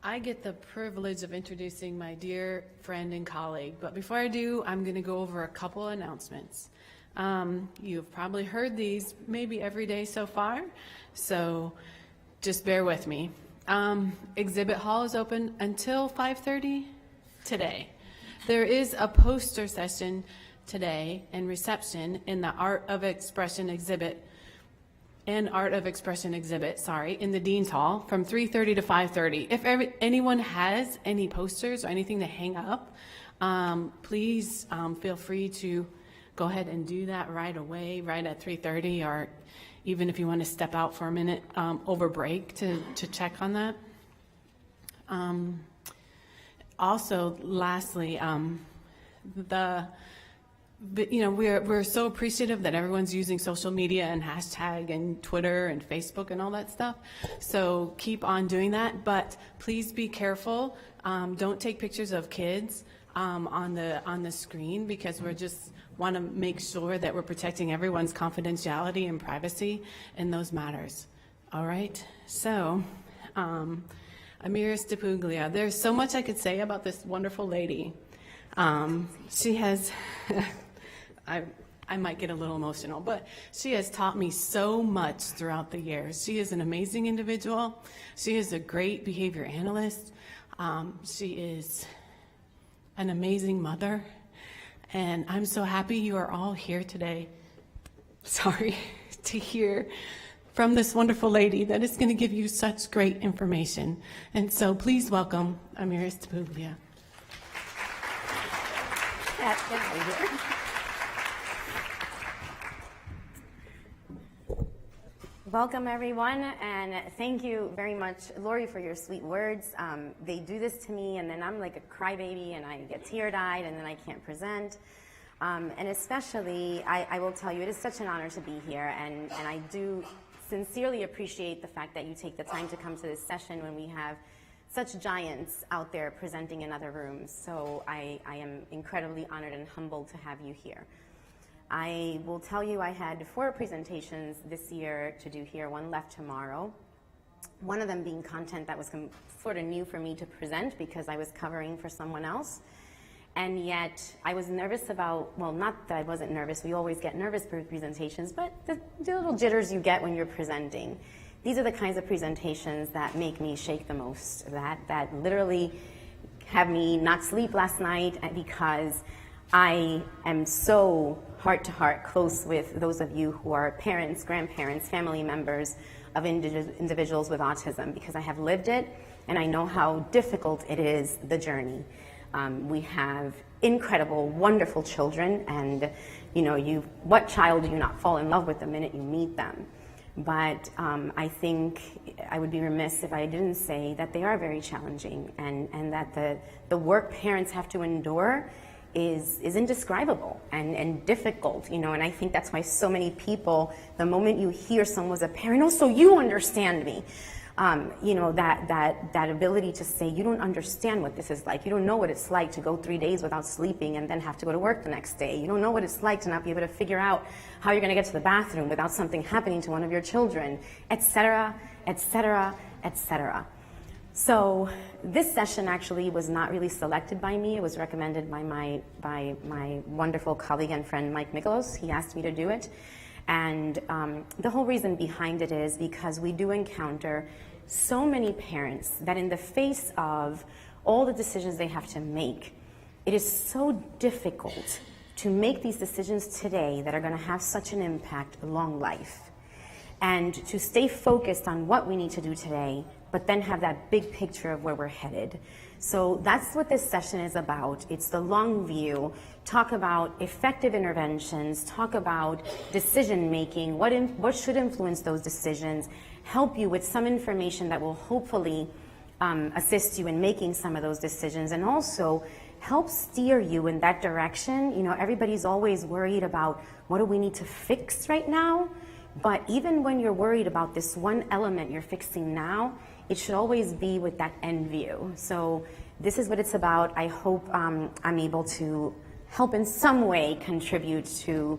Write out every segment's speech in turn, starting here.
I get the privilege of introducing my dear friend and colleague, but before I do, I'm going to go over a couple announcements. You've probably heard these maybe every day so far, so just bear with me. Exhibit hall is open until 5:30 today. There is a poster session today and reception in the Art of Expression exhibit in the Dean's Hall from 3:30 to 5:30. If anyone has any posters or anything to hang up, please feel free to go ahead and do that right away, right at 3:30, or even if you want to step out for a minute over break to check on that. Also, lastly, we're so appreciative that everyone's using social media and hashtag and Twitter and Facebook and all that stuff. So keep on doing that, but please be careful. Don't take pictures of kids on the screen, because we just want to make sure that we're protecting everyone's confidentiality and privacy in those matters. All right. So, Amiris DePuglia. There's so much I could say about this wonderful lady. She has. I might get a little emotional, but she has taught me so much throughout the years. She is an amazing individual. She is a great behavior analyst. She is an amazing mother. And I'm so happy you are all here today, to hear from this wonderful lady that is going to give you such great information. And so please welcome Amiris DePuglia. Welcome, everyone, and thank you very much, Lori, for your sweet words. They do this to me, and then I'm like a crybaby, and I get tear-eyed, and then I can't present. And especially, I will tell you, it is such an honor to be here, and I do sincerely appreciate the fact that you take the time to come to this session when we have such giants out there presenting in other rooms. So I am incredibly honored and humbled to have you here. I will tell you I had 4 presentations this year to do here, 1 left tomorrow. One of them being content that was sort of new for me to present because I was covering for someone else. And yet I was nervous about, well, not that I wasn't nervous, we always get nervous for presentations, but the little jitters you get when you're presenting. These are the kinds of presentations that make me shake the most, that literally have me not sleep last night because I am so heart-to-heart close with those of you who are parents, grandparents, family members of individuals with autism, because I have lived it and I know how difficult it is, the journey. We have incredible, wonderful children, and what child do you not fall in love with the minute you meet them? But I think I would be remiss if I didn't say that they are very challenging, and that the work parents have to endure is indescribable and difficult, and I think that's why so many people, the moment you hear someone was a parent, oh, so you understand me, that ability to say, you don't understand what this is like. You don't know what it's like to go 3 days without sleeping and then have to go to work the next day. You don't know what it's like to not be able to figure out how you're going to get to the bathroom without something happening to one of your children, et cetera, et cetera, et cetera. So this session actually was not really selected by me. It was recommended by my wonderful colleague and friend, Mike Mikolos. He asked me to do it. And the whole reason behind it is because we do encounter so many parents that in the face of all the decisions they have to make, it is so difficult to make these decisions today that are going to have such an impact along life. And to stay focused on what we need to do today, but then have that big picture of where we're headed. So that's what this session is about. It's the long view. Talk about effective interventions, talk about decision making, what should influence those decisions, help you with some information that will hopefully assist you in making some of those decisions, and also help steer you in that direction. Everybody's always worried about what do we need to fix right now, but even when you're worried about this one element you're fixing now, it should always be with that end view. So this is what it's about. I hope I'm able to help in some way contribute to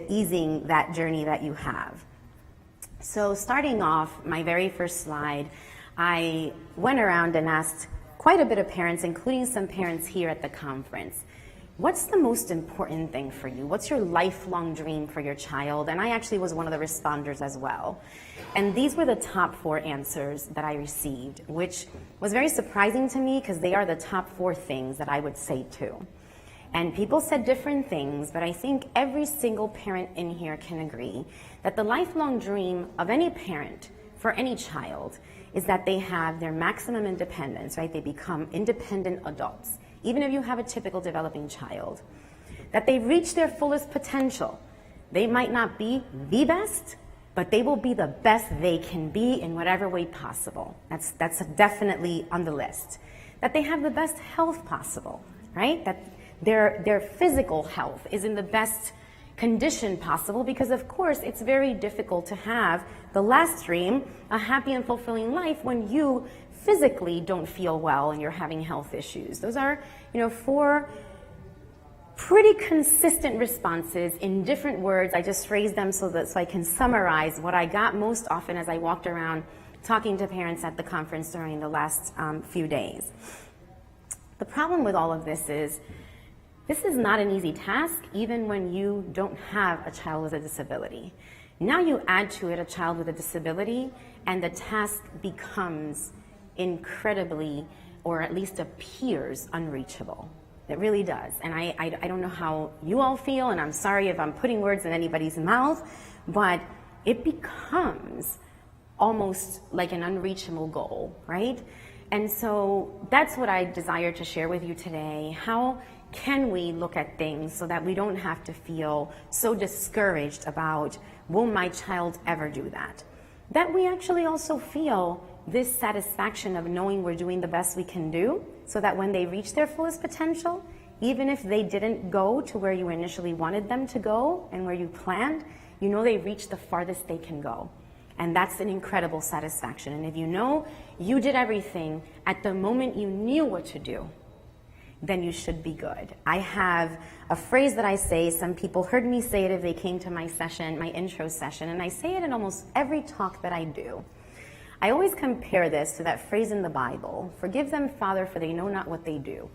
easing that journey that you have. So starting off, my very first slide, I went around and asked quite a bit of parents, including some parents here at the conference, what's the most important thing for you? What's your lifelong dream for your child? And I actually was one of the responders as well. And these were the top 4 answers that I received, which was very surprising to me because they are the top 4 things that I would say too. And people said different things, but I think every single parent in here can agree that the lifelong dream of any parent for any child is that they have their maximum independence, right? They become independent adults, even if you have a typical developing child. That they reach their fullest potential. They might not be the best, but they will be the best they can be in whatever way possible. That's definitely on the list. That they have the best health possible, right? That their physical health is in the best condition possible, because of course it's very difficult to have the last dream, a happy and fulfilling life, when you physically don't feel well and you're having health issues. Those are, 4 pretty consistent responses in different words. I just phrased them so I can summarize what I got most often as I walked around talking to parents at the conference during the last few days. The problem with all of this is not an easy task, even when you don't have a child with a disability. Now you add to it a child with a disability, and the task becomes incredibly, or at least appears, unreachable. It really does. And I don't know how you all feel, and I'm sorry if I'm putting words in anybody's mouth, but it becomes almost like an unreachable goal, right? And so that's what I desire to share with you today. How can we look at things so that we don't have to feel so discouraged about, will my child ever do that? That we actually also feel this satisfaction of knowing we're doing the best we can do, so that when they reach their fullest potential, even if they didn't go to where you initially wanted them to go and where you planned, you know they reached the farthest they can go. And that's an incredible satisfaction. And if you know you did everything at the moment you knew what to do, then you should be good. I have a phrase that I say, some people heard me say it if they came to my session, my intro session, and I say it in almost every talk that I do. I always compare this to that phrase in the Bible, "Forgive them, Father, for they know not what they do."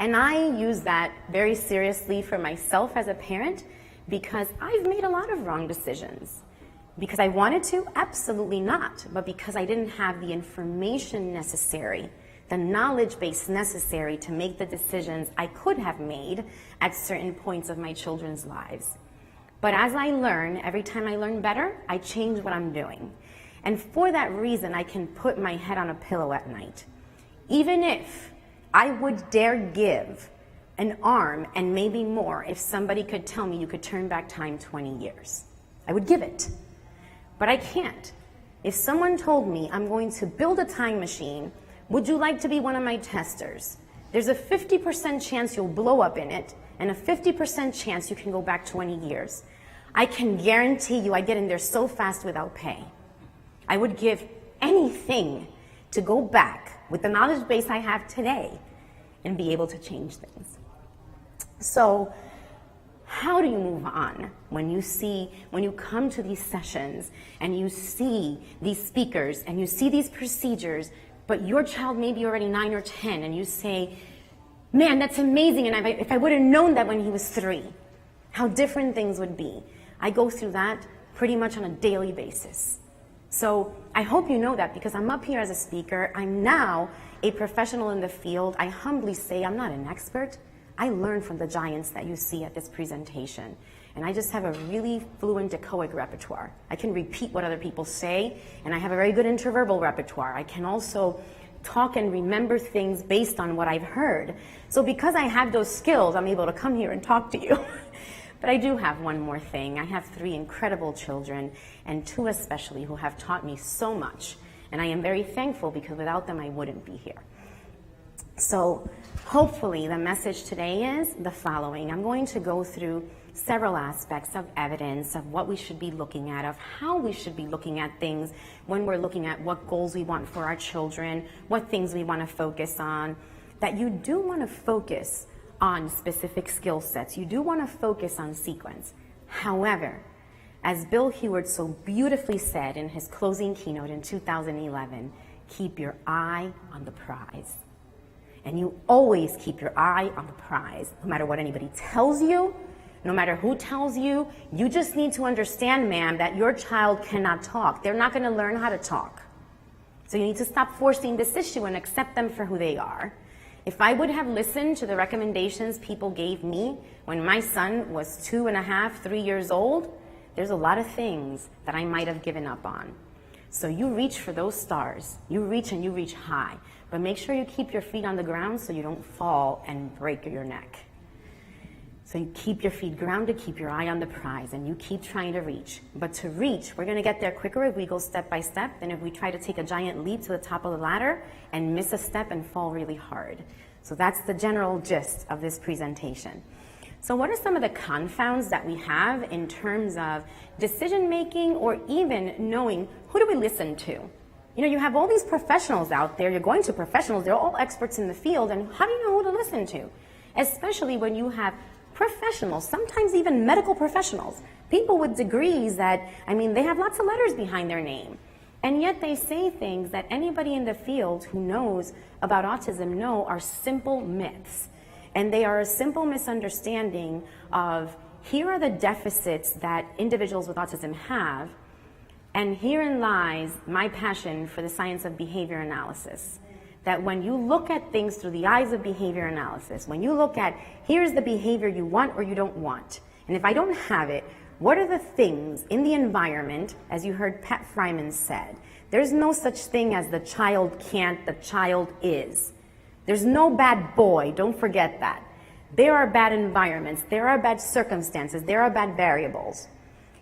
And I use that very seriously for myself as a parent, because I've made a lot of wrong decisions. Because I wanted to? Absolutely not. But because I didn't have the information necessary, the knowledge base necessary to make the decisions I could have made at certain points of my children's lives. But as I learn, every time I learn better, I change what I'm doing. And for that reason, I can put my head on a pillow at night. Even if I would dare give an arm and maybe more if somebody could tell me you could turn back time 20 years. I would give it. But I can't. If someone told me I'm going to build a time machine, would you like to be one of my testers? There's a 50% chance you'll blow up in it, and a 50% chance you can go back 20 years. I can guarantee you I'd get in there so fast without pay. I would give anything to go back with the knowledge base I have today and be able to change things. So how do you move on when you come to these sessions and you see these speakers and you see these procedures, but your child may be already 9 or 10, and you say, man, that's amazing, and if I would have known that when he was 3, how different things would be. I go through that pretty much on a daily basis. So I hope you know that, because I'm up here as a speaker. I'm now a professional in the field. I humbly say I'm not an expert. I learn from the giants that you see at this presentation. And I just have a really fluent echoic repertoire. I can repeat what other people say, and I have a very good interverbal repertoire. I can also talk and remember things based on what I've heard. So because I have those skills, I'm able to come here and talk to you. But I do have one more thing. I have 3 incredible children, and 2 especially, who have taught me so much. And I am very thankful, because without them I wouldn't be here. So hopefully the message today is the following. I'm going to go through several aspects of evidence of what we should be looking at, of how we should be looking at things when we're looking at what goals we want for our children, what things we want to focus on, that you do want to focus on specific skill sets. You do want to focus on sequence. However, As Bill Heward so beautifully said in his closing keynote in 2011, keep your eye on the prize. And you always keep your eye on the prize, no matter what anybody tells you, no matter who tells you. You just need to understand, ma'am, that your child cannot talk. They're not going to learn how to talk. So you need to stop forcing this issue and accept them for who they are. If I would have listened to the recommendations people gave me when my son was 2.5, 3 years old, there's a lot of things that I might have given up on. So you reach for those stars. You reach and you reach high. But make sure you keep your feet on the ground so you don't fall and break your neck. So you keep your feet grounded, keep your eye on the prize, and you keep trying to reach. But to reach, we're going to get there quicker if we go step by step than if we try to take a giant leap to the top of the ladder and miss a step and fall really hard. So that's the general gist of this presentation. So what are some of the confounds that we have in terms of decision making or even knowing who do we listen to? You know, you have all these professionals out there, you're going to professionals, they're all experts in the field, and how do you know who to listen to? Especially when you have professionals, sometimes even medical professionals, people with degrees that, I mean, they have lots of letters behind their name. And yet they say things that anybody in the field who knows about autism know are simple myths. And they are a simple misunderstanding of, here are the deficits that individuals with autism have, and herein lies my passion for the science of behavior analysis. That when you look at things through the eyes of behavior analysis, when you look at, here's the behavior you want or you don't want, and if I don't have it, what are the things in the environment, as you heard Pat Fryman said, there's no such thing as the child can't, the child is. There's no bad boy, don't forget that. There are bad environments, there are bad circumstances, there are bad variables.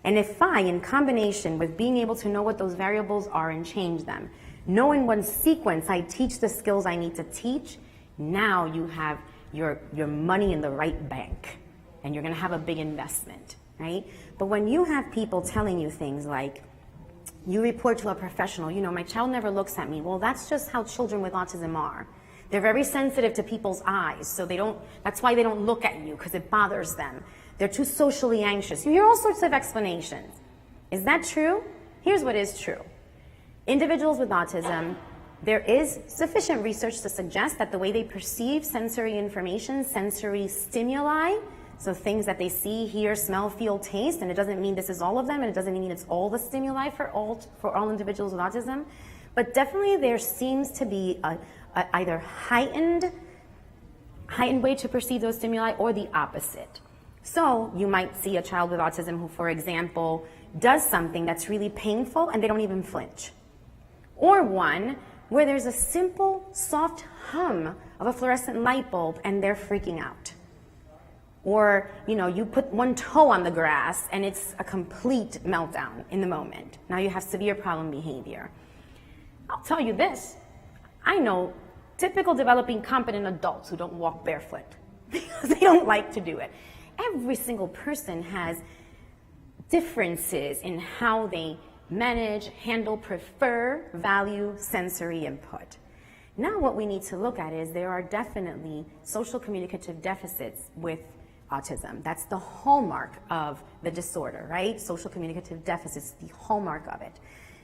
And if I, in combination with being able to know what those variables are and change them, knowing what sequence I teach the skills I need to teach, now you have your money in the right bank and you're going to have a big investment, right? But when you have people telling you things like, you report to a professional, you know, my child never looks at me. Well, that's just how children with autism are. They're very sensitive to people's eyes, so that's why they don't look at you, because it bothers them. They're too socially anxious. You hear all sorts of explanations. Is that true? Here's what is true. Individuals with autism, there is sufficient research to suggest that the way they perceive sensory information, sensory stimuli, so things that they see, hear, smell, feel, taste, and it doesn't mean this is all of them, and it doesn't mean it's all the stimuli for all individuals with autism, but definitely there seems to be a either heightened way to perceive those stimuli or the opposite. So you might see a child with autism who, for example, does something that's really painful and they don't even flinch. Or one where there's a simple, soft hum of a fluorescent light bulb and they're freaking out. Or, you know, you put one toe on the grass and it's a complete meltdown in the moment. Now you have severe problem behavior. I'll tell you this, I know typical developing competent adults who don't walk barefoot because they don't like to do it. Every single person has differences in how they manage, handle, prefer, value sensory input. Now what we need to look at is there are definitely social communicative deficits with autism. That's the hallmark of the disorder, right? Social communicative deficits, the hallmark of it.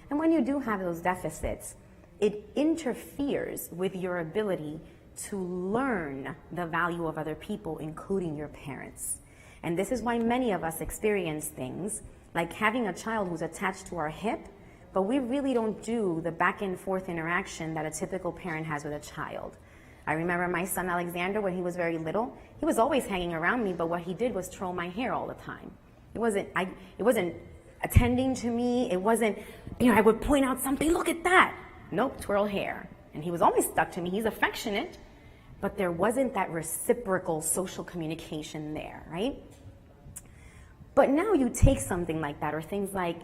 And when you do have those deficits, it interferes with your ability to learn the value of other people, including your parents. And this is why many of us experience things like having a child who's attached to our hip, but we really don't do the back and forth interaction that a typical parent has with a child. I remember my son Alexander, when he was very little, he was always hanging around me, but what he did was twirl my hair all the time. It wasn't attending to me. It wasn't, you know, I would point out something, look at that. Nope, twirl hair. And he was always stuck to me. He's affectionate, but there wasn't that reciprocal social communication there, right? But now you take something like that, or things like,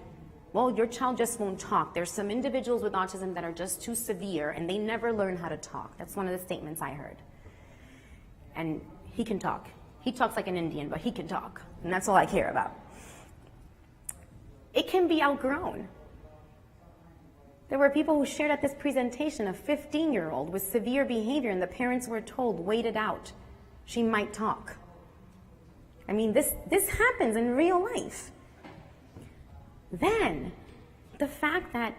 well, your child just won't talk. There's some individuals with autism that are just too severe and they never learn how to talk. That's one of the statements I heard. And he can talk. He talks like an Indian, but he can talk. And that's all I care about. It can be outgrown. There were people who shared at this presentation a 15-year-old with severe behavior and the parents were told, wait it out. She might talk. I mean, this happens in real life. Then the fact that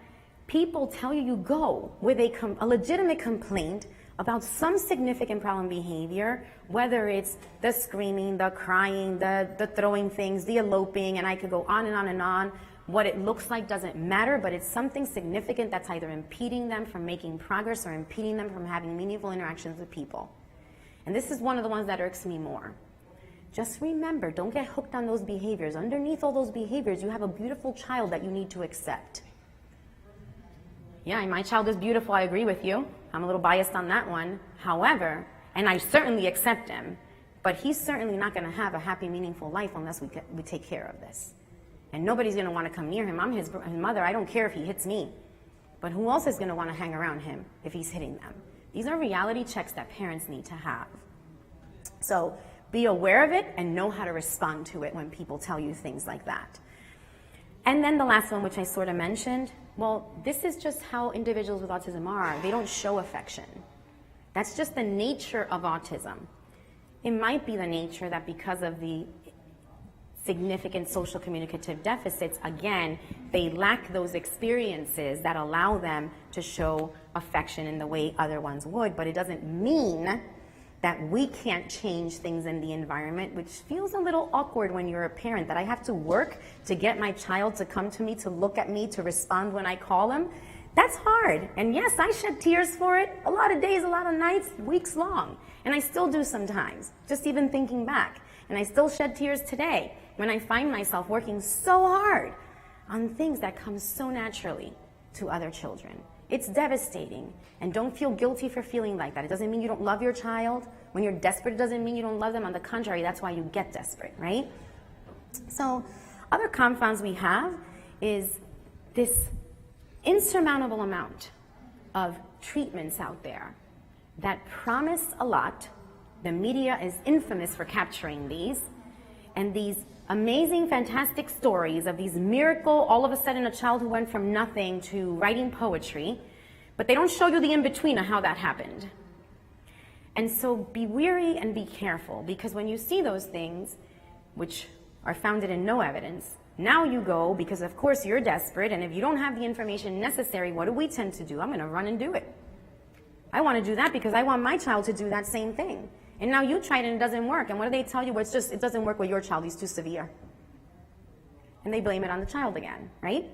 people tell you go with a legitimate complaint about some significant problem behavior, whether it's the screaming, the crying, the throwing things, the eloping, and I could go on and on and on. What it looks like doesn't matter, but it's something significant that's either impeding them from making progress or impeding them from having meaningful interactions with people. And this is one of the ones that irks me more. Just remember, don't get hooked on those behaviors. Underneath all those behaviors, you have a beautiful child that you need to accept. Yeah, my child is beautiful, I agree with you. I'm a little biased on that one. However, and I certainly accept him, but he's certainly not going to have a happy, meaningful life unless we take care of this. And nobody's going to want to come near him. I'm his mother. I don't care if he hits me. But who else is going to want to hang around him if he's hitting them? These are reality checks that parents need to have. So be aware of it and know how to respond to it when people tell you things like that. And then the last one, which I sort of mentioned, well, this is just how individuals with autism are. They don't show affection. That's just the nature of autism. It might be the nature that because of the significant social communicative deficits, again, they lack those experiences that allow them to show affection in the way other ones would, but it doesn't mean that we can't change things in the environment, which feels a little awkward when you're a parent, that I have to work to get my child to come to me, to look at me, to respond when I call him. That's hard. And yes, I shed tears for it a lot of days, a lot of nights, weeks long. And I still do sometimes, just even thinking back. And I still shed tears today when I find myself working so hard on things that come so naturally to other children. It's devastating, and don't feel guilty for feeling like that. It doesn't mean you don't love your child. When you're desperate, it doesn't mean you don't love them. On the contrary, that's why you get desperate, right? So other confounds we have is this insurmountable amount of treatments out there that promise a lot. The media is infamous for capturing these, and these amazing, fantastic stories of these miracle, all of a sudden a child who went from nothing to writing poetry, but they don't show you the in-between of how that happened. And so be wary and be careful, because when you see those things, which are founded in no evidence, now you go, because of course you're desperate, and if you don't have the information necessary, what do we tend to do? I'm going to run and do it. I want to do that because I want my child to do that same thing. And now you tried and it doesn't work. And what do they tell you? Well, it doesn't work with your child. He's too severe. And they blame it on the child again, right?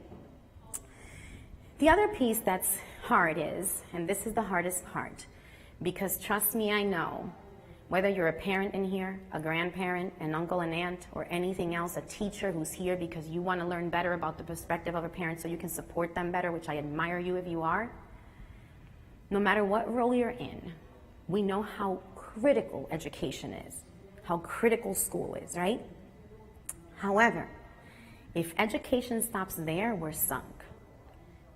The other piece that's hard is, and this is the hardest part, because trust me, I know, whether you're a parent in here, a grandparent, an uncle, an aunt, or anything else, a teacher who's here because you want to learn better about the perspective of a parent so you can support them better, which I admire you if you are, no matter what role you're in, we know how critical education is, how critical school is, right? However, if education stops there, we're sunk.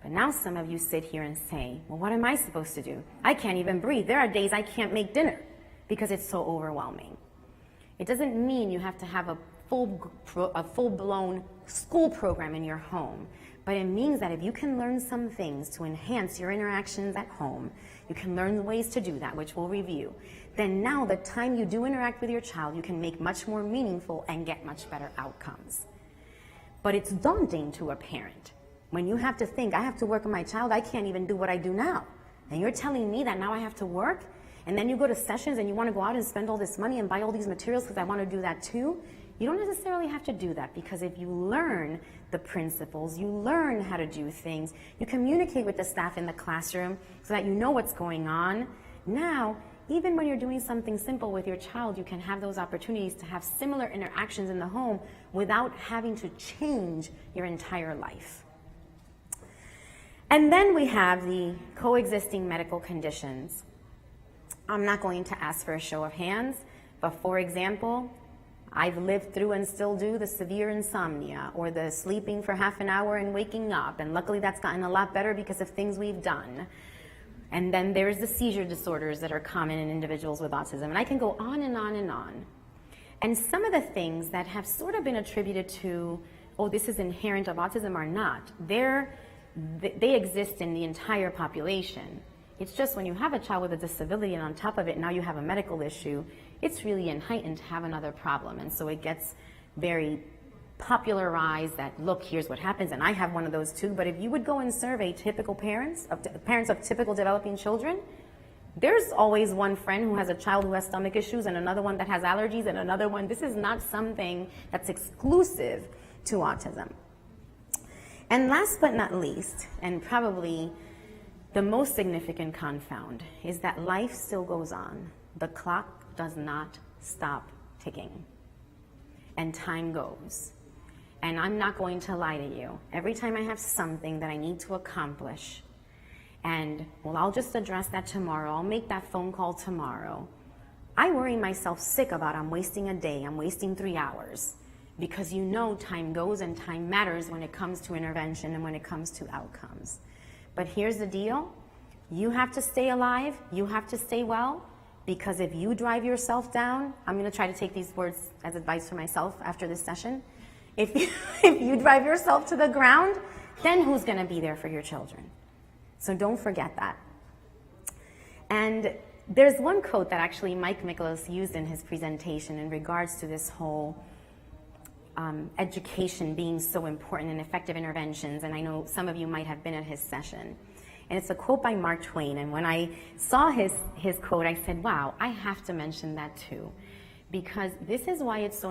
But now some of you sit here and say, well, what am I supposed to do? I can't even breathe. There are days I can't make dinner because it's so overwhelming. It doesn't mean you have to have a full-blown school program in your home, but it means that if you can learn some things to enhance your interactions at home, you can learn ways to do that, which we'll review, then now the time you do interact with your child, you can make much more meaningful and get much better outcomes. But it's daunting to a parent when you have to think, I have to work with my child, I can't even do what I do now. And you're telling me that now I have to work? And then you go to sessions and you want to go out and spend all this money and buy all these materials because I want to do that too? You don't necessarily have to do that, because if you learn the principles, you learn how to do things, you communicate with the staff in the classroom so that you know what's going on. Now, even when you're doing something simple with your child, you can have those opportunities to have similar interactions in the home without having to change your entire life. And then we have the coexisting medical conditions. I'm not going to ask for a show of hands, but for example, I've lived through and still do the severe insomnia or the sleeping for half an hour and waking up, and luckily that's gotten a lot better because of things we've done. And then there's the seizure disorders that are common in individuals with autism, and I can go on and on and on. And some of the things that have sort of been attributed to, oh, this is inherent of autism, are not. They exist in the entire population. It's just when you have a child with a disability and on top of it now you have a medical issue, it's really heightened to have another problem. And so it gets very popularize that, look, here's what happens, and I have one of those too, but if you would go and survey typical parents of typical developing children, there's always one friend who has a child who has stomach issues and another one that has allergies and another one. This is not something that's exclusive to autism. And last but not least, and probably the most significant confound, is that life still goes on. The clock does not stop ticking. And time goes. And I'm not going to lie to you. Every time I have something that I need to accomplish, and, well, I'll just address that tomorrow, I'll make that phone call tomorrow, I worry myself sick about I'm wasting a day, I'm wasting 3 hours. Because you know time goes and time matters when it comes to intervention and when it comes to outcomes. But here's the deal. You have to stay alive, you have to stay well, because if you drive yourself down, I'm going to try to take these words as advice for myself after this session. If you drive yourself to the ground, then who's going to be there for your children? So don't forget that. And there's one quote that actually Mike Miklos used in his presentation in regards to this whole education being so important in effective interventions, and I know some of you might have been at his session. And it's a quote by Mark Twain, and when I saw his quote, I said, wow, I have to mention that too, because this is why it's so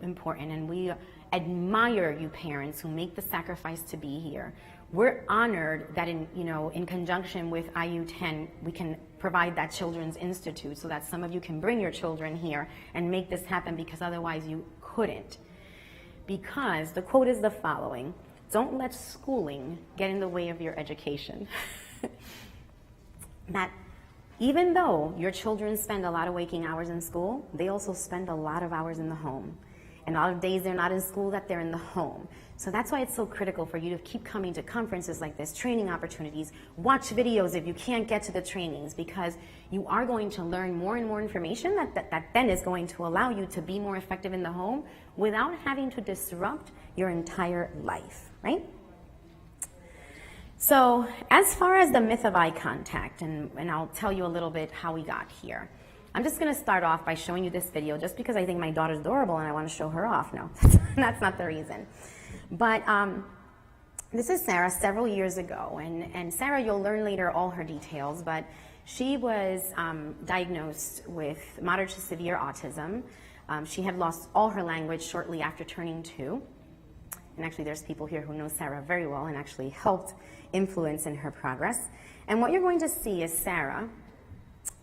important, and we admire you parents who make the sacrifice to be here. We're honored that in conjunction with IU10, we can provide that Children's Institute so that some of you can bring your children here and make this happen, because otherwise you couldn't. Because the quote is the following: don't let schooling get in the way of your education. That even though your children spend a lot of waking hours in school, they also spend a lot of hours in the home. And a lot of days they're not in school, that they're in the home. So that's why it's so critical for you to keep coming to conferences like this, training opportunities, watch videos if you can't get to the trainings, because you are going to learn more and more information that then is going to allow you to be more effective in the home without having to disrupt your entire life, right? So as far as the myth of eye contact, and I'll tell you a little bit how we got here. I'm just going to start off by showing you this video just because I think my daughter's adorable and I want to show her off. No, that's not the reason. But this is Sarah several years ago. And Sarah, you'll learn later all her details, but she was diagnosed with moderate to severe autism. She had lost all her language shortly after turning 2. And actually, there's people here who know Sarah very well and actually helped influence in her progress. And what you're going to see is Sarah.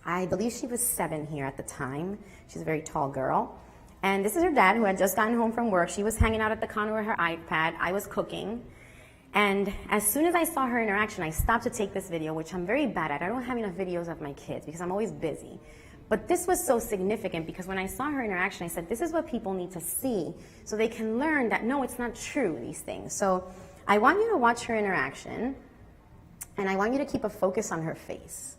I believe she was 7 here at the time. She's a very tall girl. And this is her dad, who had just gotten home from work. She was hanging out at the counter with her iPad. I was cooking. And as soon as I saw her interaction, I stopped to take this video, which I'm very bad at. I don't have enough videos of my kids because I'm always busy. But this was so significant because when I saw her interaction, I said, this is what people need to see so they can learn that, no, it's not true, these things. So I want you to watch her interaction, and I want you to keep a focus on her face.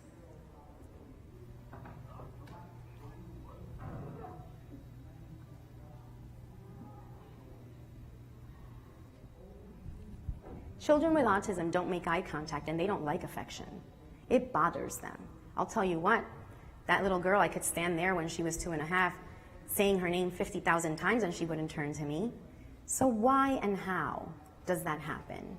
Children with autism don't make eye contact, and they don't like affection. It bothers them. I'll tell you what, that little girl, I could stand there when she was 2.5, saying her name 50,000 times and she wouldn't turn to me. So why and how does that happen?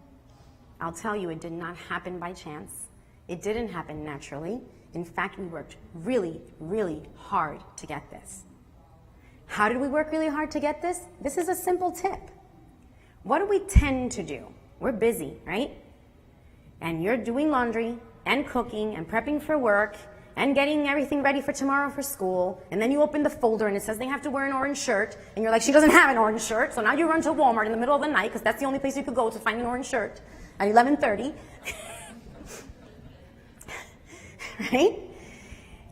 I'll tell you, it did not happen by chance. It didn't happen naturally. In fact, we worked really, really hard to get this. How did we work really hard to get this? This is a simple tip. What do we tend to do? We're busy, right? And you're doing laundry and cooking and prepping for work and getting everything ready for tomorrow for school, and then you open the folder and it says they have to wear an orange shirt, and you're like, she doesn't have an orange shirt, so now you run to Walmart in the middle of the night, because that's the only place you could go to find an orange shirt at 11:30. Right?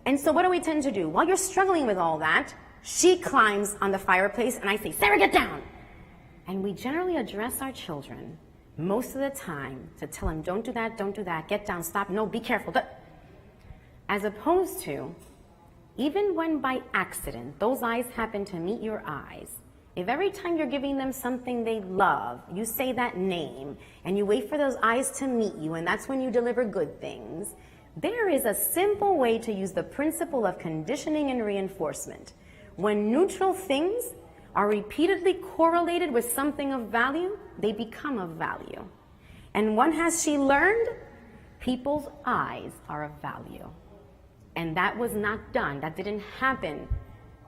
And so what do we tend to do? While you're struggling with all that, she climbs on the fireplace and I say, Sarah, get down! And we generally address our children most of the time to tell them, don't do that, get down, stop, no, be careful. As opposed to, even when by accident those eyes happen to meet your eyes, if every time you're giving them something they love, you say that name, and you wait for those eyes to meet you, and that's when you deliver good things, there is a simple way to use the principle of conditioning and reinforcement. When neutral things are repeatedly correlated with something of value, they become of value. And when has she learned? People's eyes are of value. And that was not done. That didn't happen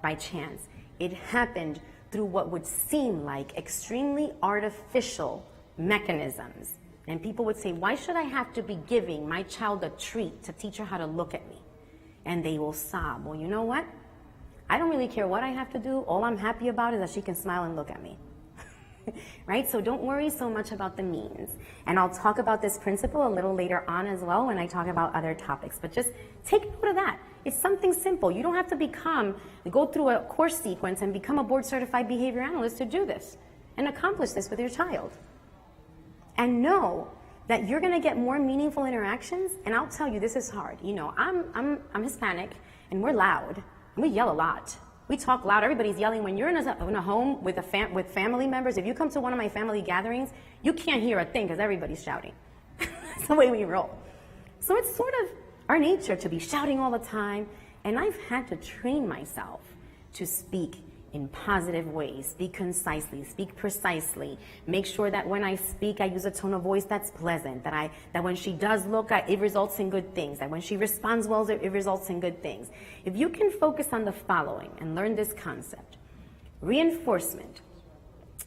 by chance. It happened through what would seem like extremely artificial mechanisms. And people would say, why should I have to be giving my child a treat to teach her how to look at me? And they will sob. Well, you know what? I don't really care what I have to do. All I'm happy about is that she can smile and look at me. Right? So don't worry so much about the means. And I'll talk about this principle a little later on as well when I talk about other topics. But just take note of that. It's something simple. You don't have to go through a course sequence and become a board certified behavior analyst to do this and accomplish this with your child. And know that you're going to get more meaningful interactions. And I'll tell you, this is hard. You know, I'm Hispanic and we're loud and we yell a lot. We talk loud. Everybody's yelling. When you're in a home with with family members, if you come to one of my family gatherings, you can't hear a thing because everybody's shouting. That's the way we roll. So it's sort of our nature to be shouting all the time. And I've had to train myself to speak in positive ways, speak concisely, speak precisely, make sure that when I speak, I use a tone of voice that's pleasant, that when she does look, it results in good things, that when she responds well, it results in good things. If you can focus on the following and learn this concept, reinforcement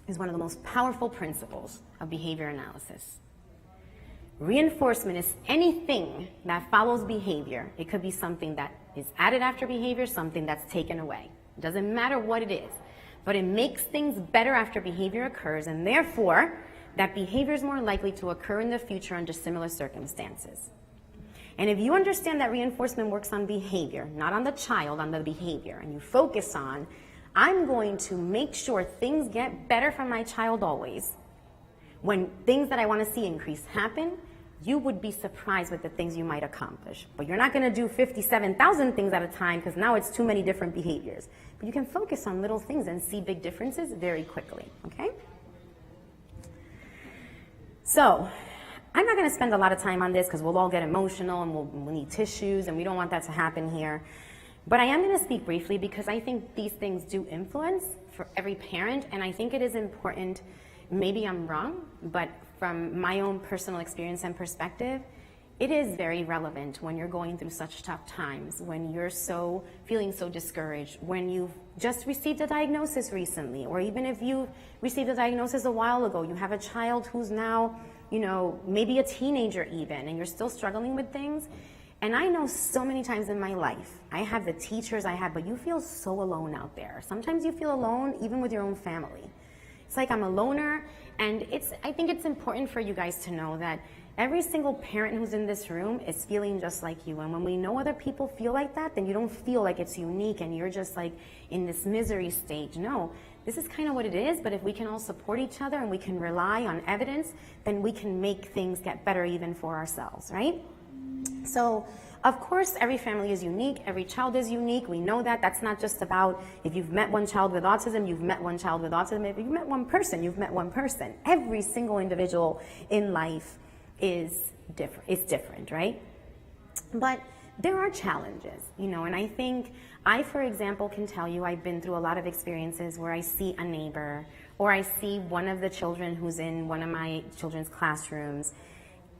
is one of the most powerful principles of behavior analysis. Reinforcement is anything that follows behavior. It could be something that is added after behavior, something that's taken away. It doesn't matter what it is, but it makes things better after behavior occurs, and therefore, that behavior is more likely to occur in the future under similar circumstances. And if you understand that reinforcement works on behavior, not on the child, on the behavior, and you focus on, I'm going to make sure things get better for my child always. When things that I want to see increase happen, you would be surprised with the things you might accomplish. But you're not going to do 57,000 things at a time because now it's too many different behaviors. But you can focus on little things and see big differences very quickly, okay? So, I'm not going to spend a lot of time on this because we'll all get emotional and we'll need tissues and we don't want that to happen here. But I am going to speak briefly because I think these things do influence for every parent, and I think it is important. Maybe I'm wrong, but from my own personal experience and perspective, it is very relevant when you're going through such tough times, when you're feeling so discouraged, when you've just received a diagnosis recently, or even if you received a diagnosis a while ago, you have a child who's now, maybe a teenager even, and you're still struggling with things. And I know so many times in my life, I have the teachers but you feel so alone out there. Sometimes you feel alone even with your own family. It's like I'm a loner, and I think it's important for you guys to know that every single parent who's in this room is feeling just like you. And when we know other people feel like that, then you don't feel like it's unique and you're just like in this misery stage. No, this is kind of what it is, but if we can all support each other and we can rely on evidence, then we can make things get better even for ourselves, right? So, of course, every family is unique. Every child is unique. We know that. That's not just about if you've met one child with autism, you've met one child with autism. If you've met one person, you've met one person. Every single individual in life is different, right? But there are challenges, and I think for example, can tell you I've been through a lot of experiences where I see a neighbor or I see one of the children who's in one of my children's classrooms,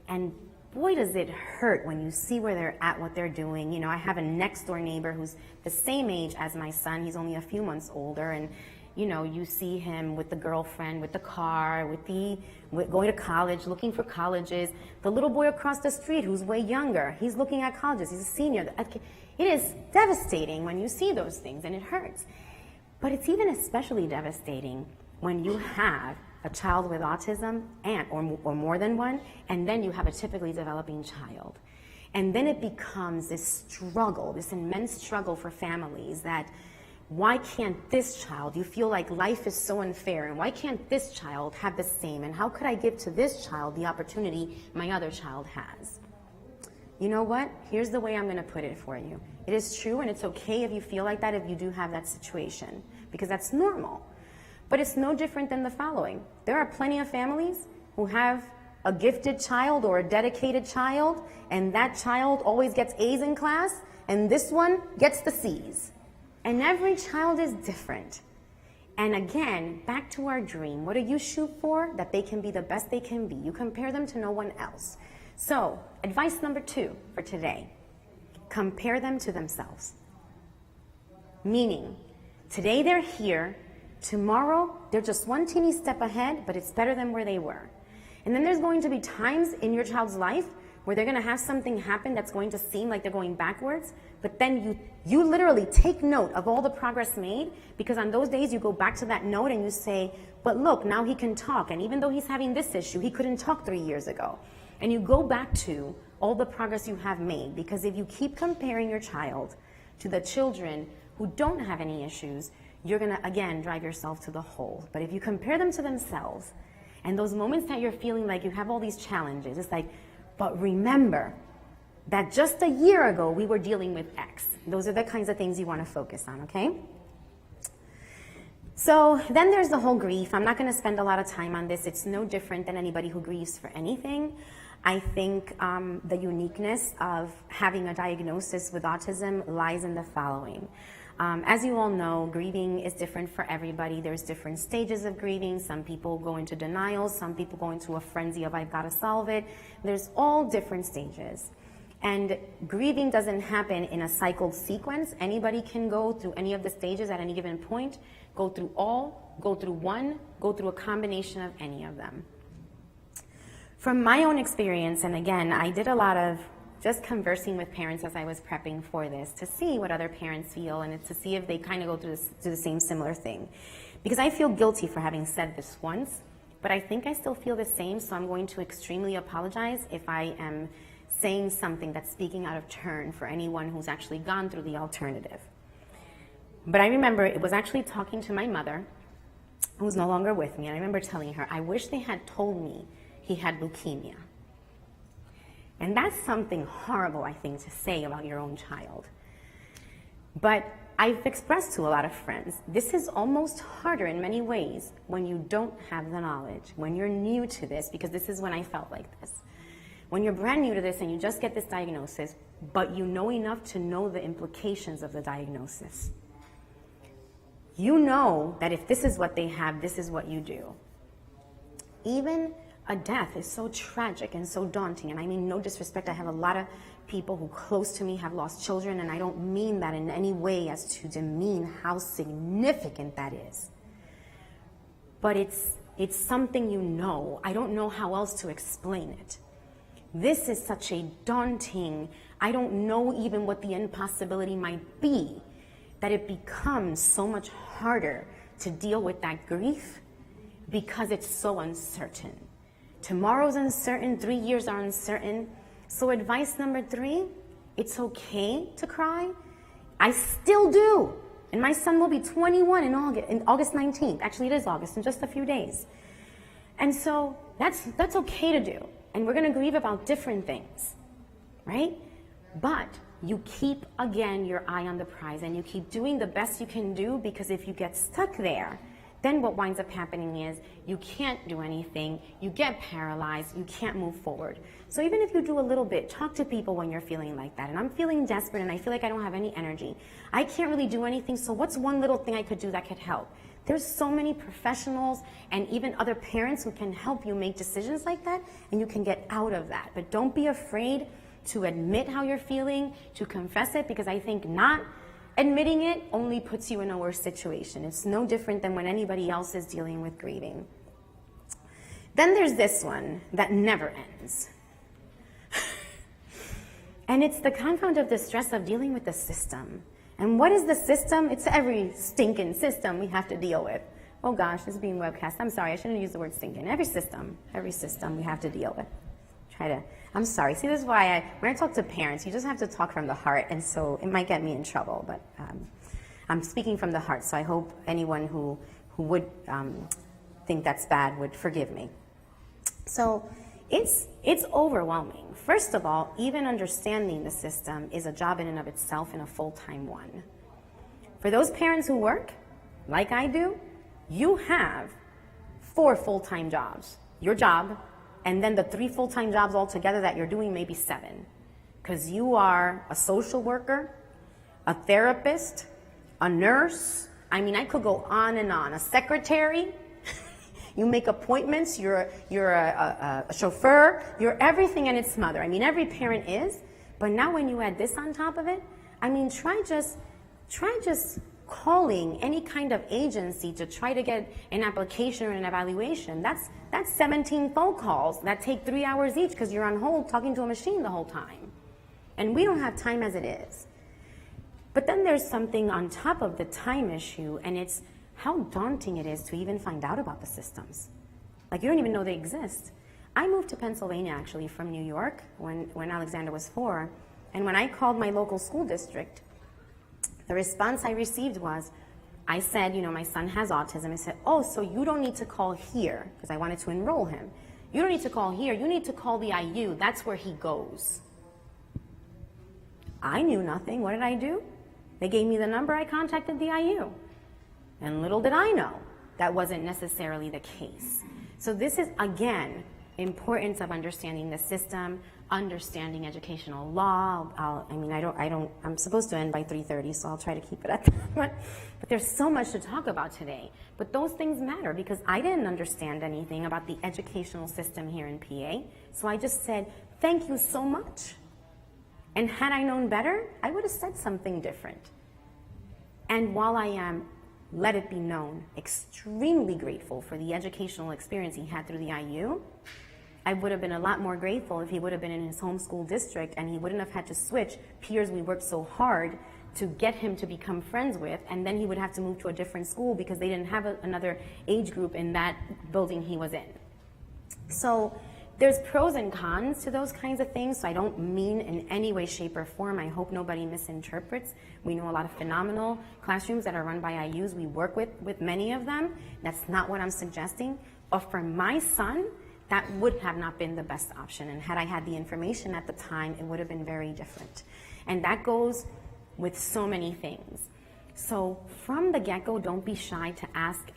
and boy, does it hurt when you see where they're at, what they're doing. I have a next door neighbor who's the same age as my son. He's only a few months older, and you see him with the girlfriend, with the car, with going to college, looking for colleges. The little boy across the street who's way younger, he's looking at colleges. He's a senior. It is devastating when you see those things, and it hurts. But it's even especially devastating when you have a child with autism or more than one, and then you have a typically developing child. And then it becomes this struggle, this immense struggle for families that why can't this child, you feel like life is so unfair, and why can't this child have the same, and how could I give to this child the opportunity my other child has? You know what? Here's the way I'm going to put it for you. It is true, and it's okay if you feel like that, if you do have that situation, because that's normal. But it's no different than the following. There are plenty of families who have a gifted child or a dedicated child, and that child always gets A's in class, and this one gets the C's. And every child is different. And again, back to our dream. What do you shoot for? That they can be the best they can be. You compare them to no one else. So, advice number 2 for today. Compare them to themselves. Meaning, today they're here, tomorrow they're just one teeny step ahead, but it's better than where they were. And then there's going to be times in your child's life where they're going to have something happen that's going to seem like they're going backwards, but then you literally take note of all the progress made, because on those days you go back to that note and you say, but look, now he can talk, and even though he's having this issue, he couldn't talk 3 years ago. And you go back to all the progress you have made, because if you keep comparing your child to the children who don't have any issues, you're going to, again, drive yourself to the hole. But if you compare them to themselves, and those moments that you're feeling like you have all these challenges, it's like, but remember that just a year ago we were dealing with X. Those are the kinds of things you want to focus on, okay? So then there's the whole grief. I'm not going to spend a lot of time on this. It's no different than anybody who grieves for anything. I think the uniqueness of having a diagnosis with autism lies in the following. As you all know, grieving is different for everybody. There's different stages of grieving. Some people go into denial. Some people go into a frenzy of I've got to solve it. There's all different stages. And grieving doesn't happen in a cycled sequence. Anybody can go through any of the stages at any given point, go through all, go through one, go through a combination of any of them. From my own experience, and again, I did a lot of just conversing with parents as I was prepping for this to see what other parents feel and to see if they kind of go through the same similar thing. Because I feel guilty for having said this once, but I think I still feel the same, so I'm going to extremely apologize if I am saying something that's speaking out of turn for anyone who's actually gone through the alternative. But I remember it was actually talking to my mother, who's no longer with me, and I remember telling her, I wish they had told me he had leukemia. And that's something horrible, I think, to say about your own child. But I've expressed to a lot of friends, this is almost harder in many ways when you don't have the knowledge, when you're new to this, because this is when I felt like this. When you're brand new to this and you just get this diagnosis, but you know enough to know the implications of the diagnosis. You know that if this is what they have, this is what you do. Even a death is so tragic and so daunting, and I mean no disrespect. I have a lot of people who close to me have lost children, and I don't mean that in any way as to demean how significant that is. But it's something you know. I don't know how else to explain it. This is such a daunting, I don't know even what the impossibility might be, that it becomes so much harder to deal with that grief because it's so uncertain. Tomorrow's uncertain, 3 years are uncertain. So advice number 3, it's okay to cry. I still do. And my son will be 21 in August 19th. Actually, it is August, in just a few days. And so that's okay to do. And we're going to grieve about different things, right? But you keep, again, your eye on the prize, and you keep doing the best you can do, because if you get stuck there, then what winds up happening is you can't do anything, you get paralyzed, you can't move forward. So even if you do a little bit, talk to people when you're feeling like that. And I'm feeling desperate and I feel like I don't have any energy. I can't really do anything, so what's one little thing I could do that could help? There's so many professionals and even other parents who can help you make decisions like that, and you can get out of that. But don't be afraid to admit how you're feeling, to confess it, because I think not admitting it only puts you in a worse situation. It's no different than when anybody else is dealing with grieving. Then there's this one that never ends. And it's the confound of the stress of dealing with the system. And what is the system? It's every stinking system we have to deal with. Oh gosh, this is being webcast. I'm sorry, I shouldn't use the word stinking. Every system we have to deal with. I'm sorry. See, this is why when I talk to parents, you just have to talk from the heart, and so it might get me in trouble, but I'm speaking from the heart, so I hope anyone who would think that's bad would forgive me. So it's overwhelming. First of all, even understanding the system is a job in and of itself, and a full-time one. For those parents who work, like I do, you have 4 full-time jobs. Your job, and then the 3 full-time jobs altogether that you're doing, maybe 7. Because you are a social worker, a therapist, a nurse, I mean, I could go on and on. A secretary, you make appointments, you're a chauffeur, you're everything and its mother. I mean, every parent is, but now when you add this on top of it, I mean, try just calling any kind of agency to try to get an application or an evaluation. That's 17 phone calls that take 3 hours each because you're on hold talking to a machine the whole time. And we don't have time as it is. But then there's something on top of the time issue, and it's how daunting it is to even find out about the systems. Like, you don't even know they exist. I moved to Pennsylvania, actually, from New York when Alexander was 4. And when I called my local school district, the response I received was, I said, you know, my son has autism. I said, oh, so you don't need to call here, because I wanted to enroll him. You don't need to call here. You need to call the IU. That's where he goes. I knew nothing. What did I do? They gave me the number. I contacted the IU. And little did I know that wasn't necessarily the case. So this is, again, importance of understanding the system, understanding educational law. I'm supposed to end by 3:30, so I'll try to keep it at that. But there's so much to talk about today. But those things matter because I didn't understand anything about the educational system here in PA. So I just said, thank you so much. And had I known better, I would have said something different. And while I am, let it be known, extremely grateful for the educational experience he had through the IU, I would have been a lot more grateful if he would have been in his home school district and he wouldn't have had to switch peers we worked so hard to get him to become friends with, and then he would have to move to a different school because they didn't have another age group in that building he was in. So there's pros and cons to those kinds of things, so I don't mean in any way, shape, or form. I hope nobody misinterprets. We know a lot of phenomenal classrooms that are run by IUs. We work with many of them. That's not what I'm suggesting. But for my son, that would have not been the best option. And had I had the information at the time, it would have been very different. And that goes with so many things. So from the get-go, don't be shy to ask.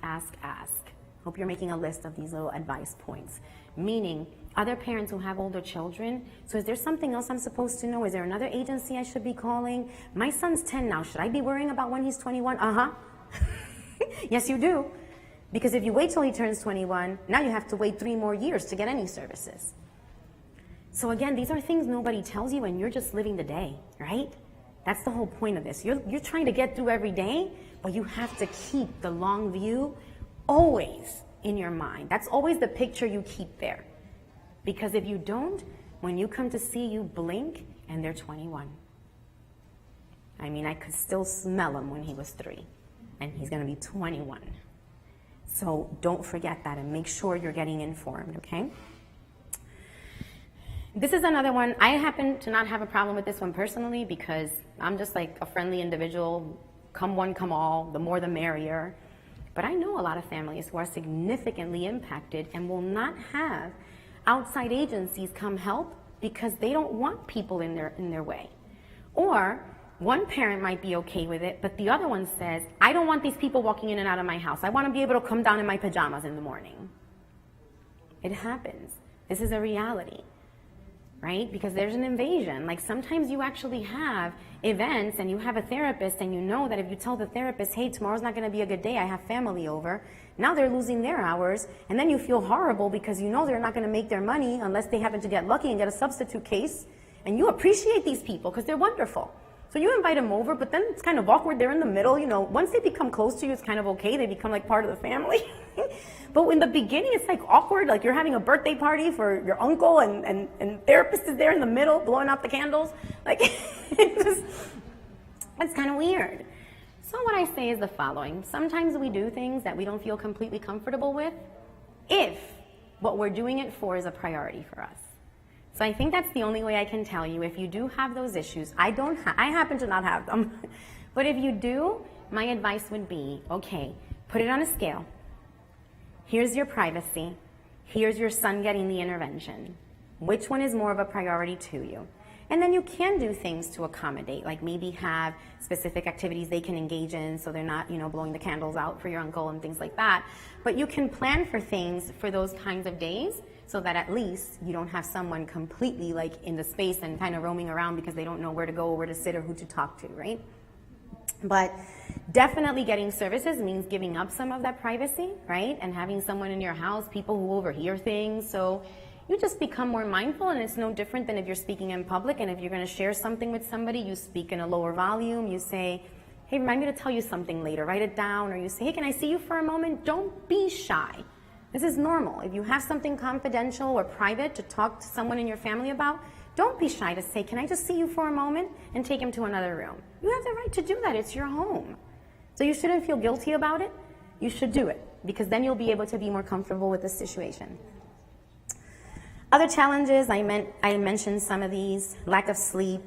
Hope you're making a list of these little advice points. Meaning, other parents who have older children, so is there something else I'm supposed to know? Is there another agency I should be calling? My son's 10 now. Should I be worrying about when he's 21? Yes, you do. Because if you wait till he turns 21, now you have to wait 3 more years to get any services. So again, these are things nobody tells you and you're just living the day, right? That's the whole point of this. You're trying to get through every day, but you have to keep the long view always in your mind. That's always the picture you keep there. Because if you don't, when you come to see, you blink and they're 21. I mean, I could still smell him when he was 3, and he's going to be 21. So don't forget that and make sure you're getting informed, okay? This is another one. I happen to not have a problem with this one personally because I'm just like a friendly individual. Come one, come all. The more the merrier. But I know a lot of families who are significantly impacted and will not have outside agencies come help because they don't want people in their way. Or one parent might be okay with it, but the other one says, I don't want these people walking in and out of my house. I want to be able to come down in my pajamas in the morning. It happens. This is a reality, right? Because there's an invasion. Like sometimes you actually have events and you have a therapist and you know that if you tell the therapist, hey, tomorrow's not going to be a good day, I have family over, now they're losing their hours, and then you feel horrible because you know they're not going to make their money unless they happen to get lucky and get a substitute case, and you appreciate these people because they're wonderful. So you invite them over, but then it's kind of awkward. They're in the middle, you know. Once they become close to you, it's kind of okay. They become like part of the family. But in the beginning, it's like awkward. Like you're having a birthday party for your uncle and therapist is there in the middle blowing out the candles. Like, it's kind of weird. So what I say is the following. Sometimes we do things that we don't feel completely comfortable with if what we're doing it for is a priority for us. So I think that's the only way I can tell you. If you do have those issues, I happen to not have them. But if you do, my advice would be, okay, put it on a scale. Here's your privacy. Here's your son getting the intervention. Which one is more of a priority to you? And then you can do things to accommodate, like maybe have specific activities they can engage in so they're not, you know, blowing the candles out for your uncle and things like that. But you can plan for things for those kinds of days so that at least you don't have someone completely like in the space and kind of roaming around because they don't know where to go or where to sit or who to talk to, right? But definitely getting services means giving up some of that privacy, right? And having someone in your house, people who overhear things. So you just become more mindful, and it's no different than if you're speaking in public. And if you're going to share something with somebody, you speak in a lower volume. You say, hey, remind me to tell you something later. Write it down. Or you say, hey, can I see you for a moment? Don't be shy. This is normal. If you have something confidential or private to talk to someone in your family about, don't be shy to say, can I just see you for a moment, and take him to another room. You have the right to do that. It's your home. So you shouldn't feel guilty about it. You should do it, because then you'll be able to be more comfortable with the situation. Other challenges, I mentioned some of these. Lack of sleep.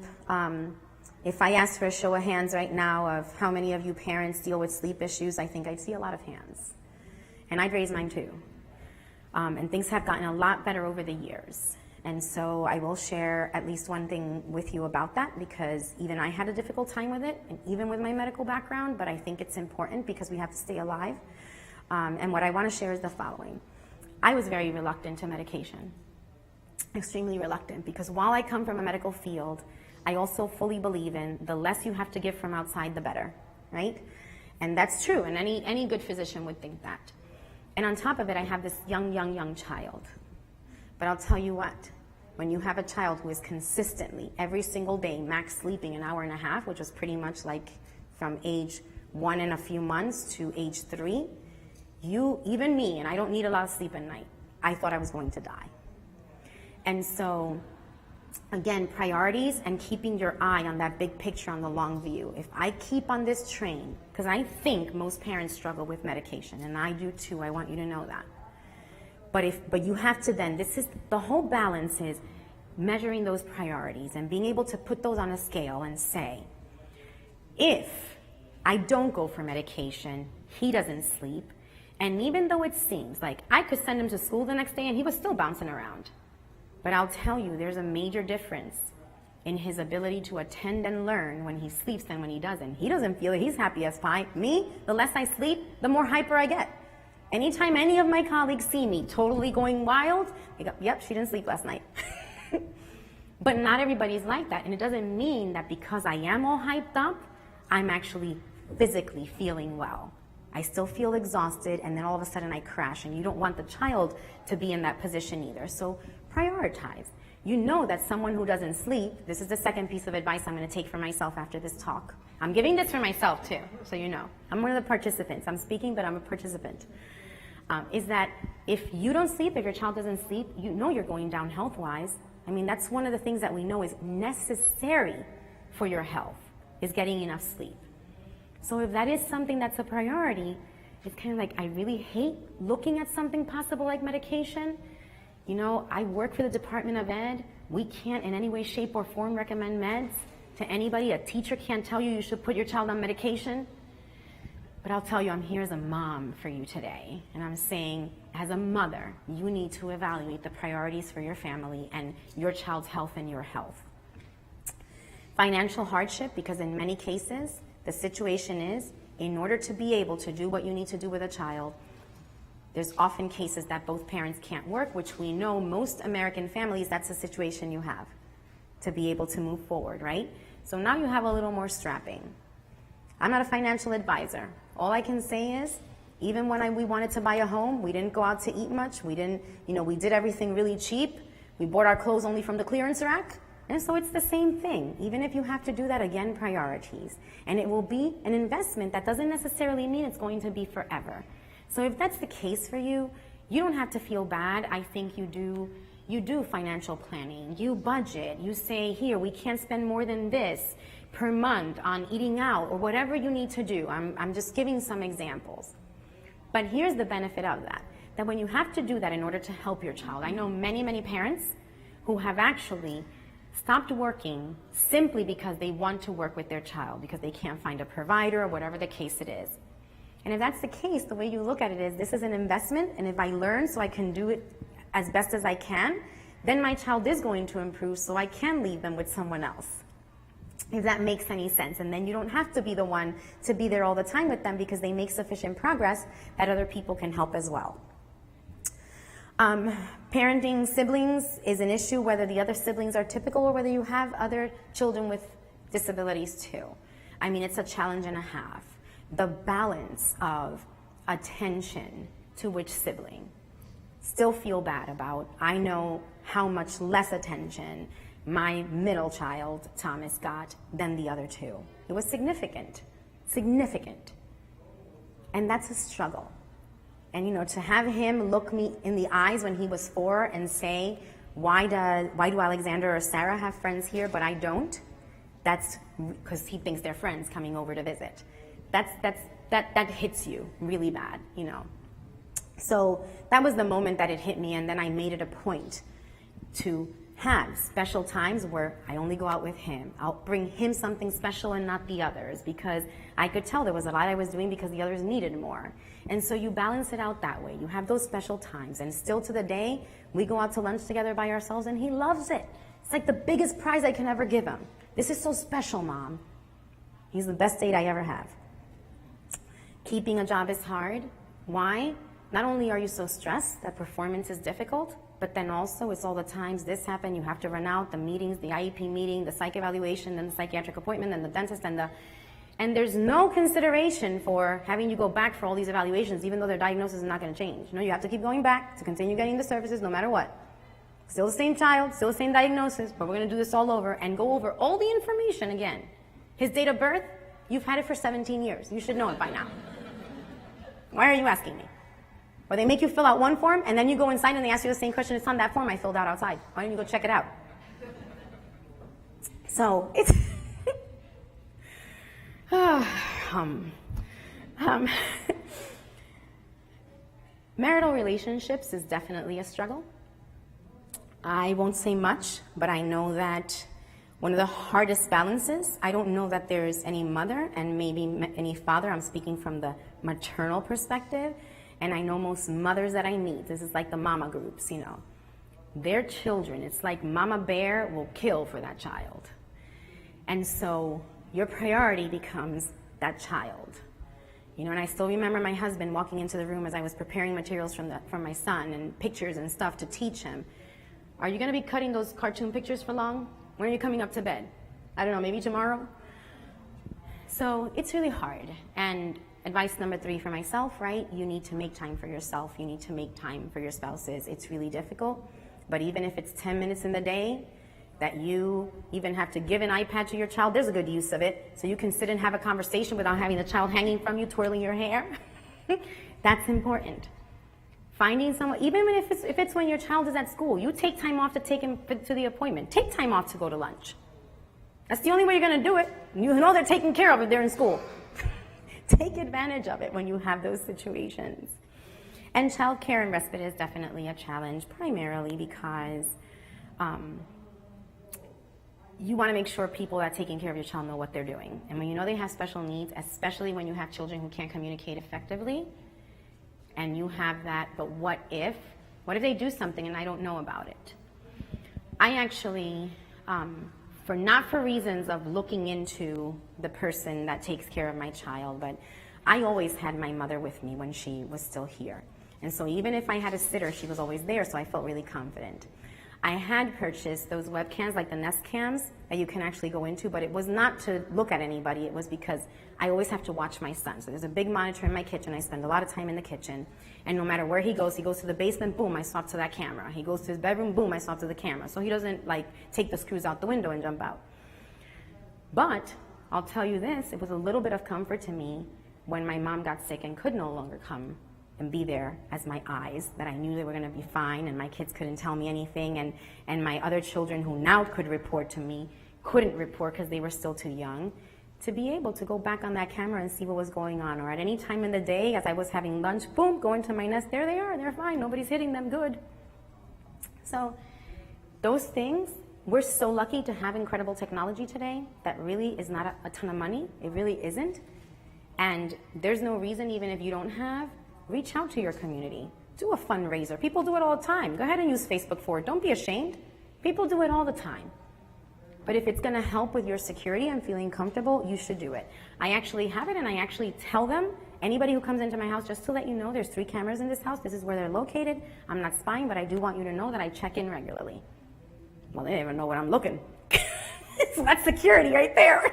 If I asked for a show of hands right now of how many of you parents deal with sleep issues, I think I'd see a lot of hands. And I'd raise mine too. And things have gotten a lot better over the years. And so I will share at least one thing with you about that, because even I had a difficult time with it, and even with my medical background, but I think it's important because we have to stay alive. And what I want to share is the following. I was very reluctant to medication, extremely reluctant, because while I come from a medical field, I also fully believe in the less you have to give from outside, the better, right? And that's true, and any good physician would think that. And on top of it, I have this young child. But I'll tell you what, when you have a child who is consistently, every single day, max sleeping an hour and a half, which was pretty much like from age 1 and a few months to age 3, even me, and I don't need a lot of sleep at night, I thought I was going to die. And so, again, priorities and keeping your eye on that big picture, on the long view. If I keep on this train, because I think most parents struggle with medication, and I do too, I want you to know that. But you have to then, the whole balance is measuring those priorities and being able to put those on a scale and say, if I don't go for medication, he doesn't sleep, and even though it seems like I could send him to school the next day and he was still bouncing around, but I'll tell you, there's a major difference in his ability to attend and learn when he sleeps than when he doesn't. He doesn't feel it. He's happy as pie. Me, the less I sleep, the more hyper I get. Anytime any of my colleagues see me totally going wild, they go, yep, she didn't sleep last night. But not everybody's like that. And it doesn't mean that because I am all hyped up, I'm actually physically feeling well. I still feel exhausted, and then all of a sudden I crash, and you don't want the child to be in that position either. So prioritize. You know that someone who doesn't sleep, this is the second piece of advice I'm going to take for myself after this talk. I'm giving this for myself too, so you know. I'm one of the participants. I'm speaking, but I'm a participant. Is that if you don't sleep, if your child doesn't sleep, you know you're going down health-wise. I mean, that's one of the things that we know is necessary for your health, is getting enough sleep. So if that is something that's a priority, it's kind of like, I really hate looking at something possible like medication. You know, I work for the Department of Ed. We can't in any way, shape, or form recommend meds to anybody. A teacher can't tell you should put your child on medication. But I'll tell you, I'm here as a mom for you today. And I'm saying, as a mother, you need to evaluate the priorities for your family and your child's health and your health. Financial hardship, because in many cases, the situation is, in order to be able to do what you need to do with a child, there's often cases that both parents can't work, which we know most American families, that's the situation you have to be able to move forward, right? So now you have a little more strapping. I'm not a financial advisor. All I can say is, even when we wanted to buy a home, we didn't go out to eat much. We didn't, we did everything really cheap. We bought our clothes only from the clearance rack. And so it's the same thing. Even if you have to do that, again, priorities. And it will be an investment that doesn't necessarily mean it's going to be forever. So if that's the case for you, you don't have to feel bad. I think you do financial planning. You budget. You say, here, we can't spend more than this per month on eating out, or whatever you need to do. I'm just giving some examples. But here's the benefit of that when you have to do that in order to help your child, I know many, many parents who have actually stopped working simply because they want to work with their child, because they can't find a provider or whatever the case it is. And if that's the case, the way you look at it is, this is an investment, and if I learn so I can do it as best as I can, then my child is going to improve, so I can leave them with someone else. If that makes any sense. And then you don't have to be the one to be there all the time with them, because they make sufficient progress that other people can help as well. Parenting siblings is an issue, whether the other siblings are typical or whether you have other children with disabilities too. I mean, it's a challenge and a half. The balance of attention to which sibling still feel bad about. I know how much less attention my middle child, Thomas, got than the other two. It was significant, significant. And that's a struggle. And you know, to have him look me in the eyes when he was 4 and say, why do Alexander or Sarah have friends here, but I don't? That's because he thinks they're friends coming over to visit. That hits you really bad, you know. So that was the moment that it hit me, and then I made it a point to have special times where I only go out with him. I'll bring him something special and not the others, because I could tell there was a lot I was doing because the others needed more. And so you balance it out that way. You have those special times, and still to the day, we go out to lunch together by ourselves, and he loves it. It's like the biggest prize I can ever give him. This is so special, Mom. He's the best date I ever have. Keeping a job is hard. Why? Not only are you so stressed that performance is difficult, but then also it's all the times this happened, you have to run out, the meetings, the IEP meeting, the psych evaluation, then the psychiatric appointment, then the dentist, and there's no consideration for having you go back for all these evaluations, even though their diagnosis is not going to change. You know, you have to keep going back to continue getting the services no matter what. Still the same child, still the same diagnosis, but we're going to do this all over and go over all the information again. His date of birth, you've had it for 17 years. You should know it by now. Why are you asking me? Or they make you fill out one form, and then you go inside and they ask you the same question. It's on that form I filled out outside. Why don't you go check it out? So it's marital relationships is definitely a struggle. I won't say much, but I know that one of the hardest balances, I don't know that there's any mother and maybe any father, I'm speaking from the maternal perspective, and I know most mothers that I meet, this is like the mama groups, you know, their children, it's like mama bear will kill for that child. And so your priority becomes that child. You know, and I still remember my husband walking into the room as I was preparing materials from my son and pictures and stuff to teach him. Are you going to be cutting those cartoon pictures for long? When are you coming up to bed? I don't know, maybe tomorrow? So it's really hard. And advice number 3 for myself, right? You need to make time for yourself. You need to make time for your spouses. It's really difficult. But even if it's 10 minutes in the day that you even have to give an iPad to your child, there's a good use of it. So you can sit and have a conversation without having the child hanging from you, twirling your hair. That's important. Finding someone, even if it's when your child is at school, you take time off to take him to the appointment. Take time off to go to lunch. That's the only way you're going to do it. You know they're taken care of if they're in school. Take advantage of it when you have those situations. And childcare and respite is definitely a challenge, primarily because you want to make sure people that are taking care of your child know what they're doing. And when you know they have special needs, especially when you have children who can't communicate effectively, and you have that, but what if they do something and I don't know about it? I actually, not for reasons of looking into the person that takes care of my child, but I always had my mother with me when she was still here. And so even if I had a sitter, she was always there, so I felt really confident. I had purchased those webcams, like the Nest cams, that you can actually go into, but it was not to look at anybody. It was because I always have to watch my son. So there's a big monitor in my kitchen. I spend a lot of time in the kitchen. And no matter where he goes to the basement, boom, I swap to that camera. He goes to his bedroom, boom, I swap to the camera. So he doesn't like take the screws out the window and jump out. But I'll tell you this, it was a little bit of comfort to me when my mom got sick and could no longer come and be there as my eyes, that I knew they were going to be fine and my kids couldn't tell me anything, and my other children who now could report to me couldn't report because they were still too young, to be able to go back on that camera and see what was going on. Or at any time in the day as I was having lunch, boom, go into my Nest, there they are, they're fine, nobody's hitting them, good. So those things, we're so lucky to have incredible technology today that really is not a ton of money. It really isn't. And there's no reason, even if you don't have, reach out to your community. Do a fundraiser. People do it all the time. Go ahead and use Facebook for it. Don't be ashamed. People do it all the time. But if it's going to help with your security and feeling comfortable, you should do it. I actually have it, and I actually tell them, anybody who comes into my house, just to let you know, there's 3 cameras in this house. This is where they're located. I'm not spying, but I do want you to know that I check in regularly. Well, they don't even know what I'm looking. So that's security right there.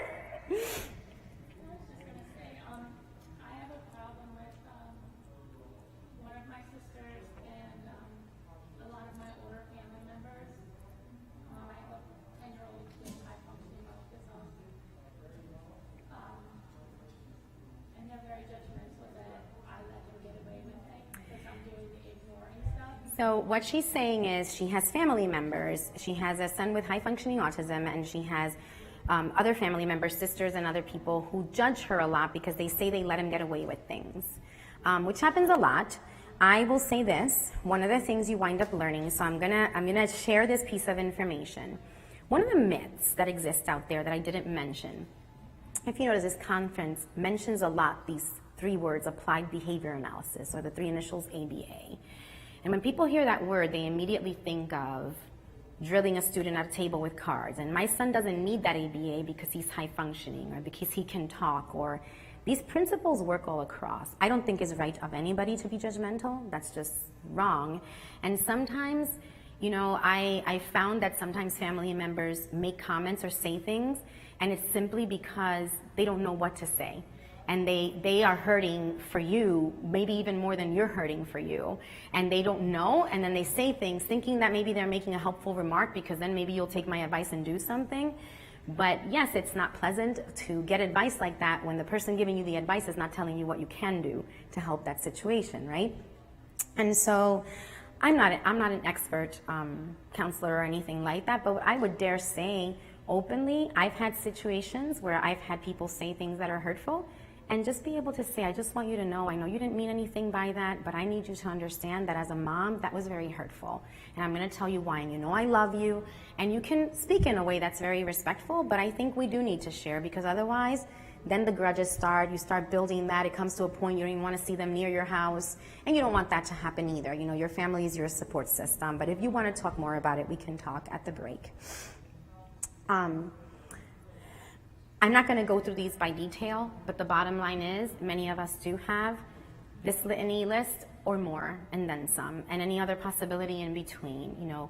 judgmental that I let him get away with it because I'm doing the ignoring stuff? So what she's saying is she has family members. She has a son with high-functioning autism, and she has other family members, sisters, and other people who judge her a lot because they say they let him get away with things, which happens a lot. I will say this, one of the things you wind up learning, so I'm gonna share this piece of information. One of the myths that exists out there that I didn't mention, if you notice, this conference mentions a lot these 3 words, applied behavior analysis, or the 3 initials ABA. And when people hear that word, they immediately think of drilling a student at a table with cards. And my son doesn't need that ABA because he's high functioning or because he can talk, or these principles work all across. I don't think it's right of anybody to be judgmental. That's just wrong. And sometimes, you know, I found that sometimes family members make comments or say things, and it's simply because they don't know what to say. And they are hurting for you, maybe even more than you're hurting for you. And they don't know, and then they say things thinking that maybe they're making a helpful remark because then maybe you'll take my advice and do something. But yes, it's not pleasant to get advice like that when the person giving you the advice is not telling you what you can do to help that situation, right? And so I'm not an expert counselor or anything like that, but I would dare say openly, I've had situations where I've had people say things that are hurtful, and just be able to say, I just want you to know, I know you didn't mean anything by that, but I need you to understand that as a mom, that was very hurtful. And I'm going to tell you why, and you know I love you. And you can speak in a way that's very respectful, but I think we do need to share, because otherwise, then the grudges start, you start building that, it comes to a point you don't even want to see them near your house, and you don't want that to happen either. You know, your family is your support system, but if you want to talk more about it, we can talk at the break. I'm not going to go through these by detail, but the bottom line is many of us do have this litany list or more, and then some, and any other possibility in between, you know,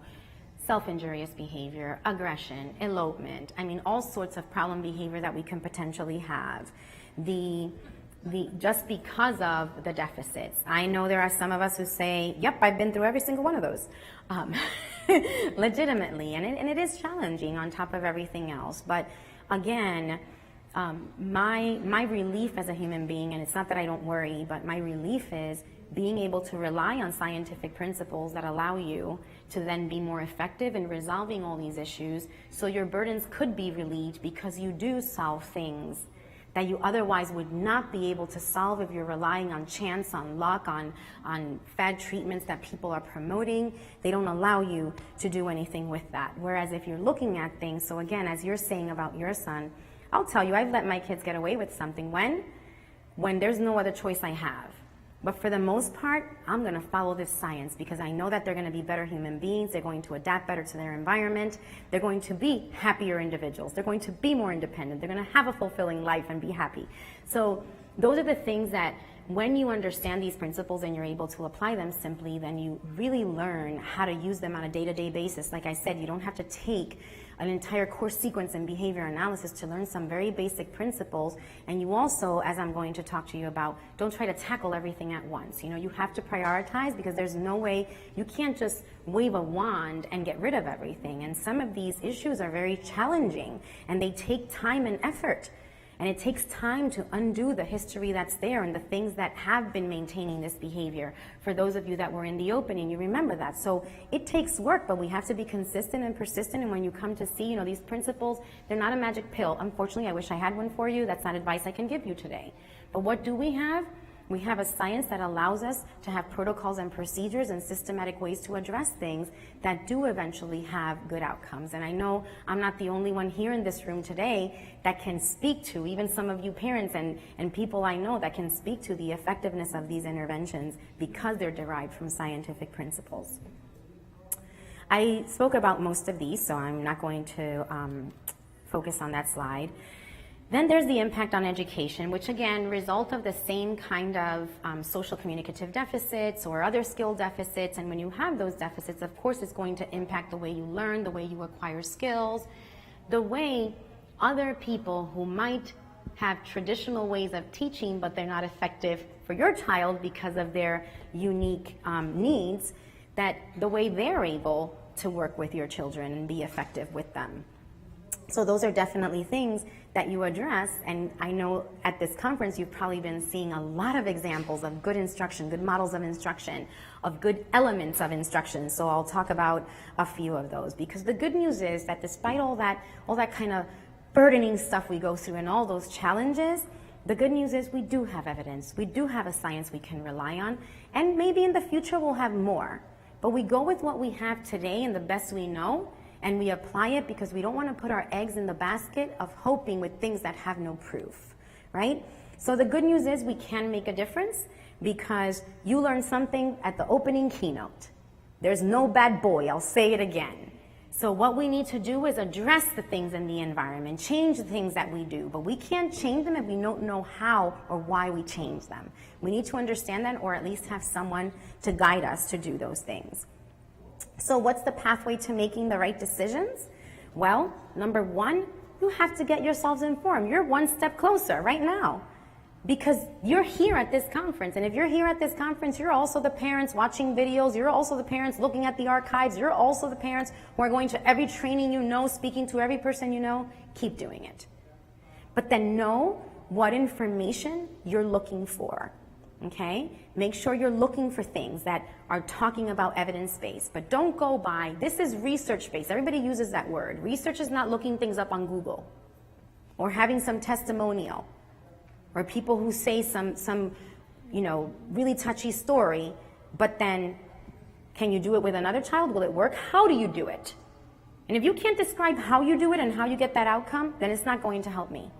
self-injurious behavior, aggression, elopement, I mean, all sorts of problem behavior that we can potentially have. Just because of the deficits. I know there are some of us who say, yep, I've been through every single one of those, legitimately, and it is challenging on top of everything else. But again, my relief as a human being, and it's not that I don't worry, but my relief is being able to rely on scientific principles that allow you to then be more effective in resolving all these issues, so your burdens could be relieved because you do solve things that you otherwise would not be able to solve if you're relying on chance, on luck, on fad treatments that people are promoting. They don't allow you to do anything with that. Whereas if you're looking at things, so again, as you're saying about your son, I'll tell you, I've let my kids get away with something. When there's no other choice I have. But for the most part, I'm going to follow this science because I know that they're going to be better human beings. They're going to adapt better to their environment. They're going to be happier individuals. They're going to be more independent. They're going to have a fulfilling life and be happy. So those are the things that when you understand these principles and you're able to apply them simply, then you really learn how to use them on a day-to-day basis. Like I said, you don't have to take an entire course sequence in behavior analysis to learn some very basic principles. And you also, as I'm going to talk to you about, don't try to tackle everything at once. You know, you have to prioritize because there's no way, you can't just wave a wand and get rid of everything. And some of these issues are very challenging and they take time and effort. And it takes time to undo the history that's there and the things that have been maintaining this behavior. For those of you that were in the opening, you remember that. So it takes work, but we have to be consistent and persistent. And when you come to see, you know, these principles, they're not a magic pill. Unfortunately, I wish I had one for you. That's not advice I can give you today. But what do we have? We have a science that allows us to have protocols and procedures and systematic ways to address things that do eventually have good outcomes. And I know I'm not the only one here in this room today that can speak to, even some of you parents and people I know that can speak to the effectiveness of these interventions because they're derived from scientific principles. I spoke about most of these, so I'm not going to focus on that slide. Then there's the impact on education, which again, result of the same kind of social communicative deficits or other skill deficits. And when you have those deficits, of course, it's going to impact the way you learn, the way you acquire skills, the way other people who might have traditional ways of teaching, but they're not effective for your child because of their unique needs, that the way they're able to work with your children and be effective with them. So those are definitely things that you address, and I know at this conference you've probably been seeing a lot of examples of good instruction, good models of instruction, of good elements of instruction. So I'll talk about a few of those, because the good news is that despite all that kind of burdening stuff we go through and all those challenges, the good news is we do have evidence. We do have a science we can rely on, and maybe in the future we'll have more. But we go with what we have today and the best we know, and we apply it because we don't want to put our eggs in the basket of hoping with things that have no proof, right? So the good news is we can make a difference because you learned something at the opening keynote. There's no bad boy, I'll say it again. So what we need to do is address the things in the environment, change the things that we do, but we can't change them if we don't know how or why we change them. We need to understand that, or at least have someone to guide us to do those things. So what's the pathway to making the right decisions? Well, number one, you have to get yourselves informed. You're one step closer right now because you're here at this conference. And if you're here at this conference, you're also the parents watching videos. You're also the parents looking at the archives. You're also the parents who are going to every training you know, speaking to every person you know. Keep doing it. But then know what information you're looking for. Okay? Make sure you're looking for things that are talking about evidence-based, but don't go by, this is research-based. Everybody uses that word. Research is not looking things up on Google or having some testimonial or people who say some really touchy story, but then can you do it with another child? Will it work? How do you do it? And if you can't describe how you do it and how you get that outcome, then it's not going to help me.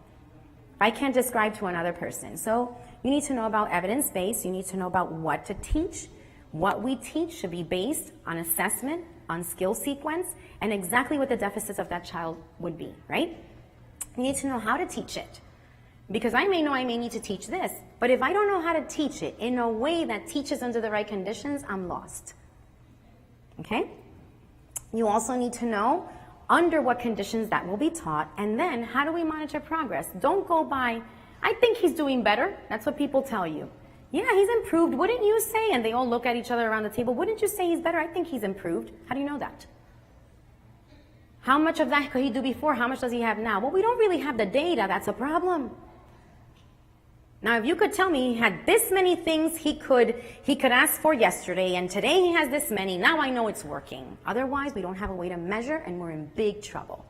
I can't describe to another person. So you need to know about evidence-based. You need to know about what to teach. What we teach should be based on assessment, on skill sequence, and exactly what the deficits of that child would be, right? You need to know how to teach it. Because I may know I may need to teach this, but if I don't know how to teach it in a way that teaches under the right conditions, I'm lost. Okay? You also need to know under what conditions that will be taught, and then how do we monitor progress? Don't go by, I think he's doing better. That's what people tell you. Yeah, he's improved. Wouldn't you say? And they all look at each other around the table. Wouldn't you say he's better? I think he's improved. How do you know that? How much of that could he do before? How much does he have now? Well, we don't really have the data. That's a problem. Now, if you could tell me he had this many things he could ask for yesterday, and today he has this many, now I know it's working. Otherwise, we don't have a way to measure, and we're in big trouble.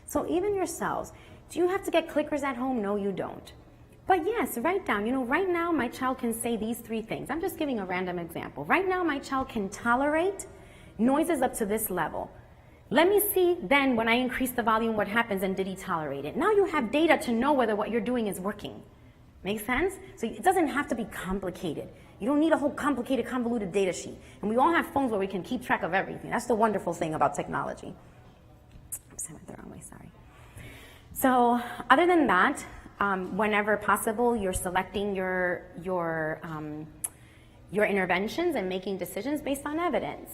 So even yourselves, do you have to get clickers at home? No, you don't. But yes, write down, right now my child can say these 3 things. I'm just giving a random example. Right now my child can tolerate noises up to this level. Let me see then when I increase the volume what happens, and did he tolerate it? Now you have data to know whether what you're doing is working. Make sense? So it doesn't have to be complicated. You don't need a whole complicated, convoluted data sheet. And we all have phones where we can keep track of everything. That's the wonderful thing about technology. Oops, I went the wrong way, sorry. So other than that, whenever possible, you're selecting your interventions and making decisions based on evidence.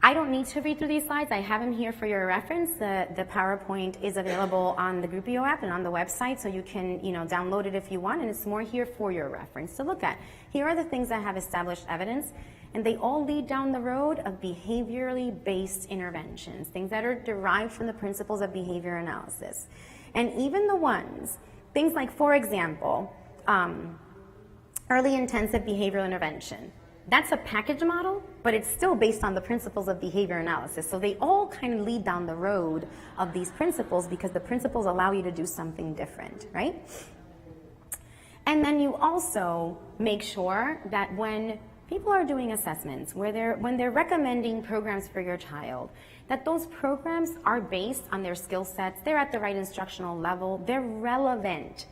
I don't need to read through these slides. I have them here for your reference. The PowerPoint is available on the wpsu app and on the website, so you can download it if you want, and it's more here for your reference to look at. Here are the things that have established evidence, and they all lead down the road of behaviorally based interventions, things that are derived from the principles of behavior analysis. And even the ones, things like, for example, early intensive behavioral intervention. That's a package model, but it's still based on the principles of behavior analysis. So they all kind of lead down the road of these principles because the principles allow you to do something different, right? And then you also make sure that when people are doing assessments, when they're recommending programs for your child, that those programs are based on their skill sets, they're at the right instructional level, they're relevant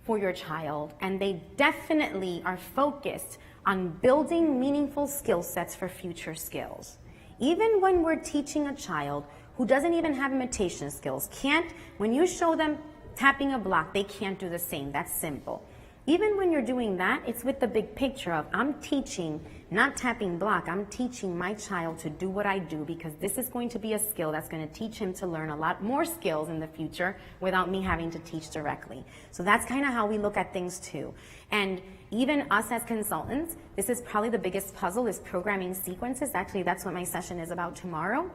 for your child, and they definitely are focused on building meaningful skill sets for future skills. Even when we're teaching a child who doesn't even have imitation skills, when you show them tapping a block, they can't do the same. That's simple. Even when you're doing that, it's with the big picture of I'm teaching, not tapping block, I'm teaching my child to do what I do because this is going to be a skill that's going to teach him to learn a lot more skills in the future without me having to teach directly. So that's kind of how we look at things too. And even us as consultants, this is probably the biggest puzzle is programming sequences. Actually, that's what my session is about tomorrow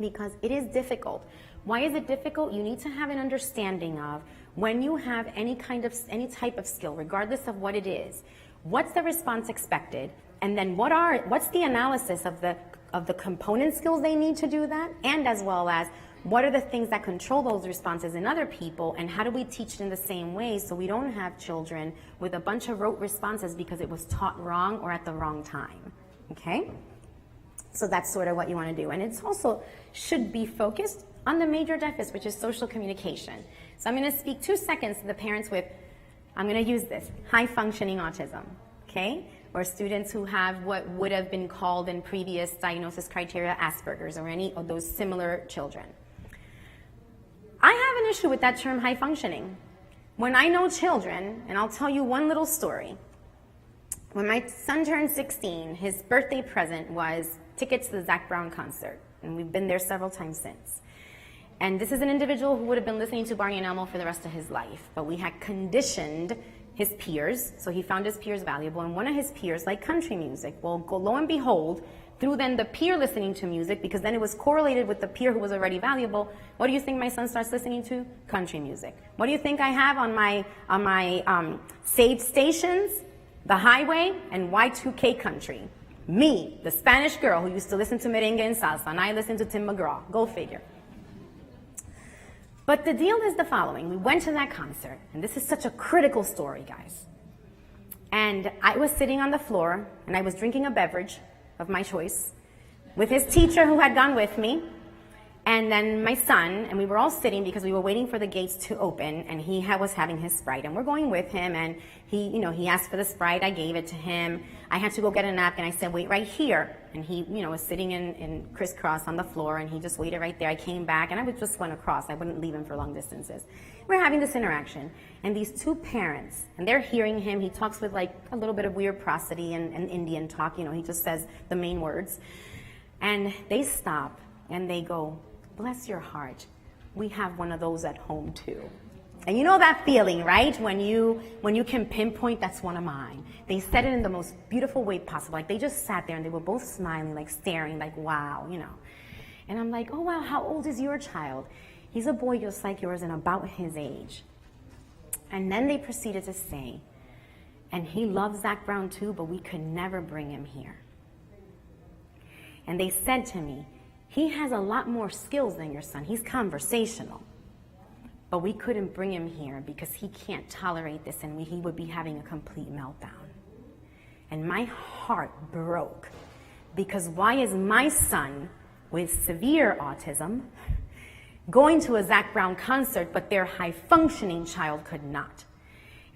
because it is difficult Why is it difficult? You need to have an understanding of when you have any type of skill, regardless of what it is, what's the response expected, and then what's the analysis of the component skills they need to do that, and as well as what are the things that control those responses in other people, and how do we teach it in the same way so we don't have children with a bunch of rote responses because it was taught wrong or at the wrong time, okay? So that's sort of what you want to do. And it's also should be focused on the major deficit, which is social communication. So I'm going to speak 2 seconds to the parents with, I'm going to use this, high-functioning autism, okay? Or students who have what would have been called in previous diagnosis criteria Asperger's or any of those similar children. I have an issue with that term high-functioning. When I know children, and I'll tell you one little story. When my son turned 16, his birthday present was tickets to the Zac Brown concert, and we've been there several times since. And this is an individual who would have been listening to Barney and Elmo for the rest of his life, but we had conditioned his peers, so he found his peers valuable, and one of his peers liked country music. Well, lo and behold, through then the peer listening to music, because then it was correlated with the peer who was already valuable, what do you think my son starts listening to? Country music. What do you think I have on my saved stations? The Highway and Y2K Country. Me, the Spanish girl who used to listen to merengue and salsa, and I listened to Tim McGraw. Go figure. But the deal is the following. We went to that concert, and this is such a critical story, guys. And I was sitting on the floor, and I was drinking a beverage of my choice with his teacher who had gone with me, and then my son, and we were all sitting because we were waiting for the gates to open, and he was having his Sprite, and we're going with him, and he asked for the Sprite, I gave it to him. I had to go get a napkin, I said, wait right here. And he, was sitting in crisscross on the floor, and he just waited right there. I came back, and I just went across. I wouldn't leave him for long distances. We're having this interaction, and these two parents, and they're hearing him. He talks with like a little bit of weird prosody and Indian talk. He just says the main words. And they stop, and they go, bless your heart, we have one of those at home too. And you know that feeling, right? When you can pinpoint, that's one of mine. They said it in the most beautiful way possible. Like they just sat there and they were both smiling, like staring, like wow, And I'm like, oh wow, how old is your child? He's a boy just like yours and about his age. And then they proceeded to say, and he loves Zac Brown too, but we could never bring him here. And they said to me, he has a lot more skills than your son. He's conversational. But we couldn't bring him here because he can't tolerate this and he would be having a complete meltdown. And my heart broke because why is my son with severe autism going to a Zac Brown concert but their high-functioning child could not?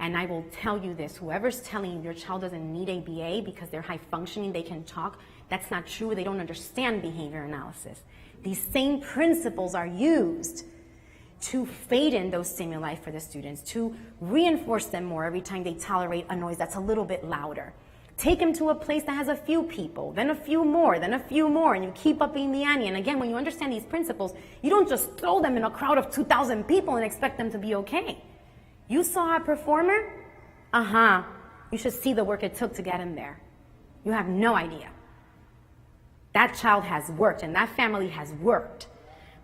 And I will tell you this, whoever's telling you your child doesn't need ABA because they're high-functioning, they can talk, that's not true. They don't understand behavior analysis. These same principles are used to fade in those stimuli for the students, to reinforce them more every time they tolerate a noise that's a little bit louder. Take them to a place that has a few people, then a few more, then a few more, and you keep upping the ante. And again, when you understand these principles, you don't just throw them in a crowd of 2,000 people and expect them to be okay. You saw a performer? You should see the work it took to get him there. You have no idea. That child has worked, and that family has worked.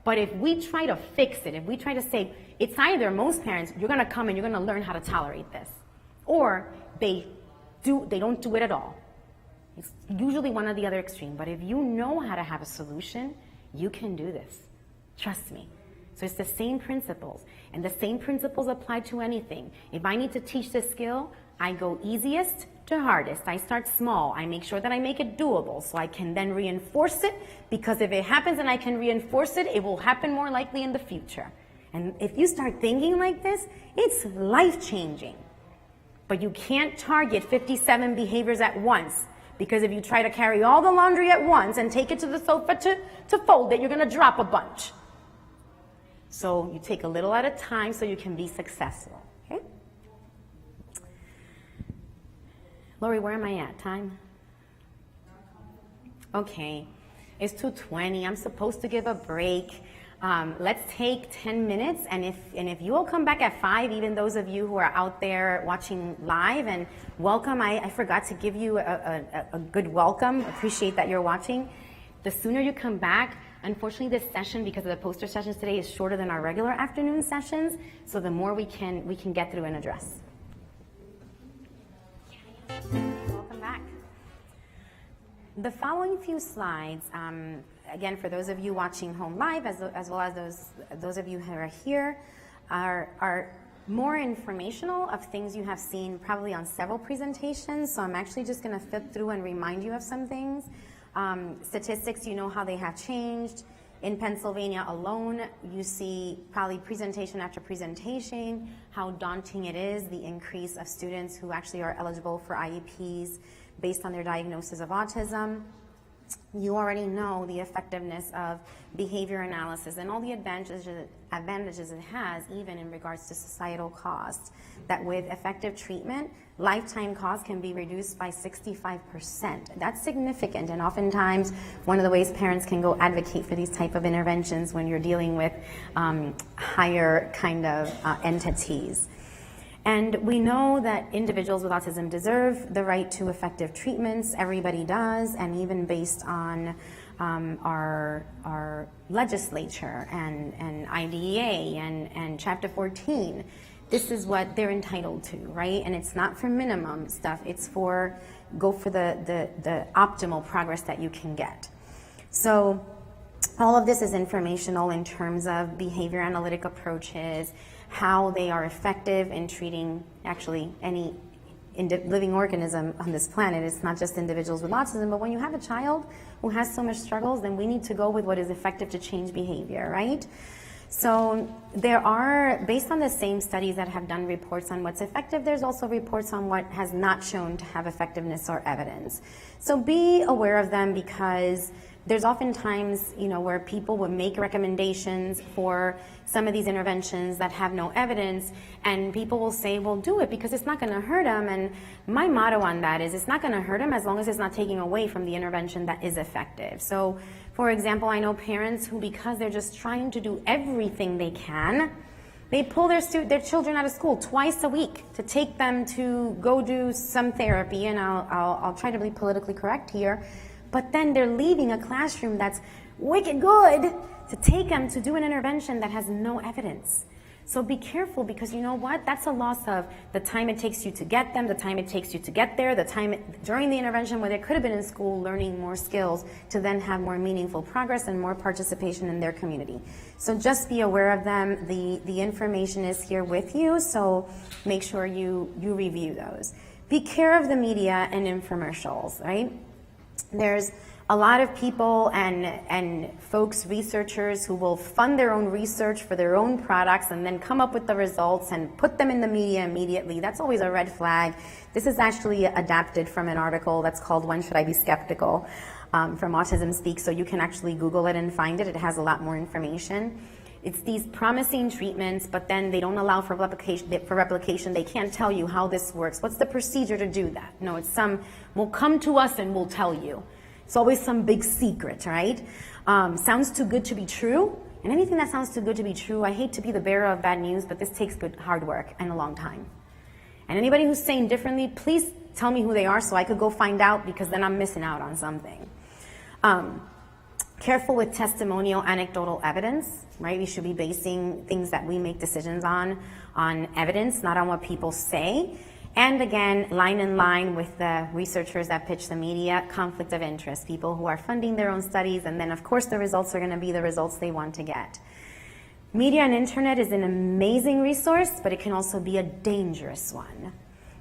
But if we try to fix it, if we try to say, it's either most parents, you're going to come and you're going to learn how to tolerate this, or they don't do it at all. It's usually one or the other extreme. But if you know how to have a solution, you can do this. Trust me. So it's the same principles, and the same principles apply to anything. If I need to teach this skill, I go easiest to hardest. I start small. I make sure that I make it doable so I can then reinforce it, because if it happens and I can reinforce it, it will happen more likely in the future. And if you start thinking like this, it's life-changing. But you can't target 57 behaviors at once, because if you try to carry all the laundry at once and take it to the sofa to fold it, you're going to drop a bunch. So you take a little at a time so you can be successful. Okay? Lori, where am I at? Time? Okay. It's 2:20. I'm supposed to give a break. Let's take 10 minutes, and if you will come back at 5, even those of you who are out there watching live, and welcome. I forgot to give you a good welcome. Appreciate that you're watching. The sooner you come back, Unfortunately, this session, because of the poster sessions today, is shorter than our regular afternoon sessions, so the more we can get through and address. Welcome back. The following few slides, again, for those of you watching home live, as well as those of you who are here, are more informational of things you have seen probably on several presentations. So I'm actually just going to flip through and remind you of some things. Statistics, you know how they have changed. In Pennsylvania alone, you see probably presentation after presentation, how daunting it is, the increase of students who actually are eligible for IEPs based on their diagnosis of autism. You already know the effectiveness of behavior analysis and all the advantages it has, even in regards to societal costs, that with effective treatment, lifetime costs can be reduced by 65%. That's significant, and oftentimes one of the ways parents can go advocate for these type of interventions when you're dealing with higher kind of entities. And we know that individuals with autism deserve the right to effective treatments. Everybody does, and even based on our legislature and IDEA and Chapter 14, this is what they're entitled to, right? And it's not for minimum stuff. It's for go for the optimal progress that you can get. So all of this is informational in terms of behavior analytic approaches, how they are effective in treating actually any living organism on this planet. It's not just individuals with autism, but when you have a child who has so much struggles, then we need to go with what is effective to change behavior, right? So there are, based on the same studies that have done reports on what's effective, there's also reports on what has not shown to have effectiveness or evidence. So be aware of them, because there's oftentimes, where people will make recommendations for some of these interventions that have no evidence, and people will say, well, do it because it's not going to hurt them. And my motto on that is, it's not going to hurt them as long as it's not taking away from the intervention that is effective. So, for example, I know parents who, because they're just trying to do everything they can, they pull their children out of school twice a week to take them to go do some therapy, and I'll try to be politically correct here, but then they're leaving a classroom that's wicked good to take them to do an intervention that has no evidence. So be careful, because you know what? That's a loss of the time it takes you to get them, the time it takes you to get there, the time during the intervention where they could have been in school learning more skills to then have more meaningful progress and more participation in their community. So just be aware of them. The information is here with you, so make sure you review those. Be care of the media and infomercials, right? There's a lot of people and folks, researchers, who will fund their own research for their own products and then come up with the results and put them in the media immediately. That's always a red flag. This is actually adapted from an article that's called "When Should I Be Skeptical?" From Autism Speak, so you can actually Google it and find it. It has a lot more information. It's these promising treatments, but then they don't allow for replication. They can't tell you how this works. What's the procedure to do that? No, it's we'll come to us and we'll tell you. It's always some big secret, right? Sounds too good to be true. And anything that sounds too good to be true, I hate to be the bearer of bad news, but this takes good hard work and a long time. And anybody who's saying differently, please tell me who they are so I could go find out, because then I'm missing out on something. Careful with testimonial, anecdotal evidence, right? We should be basing things that we make decisions on evidence, not on what people say. And again, line in line with the researchers that pitch the media, conflict of interest, people who are funding their own studies, and then of course the results are going to be the results they want to get. Media and internet is an amazing resource, but it can also be a dangerous one.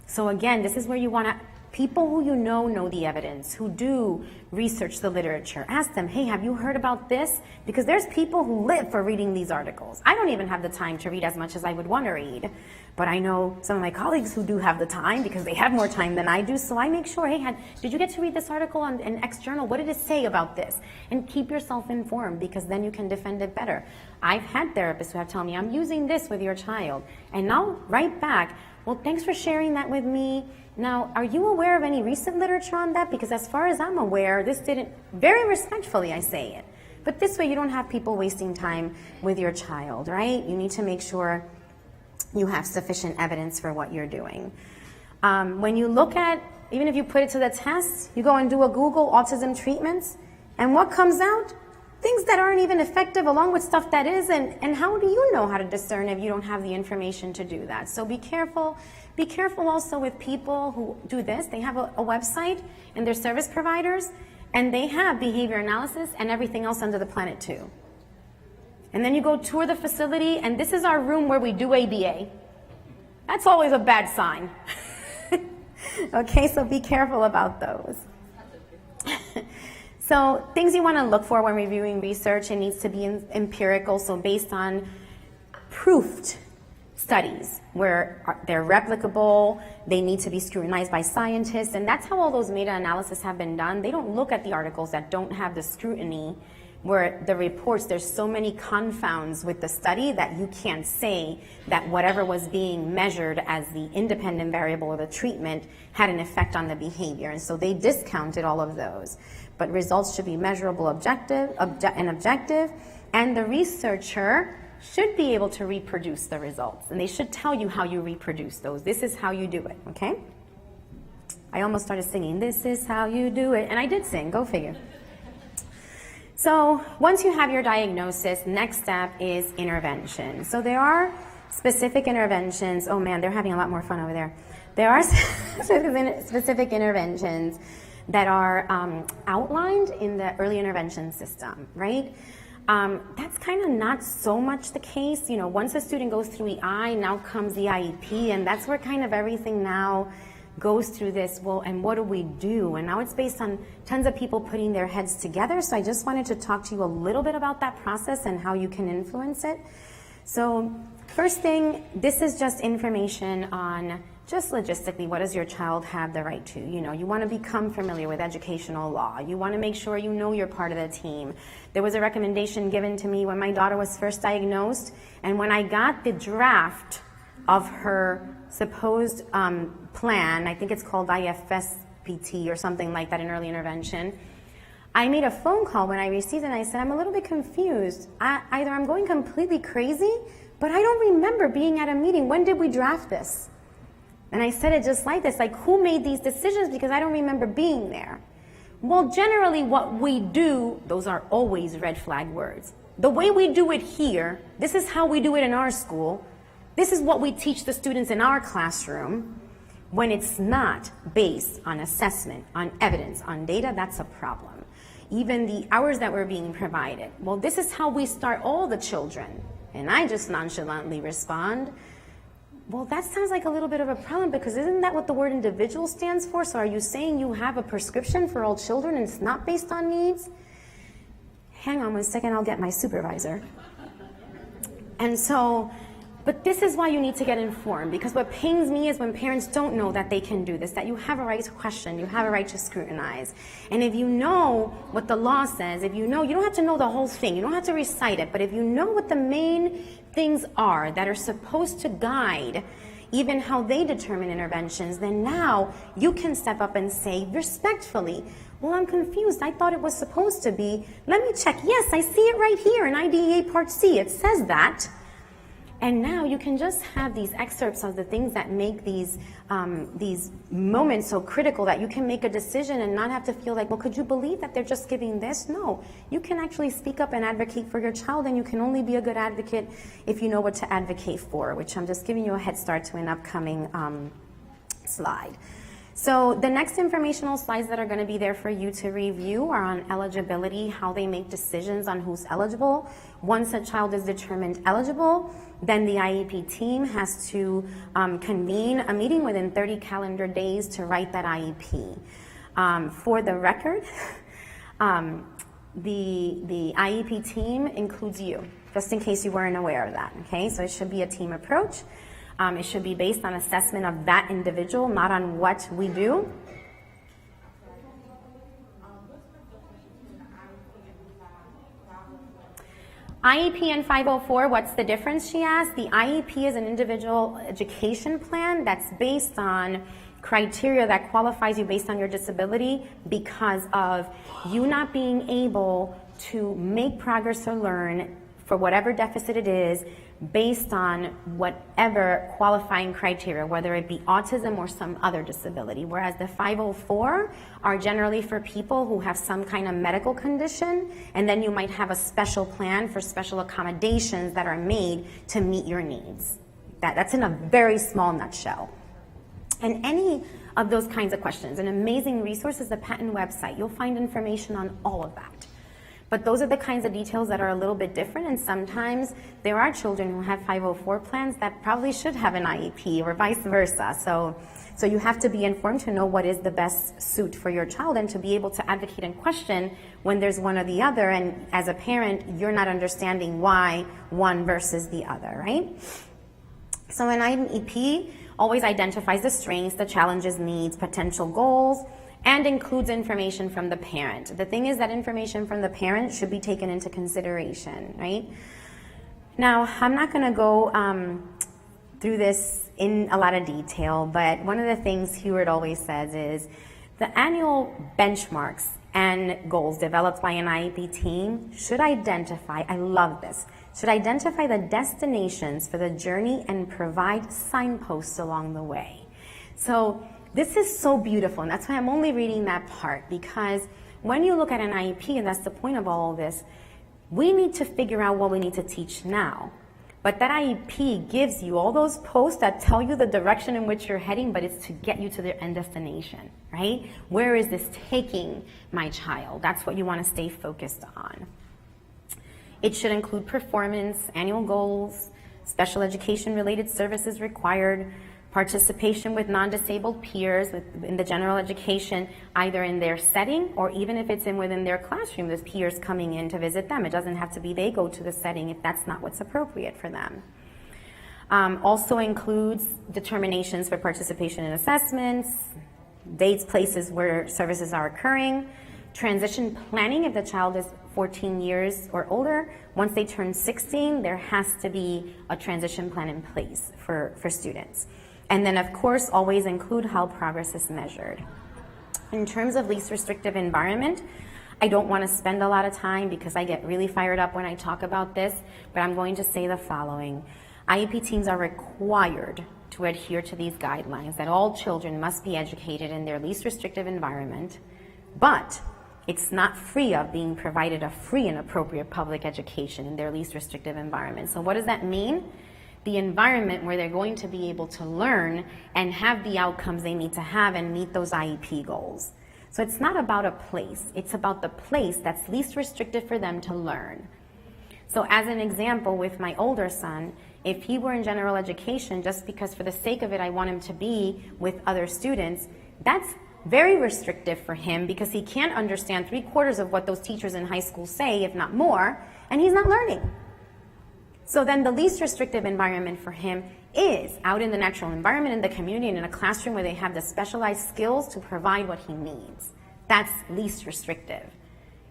So again, this is where you want to, people who you know the evidence, who do research the literature, ask them, hey, have you heard about this? Because there's people who live for reading these articles. I don't even have the time to read as much as I would want to read. But I know some of my colleagues who do have the time, because they have more time than I do. So I make sure, hey, did you get to read this article in X journal? What did it say about this? And keep yourself informed, because then you can defend it better. I've had therapists who have told me, I'm using this with your child. And I'll write back, well, thanks for sharing that with me. Now, are you aware of any recent literature on that? Because as far as I'm aware, this didn't, very respectfully I say it. But this way you don't have people wasting time with your child, right? You need to make sure you have sufficient evidence for what you're doing. When you look at, even if you put it to the test, you go and do a Google autism treatments, and what comes out? things that aren't even effective along with stuff that is, and how do you know how to discern if you don't have the information to do that? So be careful. Be careful also with people who do this. They have a website and they're service providers, and they have behavior analysis and everything else under the planet too. And then you go tour the facility, and this is our room where we do ABA. That's always a bad sign. Okay, so be careful about those. So things you want to look for when reviewing research, it needs to be empirical, so based on proofed studies where they're replicable, they need to be scrutinized by scientists, and that's how all those meta-analysis have been done. They don't look at the articles that don't have the scrutiny, where the reports, there's so many confounds with the study that you can't say that whatever was being measured as the independent variable or the treatment had an effect on the behavior. And so they discounted all of those. But results should be measurable, objective, and the researcher should be able to reproduce the results. And they should tell you how you reproduce those. This is how you do it, okay? I almost started singing, this is how you do it. And I did sing, go figure. So once you have your diagnosis, next step is intervention. So there are specific interventions. Oh man, they're having a lot more fun over there. There are specific interventions that are outlined in the early intervention system, right? That's kind of not so much the case. You know, once a student goes through EI, now comes the IEP, and that's where kind of everything now goes through this, well, and what do we do? And now it's based on tons of people putting their heads together, so I just wanted to talk to you a little bit about that process and how you can influence it. So first thing, this is just information on just logistically, what does your child have the right to? You know, you want to become familiar with educational law. You want to make sure you know you're part of the team. There was a recommendation given to me when my daughter was first diagnosed, and when I got the draft of her supposed plan, I think it's called IFSPT or something like that in early intervention, I made a phone call when I received it, and I said, I'm a little bit confused. Either I'm going completely crazy, but I don't remember being at a meeting. When did we draft this? And I said it just like this, like, who made these decisions? Because I don't remember being there. Well, generally what we do, those are always red flag words. The way we do it here, this is how we do it in our school. This is what we teach the students in our classroom. When it's not based on assessment, on evidence, on data, that's a problem. Even the hours that were being provided. Well, this is how we start all the children. And I just nonchalantly respond, well, that sounds like a little bit of a problem, because isn't that what the word individual stands for? So are you saying you have a prescription for all children and it's not based on needs? Hang on one second, I'll get my supervisor. And so, but this is why you need to get informed, because what pains me is when parents don't know that they can do this, that you have a right to question, you have a right to scrutinize. And if you know what the law says, if you know, you don't have to know the whole thing, you don't have to recite it, but if you know what the main things are that are supposed to guide even how they determine interventions, then now you can step up and say respectfully, well, I'm confused. I thought it was supposed to be. Let me check. Yes, I see it right here in IDEA Part C. It says that. And now you can just have these excerpts of the things that make these moments so critical that you can make a decision and not have to feel like, well, could you believe that they're just giving this? No, you can actually speak up and advocate for your child, and you can only be a good advocate if you know what to advocate for, which I'm just giving you a head start to an upcoming slide. So the next informational slides that are going to be there for you to review are on eligibility, how they make decisions on who's eligible. Once a child is determined eligible, then the IEP team has to convene a meeting within 30 calendar days to write that IEP. For the record, the IEP team includes you, just in case you weren't aware of that, okay? So it should be a team approach. It should be based on assessment of that individual, not on what we do. IEP and 504, what's the difference, she asked? The IEP is an individual education plan that's based on criteria that qualifies you based on your disability because of you not being able to make progress or learn for whatever deficit it is based on whatever qualifying criteria, whether it be autism or some other disability. Whereas the 504 are generally for people who have some kind of medical condition, and then you might have a special plan for special accommodations that are made to meet your needs. That's in a very small nutshell. And any of those kinds of questions, an amazing resource is the patent website. You'll find information on all of that. But those are the kinds of details that are a little bit different, and sometimes there are children who have 504 plans that probably should have an IEP or vice versa. So you have to be informed to know what is the best suit for your child and to be able to advocate and question when there's one or the other, and as a parent, you're not understanding why one versus the other, right? So an IEP always identifies the strengths, the challenges, needs, potential goals, and includes information from the parent. The thing is that information from the parent should be taken into consideration, right? Now, I'm not gonna go through this in a lot of detail, but one of the things Heward always says is the annual benchmarks and goals developed by an IEP team should identify, I love this, should identify the destinations for the journey and provide signposts along the way. So this is so beautiful, and that's why I'm only reading that part, because when you look at an IEP, and that's the point of all of this, we need to figure out what we need to teach now. But that IEP gives you all those posts that tell you the direction in which you're heading, but it's to get you to their end destination, right? Where is this taking my child? That's what you want to stay focused on. It should include performance, annual goals, special education related services required, participation with non-disabled peers in the general education, either in their setting or even if it's within their classroom, there's peers coming in to visit them. It doesn't have to be they go to the setting if that's not what's appropriate for them. Also includes determinations for participation in assessments, dates, places where services are occurring, transition planning if the child is 14 years or older. Once they turn 16, there has to be a transition plan in place for students. And then, of course, always include how progress is measured. In terms of least restrictive environment, I don't want to spend a lot of time because I get really fired up when I talk about this, but I'm going to say the following. IEP teams are required to adhere to these guidelines, that all children must be educated in their least restrictive environment, but it's not free of being provided a free and appropriate public education in their least restrictive environment. So what does that mean? The environment where they're going to be able to learn and have the outcomes they need to have and meet those IEP goals. So it's not about a place, it's about the place that's least restrictive for them to learn. So as an example, with my older son, if he were in general education, just because for the sake of it I want him to be with other students, that's very restrictive for him because he can't understand 3/4 of what those teachers in high school say, if not more, and he's not learning. So then the least restrictive environment for him is out in the natural environment, in the community, and in a classroom where they have the specialized skills to provide what he needs. That's least restrictive.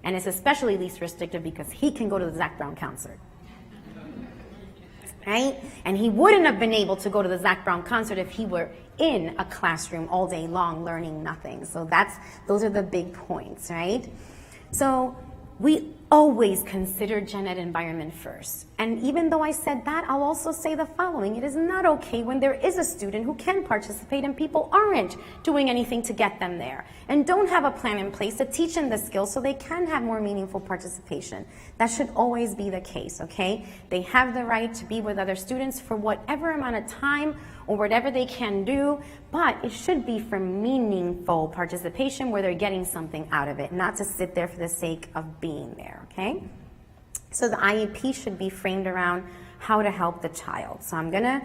And it's especially least restrictive because he can go to the Zac Brown concert. Right? And he wouldn't have been able to go to the Zac Brown concert if he were in a classroom all day long learning nothing. So those are the big points, right? So we always consider gen ed environment first. And even though I said that, I'll also say the following. It is not okay when there is a student who can participate and people aren't doing anything to get them there and don't have a plan in place to teach them the skills so they can have more meaningful participation. That should always be the case, okay? They have the right to be with other students for whatever amount of time or whatever they can do, but it should be for meaningful participation where they're getting something out of it, not to sit there for the sake of being there, okay? So the IEP should be framed around how to help the child. So I'm gonna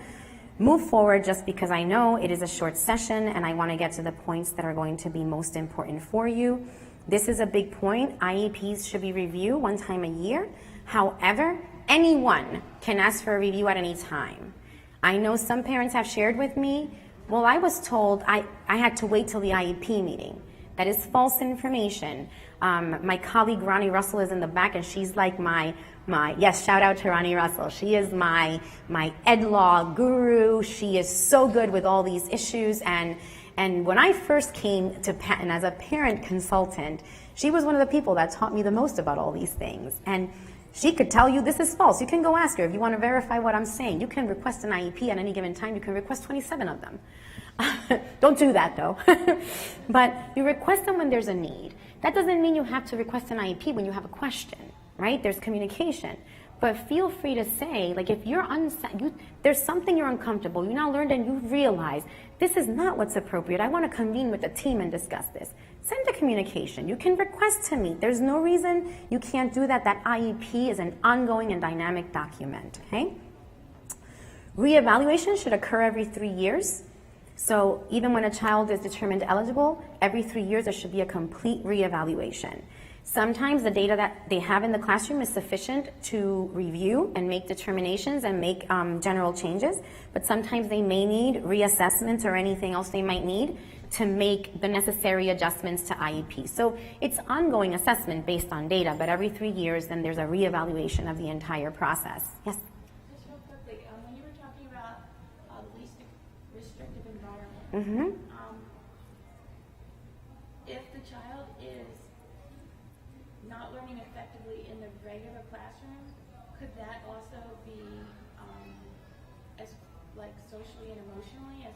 move forward just because I know it is a short session and I wanna get to the points that are going to be most important for you. This is a big point. IEPs should be reviewed 1 time a year. However, anyone can ask for a review at any time. I know some parents have shared with me, well, I was told I had to wait till the IEP meeting. That is false information. My colleague Ronnie Russell is in the back and she's like yes, shout out to Ronnie Russell. She is my ed law guru. She is so good with all these issues. And when I first came to Patton as a parent consultant, she was one of the people that taught me the most about all these things. And She could tell you this is false. You can go ask her if you want to verify what I'm saying. You can request an IEP at any given time. You can request 27 of them. Don't do that though. But you request them when there's a need. That doesn't mean you have to request an IEP when you have a question, right? There's communication. But feel free to say, like, if you're there's something you're uncomfortable, you now learned and you realize this is not what's appropriate. I want to convene with the team and discuss this. Send a communication. You can request to meet. There's no reason you can't do that. That IEP is an ongoing and dynamic document, okay? Reevaluation should occur every 3 years. So even when a child is determined eligible, every 3 years there should be a complete reevaluation. Sometimes the data that they have in the classroom is sufficient to review and make determinations and make general changes, but sometimes they may need reassessments or anything else they might need to make the necessary adjustments to IEP. So it's ongoing assessment based on data, but every 3 years then there's a reevaluation of the entire process. Yes? Just real quickly, when you were talking about the least restrictive environment, if the child is not learning effectively in the regular classroom, could that also be as like socially and emotionally as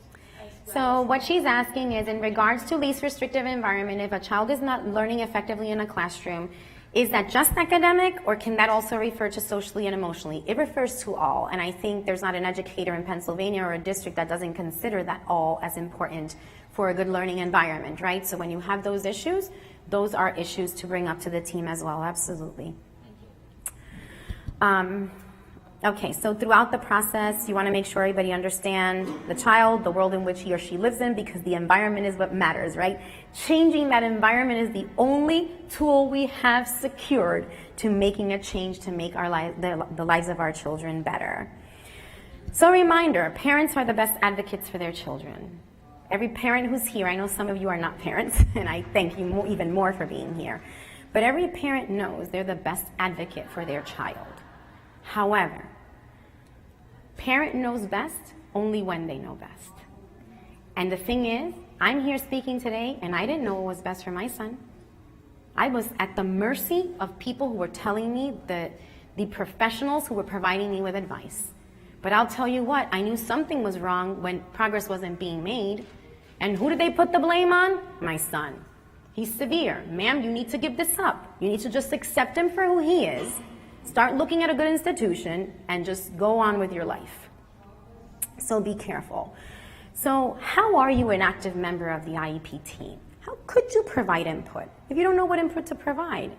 well? So what she's asking is, in regards to least restrictive environment, if a child is not learning effectively in a classroom, is that just academic, or can that also refer to socially and emotionally? It refers to all, and I think there's not an educator in Pennsylvania or a district that doesn't consider that all as important for a good learning environment, right? So when you have those issues, those are issues to bring up to the team as well, absolutely. Okay, so throughout the process, you want to make sure everybody understands the child, the world in which he or she lives in, because the environment is what matters, right? Changing that environment is the only tool we have secured to making a change to make our the lives of our children better. So a reminder, parents are the best advocates for their children. Every parent who's here, I know some of you are not parents, and I thank you even more for being here, but every parent knows they're the best advocate for their child. However, parent knows best only when they know best. And the thing is, I'm here speaking today and I didn't know what was best for my son. I was at the mercy of people who were telling me, the professionals who were providing me with advice. But I'll tell you what, I knew something was wrong when progress wasn't being made. And who did they put the blame on? My son. He's severe. Ma'am, you need to give this up. You need to just accept him for who he is. Start looking at a good institution and just go on with your life. So be careful. So how are you an active member of the IEP team? How could you provide input if you don't know what input to provide,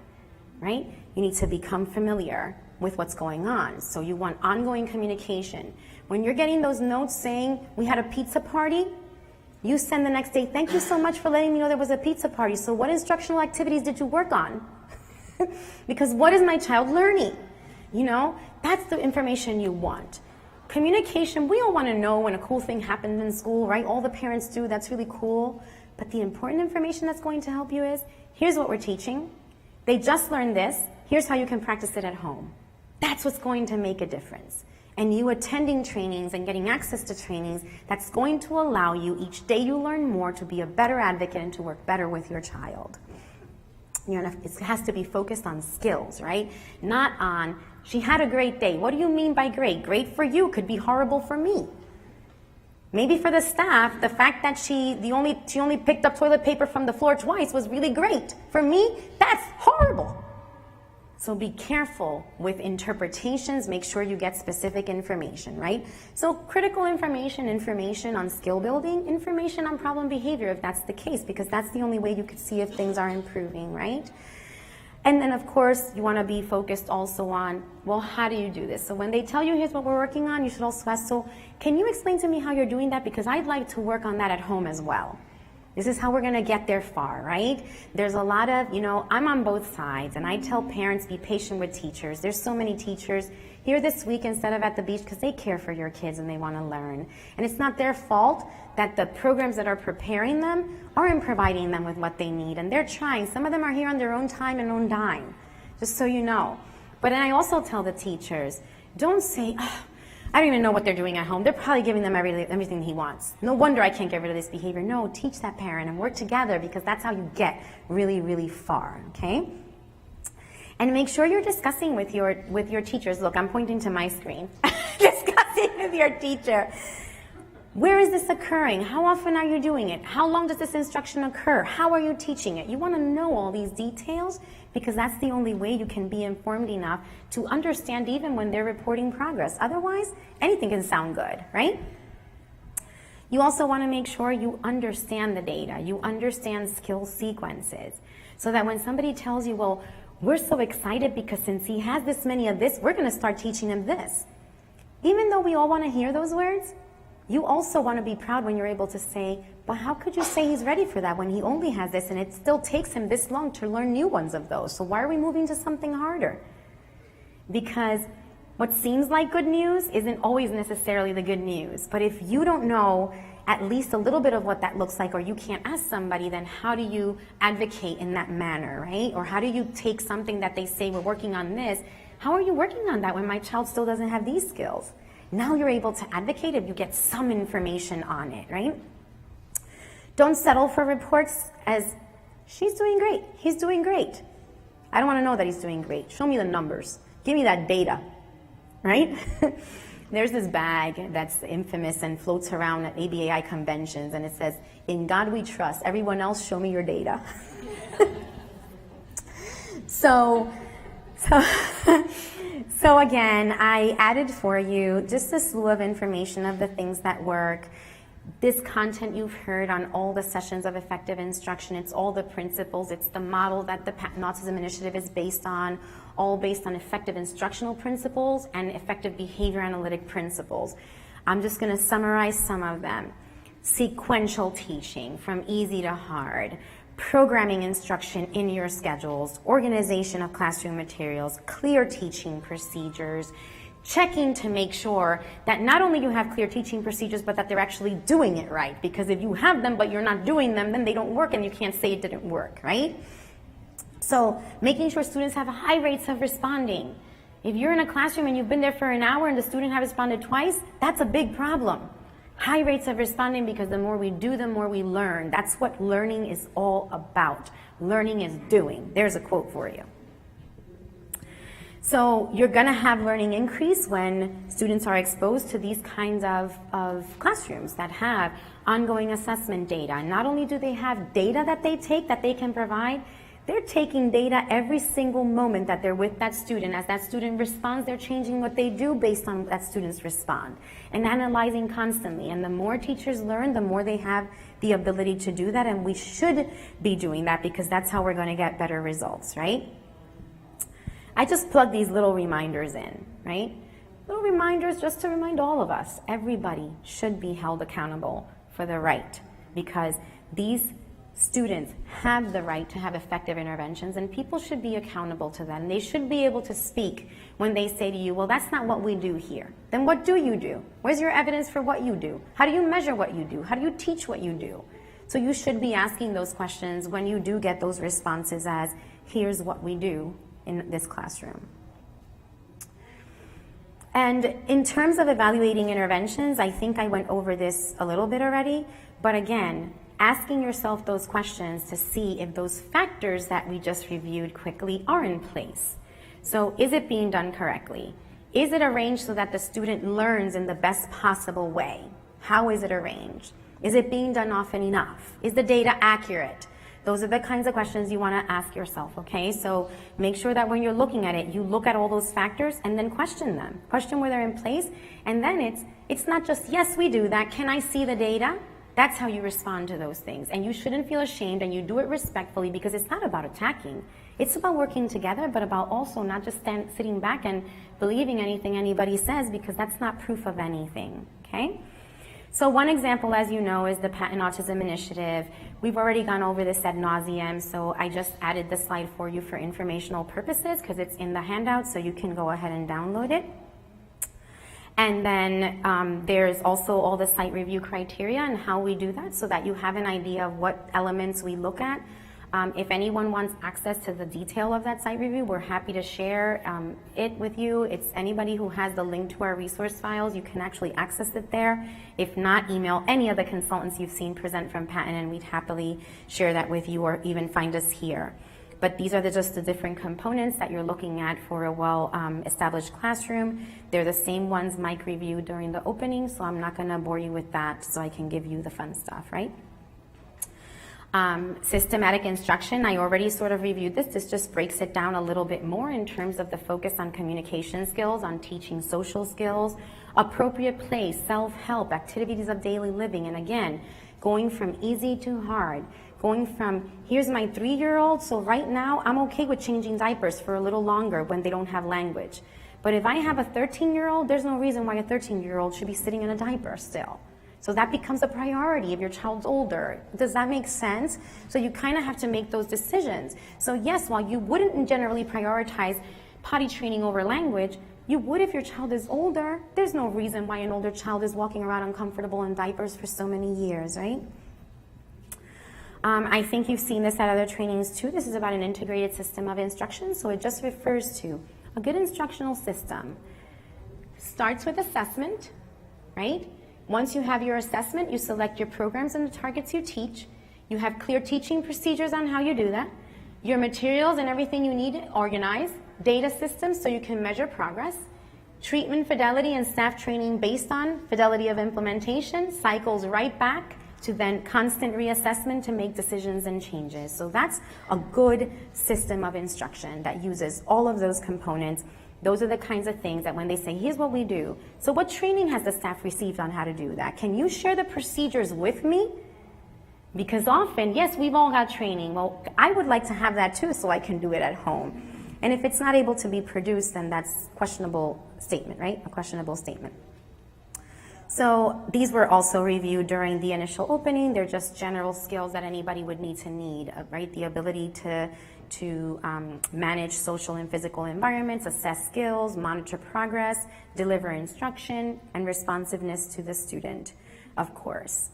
right? You need to become familiar with what's going on. So you want ongoing communication. When you're getting those notes saying, we had a pizza party, you send the next day, thank you so much for letting me know there was a pizza party. So what instructional activities did you work on? Because what is my child learning? You know, that's the information you want. Communication, we all want to know when a cool thing happens in school, right? All the parents do, that's really cool. But the important information that's going to help you is, here's what we're teaching. They just learned this. Here's how you can practice it at home. That's what's going to make a difference. And you attending trainings and getting access to trainings, that's going to allow you, each day you learn more, to be a better advocate and to work better with your child. It has to be focused on skills, right? Not on, she had a great day. What do you mean by great? Great for you could be horrible for me. Maybe for the staff, the fact that she only picked up toilet paper from the floor twice was really great. For me, that's horrible. So be careful with interpretations. Make sure you get specific information, right? So critical information on skill building, information on problem behavior if that's the case, because that's the only way you could see if things are improving, right? And then of course, you want to be focused also on, well, how do you do this? So when they tell you, here's what we're working on, you should also ask, so can you explain to me how you're doing that? Because I'd like to work on that at home as well. This is how we're going to get there far, right? There's a lot of, I'm on both sides, and I tell parents, be patient with teachers. There's so many teachers here this week instead of at the beach because they care for your kids and they want to learn. And it's not their fault that the programs that are preparing them aren't providing them with what they need. And they're trying. Some of them are here on their own time and own dime, just so you know. But then I also tell the teachers, don't say, I don't even know what they're doing at home. They're probably giving them everything he wants. No wonder I can't get rid of this behavior. No, teach that parent and work together, because that's how you get really, really far, okay? And make sure you're discussing with your teachers. Look, I'm pointing to my screen. Discussing with your teacher. Where is this occurring? How often are you doing it? How long does this instruction occur? How are you teaching it? You want to know all these details because that's the only way you can be informed enough to understand even when they're reporting progress. Otherwise, anything can sound good, right? You also want to make sure you understand the data. You understand skill sequences so that when somebody tells you, well, we're so excited because since he has this many of this, we're going to start teaching him this. Even though we all want to hear those words, you also want to be proud when you're able to say, but how could you say he's ready for that when he only has this and it still takes him this long to learn new ones of those? So why are we moving to something harder? Because what seems like good news isn't always necessarily the good news. But if you don't know at least a little bit of what that looks like, or you can't ask somebody, then how do you advocate in that manner, right? Or how do you take something that they say, we're working on this, how are you working on that when my child still doesn't have these skills? Now you're able to advocate if you get some information on it, right? Don't settle for reports as, she's doing great, he's doing great. I don't want to know that he's doing great. Show me the numbers. Give me that data, right? There's this bag that's infamous and floats around at ABAI conventions, and it says, "In God we trust. Everyone else, show me your data." So again, I added for you just a slew of information of the things that work. This content you've heard on all the sessions of effective instruction, it's all the principles, it's the model that the Patent Autism Initiative is based on, all based on effective instructional principles and effective behavior analytic principles. I'm just going to summarize some of them. Sequential teaching from easy to hard, programming instruction in your schedules, organization of classroom materials, clear teaching procedures, checking to make sure that not only you have clear teaching procedures, but that they're actually doing it right. Because if you have them, but you're not doing them, then they don't work and you can't say it didn't work, right? So making sure students have high rates of responding. If you're in a classroom and you've been there for an hour and the student has responded twice, that's a big problem. High rates of responding, because the more we do, the more we learn. That's what learning is all about. Learning is doing. There's a quote for you. So you're going to have learning increase when students are exposed to these kinds of classrooms that have ongoing assessment data. Not only do they have data that they take that they can provide, they're taking data every single moment that they're with that student. As that student responds, they're changing what they do based on that student's respond and analyzing constantly. And the more teachers learn, the more they have the ability to do that. And we should be doing that because that's how we're going to get better results, right? I just plug these little reminders in, right? Little reminders just to remind all of us, everybody should be held accountable for the right, because these students have the right to have effective interventions, and people should be accountable to them. They should be able to speak when they say to you, well, that's not what we do here. Then what do you do? Where's your evidence for what you do? How do you measure what you do? How do you teach what you do? So you should be asking those questions when you do get those responses as, here's what we do in this classroom. And in terms of evaluating interventions, I think I went over this a little bit already, but again, asking yourself those questions to see if those factors that we just reviewed quickly are in place. So is it being done correctly? Is it arranged so that the student learns in the best possible way? How is it arranged? Is it being done often enough? Is the data accurate? Those are the kinds of questions you want to ask yourself, okay? So make sure that when you're looking at it, you look at all those factors and then question them. Question where they're in place, and then it's not just, yes, we do that, can I see the data? That's how you respond to those things. And you shouldn't feel ashamed, and you do it respectfully, because it's not about attacking. It's about working together, but about also not just sitting back and believing anything anybody says, because that's not proof of anything, okay? So one example, as you know, is the Patent Autism Initiative. We've already gone over this ad nauseum, so I just added the slide for you for informational purposes because it's in the handout, so you can go ahead and download it. And then there's also all the site review criteria and how we do that so that you have an idea of what elements we look at. If anyone wants access to the detail of that site review, we're happy to share it with you. It's anybody who has the link to our resource files, you can actually access it there. If not, email any of the consultants you've seen present from Patent, and we'd happily share that with you, or even find us here. But these are just the different components that you're looking at for a well-established classroom. They're the same ones Mike reviewed during the opening, so I'm not going to bore you with that so I can give you the fun stuff, right? Systematic instruction, I already sort of reviewed this. This just breaks it down a little bit more in terms of the focus on communication skills, on teaching social skills, appropriate play, self-help, activities of daily living, and again, going from easy to hard, going from, here's my 3-year-old, so right now I'm okay with changing diapers for a little longer when they don't have language. But if I have a 13-year-old, there's no reason why a 13-year-old should be sitting in a diaper still. So that becomes a priority if your child's older. Does that make sense? So you kind of have to make those decisions. So yes, while you wouldn't generally prioritize potty training over language, you would if your child is older. There's no reason why an older child is walking around uncomfortable in diapers for so many years, right? I think you've seen this at other trainings too. This is about an integrated system of instruction. So it just refers to a good instructional system. Starts with assessment, right? Once you have your assessment, you select your programs and the targets you teach. You have clear teaching procedures on how you do that. Your materials and everything you need organized. Data systems so you can measure progress. Treatment fidelity and staff training based on fidelity of implementation cycles right back to then constant reassessment to make decisions and changes. So that's a good system of instruction that uses all of those components. Those are the kinds of things that when they say, here's what we do. So what training has the staff received on how to do that? Can you share the procedures with me? Because often, yes, we've all got training. Well, I would like to have that too so I can do it at home. And if it's not able to be produced, then that's a questionable statement, right? A questionable statement. So these were also reviewed during the initial opening. They're just general skills that anybody would need, right? The ability to manage social and physical environments, assess skills, monitor progress, deliver instruction, and responsiveness to the student, of course.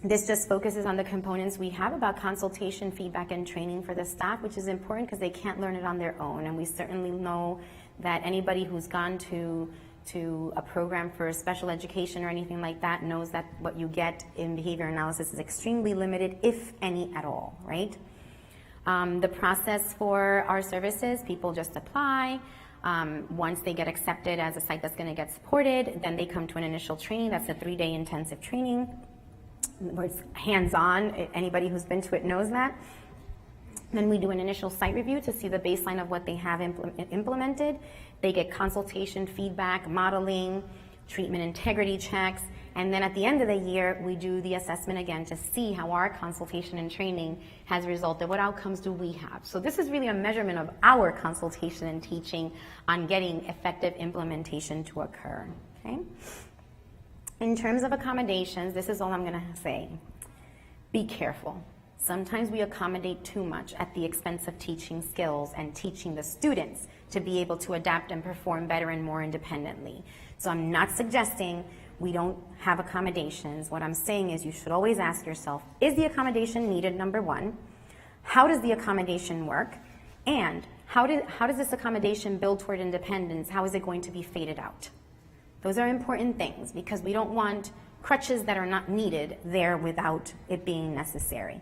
This just focuses on the components we have about consultation, feedback, and training for the staff, which is important because they can't learn it on their own. And we certainly know that anybody who's gone to a program for special education or anything like that knows that what you get in behavior analysis is extremely limited, if any at all, right? The process for our services, people just apply. Once they get accepted as a site that's going to get supported, then they come to an initial training. That's a 3-day intensive training where it's hands-on. Anybody who's been to it knows that. Then we do an initial site review to see the baseline of what they have implemented. They get consultation, feedback, modeling, treatment integrity checks, and then at the end of the year, we do the assessment again to see how our consultation and training has resulted. What outcomes do we have? So this is really a measurement of our consultation and teaching on getting effective implementation to occur, okay? In terms of accommodations, this is all I'm gonna say. Be careful. Sometimes we accommodate too much at the expense of teaching skills and teaching the students to be able to adapt and perform better and more independently. So I'm not suggesting we don't have accommodations. What I'm saying is you should always ask yourself, is the accommodation needed, number one? How does the accommodation work? And how does this accommodation build toward independence? How is it going to be faded out? Those are important things because we don't want crutches that are not needed there without it being necessary.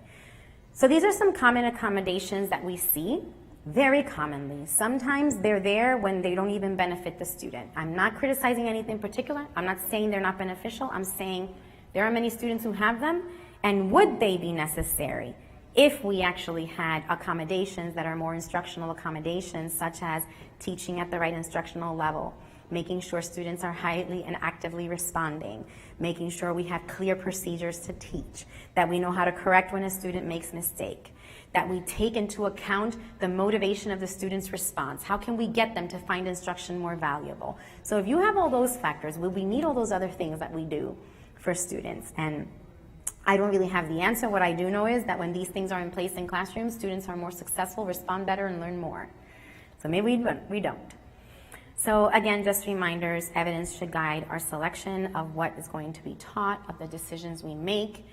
So these are some common accommodations that we see very commonly. Sometimes they're there when they don't even benefit the student. I'm not criticizing anything particular. I'm not saying they're not beneficial. I'm saying there are many students who have them, and would they be necessary if we actually had accommodations that are more instructional accommodations, such as teaching at the right instructional level, making sure students are highly and actively responding, making sure we have clear procedures to teach, that we know how to correct when a student makes a mistake, that we take into account the motivation of the student's response. How can we get them to find instruction more valuable? So if you have all those factors, will we need all those other things that we do for students? And I don't really have the answer. What I do know is that when these things are in place in classrooms, students are more successful, respond better, and learn more. So maybe we don't. So again, just reminders, evidence should guide our selection of what is going to be taught, of the decisions we make.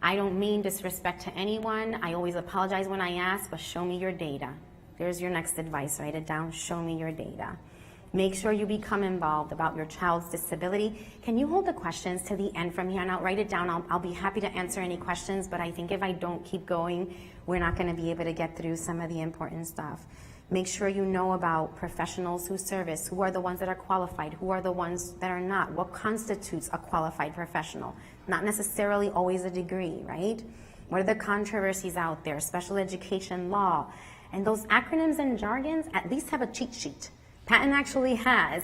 I don't mean disrespect to anyone. I always apologize when I ask, but show me your data. There's your next advice, write it down, show me your data. Make sure you become involved about your child's disability. Can you hold the questions to the end from here, and I'll write it down. I'll be happy to answer any questions, but I think if I don't keep going, we're not going to be able to get through some of the important stuff. Make sure you know about professionals who service, who are the ones that are qualified, who are the ones that are not, what constitutes a qualified professional. Not necessarily always a degree, right? What are the controversies out there, special education law, and those acronyms and jargons at least have a cheat sheet. Patton actually has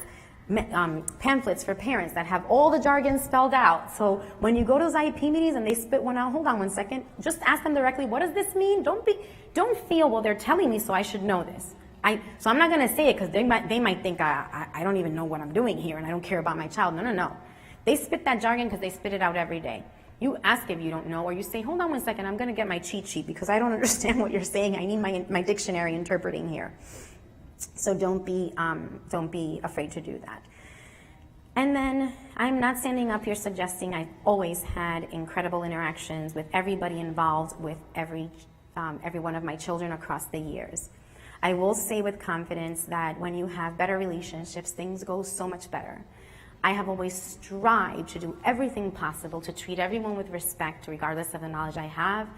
pamphlets for parents that have all the jargon spelled out. So when you go to those IEP meetings and they spit one out, hold on one second, just ask them directly, what does this mean? Don't feel, well, they're telling me, so I should know this. So I'm not going to say it because they might think I don't even know what I'm doing here and I don't care about my child. No. They spit that jargon because they spit it out every day. You ask if you don't know, or you say, hold on one second, I'm going to get my cheat sheet because I don't understand what you're saying. I need my dictionary interpreting here. So don't be afraid to do that. And then I'm not standing up here suggesting I've always had incredible interactions with everybody involved with every one of my children across the years. I will say with confidence that when you have better relationships, things go so much better. I have always strived to do everything possible to treat everyone with respect, regardless of the knowledge I have,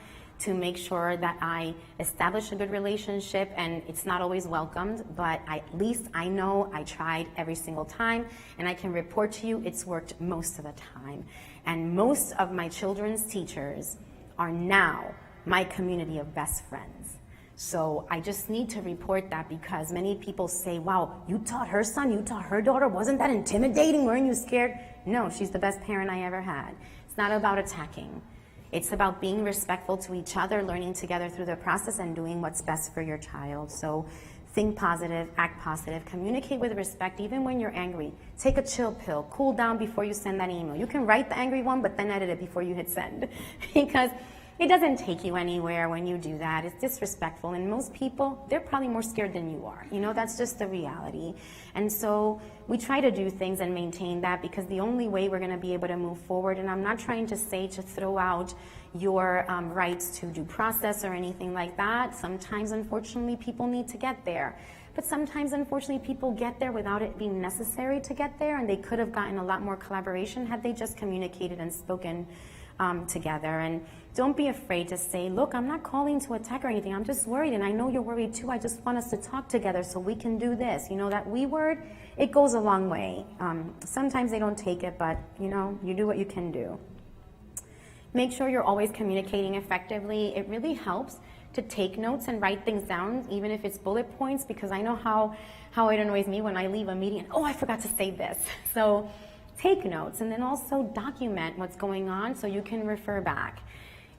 to make sure that I establish a good relationship, and it's not always welcomed, but at least I know I tried every single time, and I can report to you it's worked most of the time. And most of my children's teachers are now my community of best friends. So I just need to report that because many people say, wow, you taught her son, you taught her daughter, wasn't that intimidating? Weren't you scared? No, she's the best parent I ever had. It's not about attacking. It's about being respectful to each other, learning together through the process, and doing what's best for your child. So think positive, act positive, communicate with respect even when you're angry. Take a chill pill, cool down before you send that email. You can write the angry one, but then edit it before you hit send because it doesn't take you anywhere when you do that. It's disrespectful, and most people, they're probably more scared than you are. You know, that's just the reality. And so we try to do things and maintain that because the only way we're going to be able to move forward, and I'm not trying to say to throw out your rights to due process or anything like that. Sometimes, unfortunately, people need to get there. But sometimes, unfortunately, people get there without it being necessary to get there, and they could have gotten a lot more collaboration had they just communicated and spoken together. And don't be afraid to say, look, I'm not calling to attack or anything. I'm just worried, and I know you're worried too. I just want us to talk together so we can do this. You know, that we word, it goes a long way. Sometimes they don't take it, but, you know, you do what you can do. Make sure you're always communicating effectively. It really helps to take notes and write things down, even if it's bullet points, because I know how it annoys me when I leave a meeting and, oh, I forgot to say this. So take notes, and then also document what's going on so you can refer back.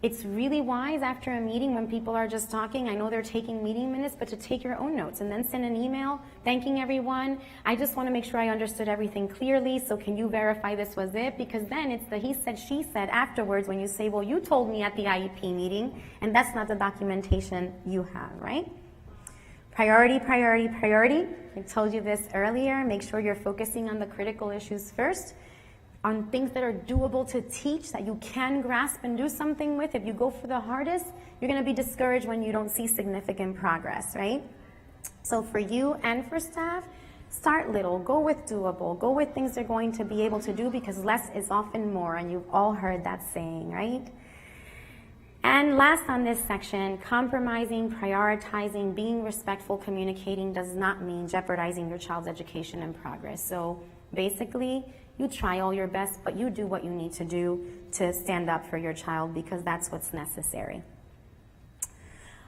It's really wise after a meeting when people are just talking, I know they're taking meeting minutes, but to take your own notes and then send an email thanking everyone. I just want to make sure I understood everything clearly, so can you verify this was it? Because then it's the he said, she said afterwards when you say, well, you told me at the IEP meeting, and that's not the documentation you have, right? Priority, priority, priority. I told you this earlier. Make sure you're focusing on the critical issues first, on things that are doable to teach, that you can grasp and do something with. If you go for the hardest, you're going to be discouraged when you don't see significant progress, right? So for you and for staff, start little, go with doable, go with things they're going to be able to do, because less is often more, and you've all heard that saying, right? And last on this section, compromising, prioritizing, being respectful, communicating does not mean jeopardizing your child's education and progress. So basically, you try all your best, but you do what you need to do to stand up for your child, because that's what's necessary.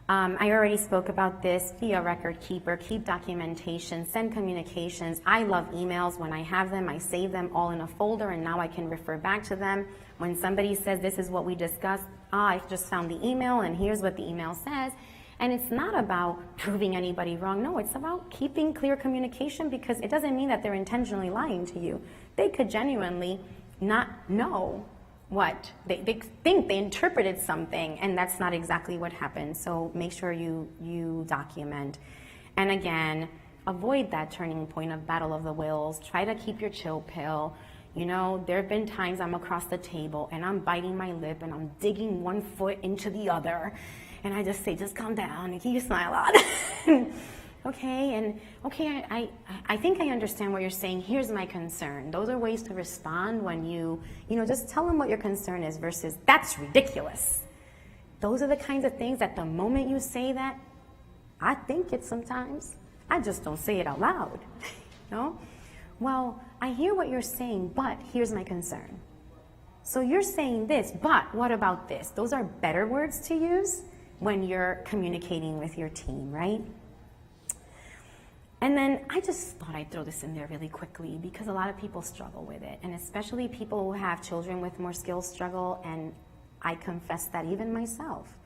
I already spoke about this. Be a record keeper, keep documentation, send communications. I love emails. When I have them, I save them all in a folder, and now I can refer back to them. When somebody says, this is what we discussed, I just found the email, and here's what the email says. And it's not about proving anybody wrong. No, it's about keeping clear communication, because it doesn't mean that they're intentionally lying to you. They could genuinely not know what they think they interpreted something, and that's not exactly what happened. So make sure you document. And again, avoid that turning point of battle of the wills. Try to keep your chill pill. You know, there have been times I'm across the table and I'm biting my lip and I'm digging one foot into the other, and I just say, just calm down and keep your smile on. Okay, and okay, I think I understand what you're saying. Here's my concern. Those are ways to respond when you just tell them what your concern is versus, that's ridiculous. Those are the kinds of things that the moment you say that, I think it sometimes. I just don't say it out loud. No? Well, I hear what you're saying, but here's my concern. So you're saying this, but what about this? Those are better words to use when you're communicating with your team, right? And then I just thought I'd throw this in there really quickly because a lot of people struggle with it, and especially people who have children with more skills struggle, and I confess that even myself.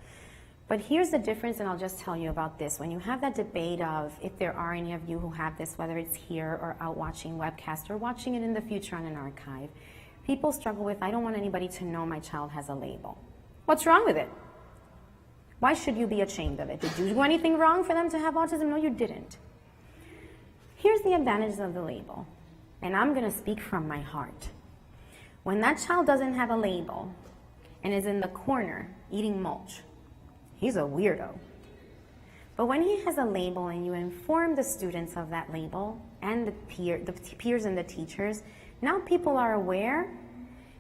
But here's the difference, and I'll just tell you about this. When you have that debate of if there are any of you who have this, whether it's here or out watching webcast or watching it in the future on an archive, people struggle with, I don't want anybody to know my child has a label. What's wrong with it? Why should you be ashamed of it? Did you do anything wrong for them to have autism? No, you didn't. Here's the advantages of the label, and I'm going to speak from my heart. When that child doesn't have a label and is in the corner eating mulch, he's a weirdo. But when he has a label and you inform the students of that label and the peers and the teachers, now people are aware,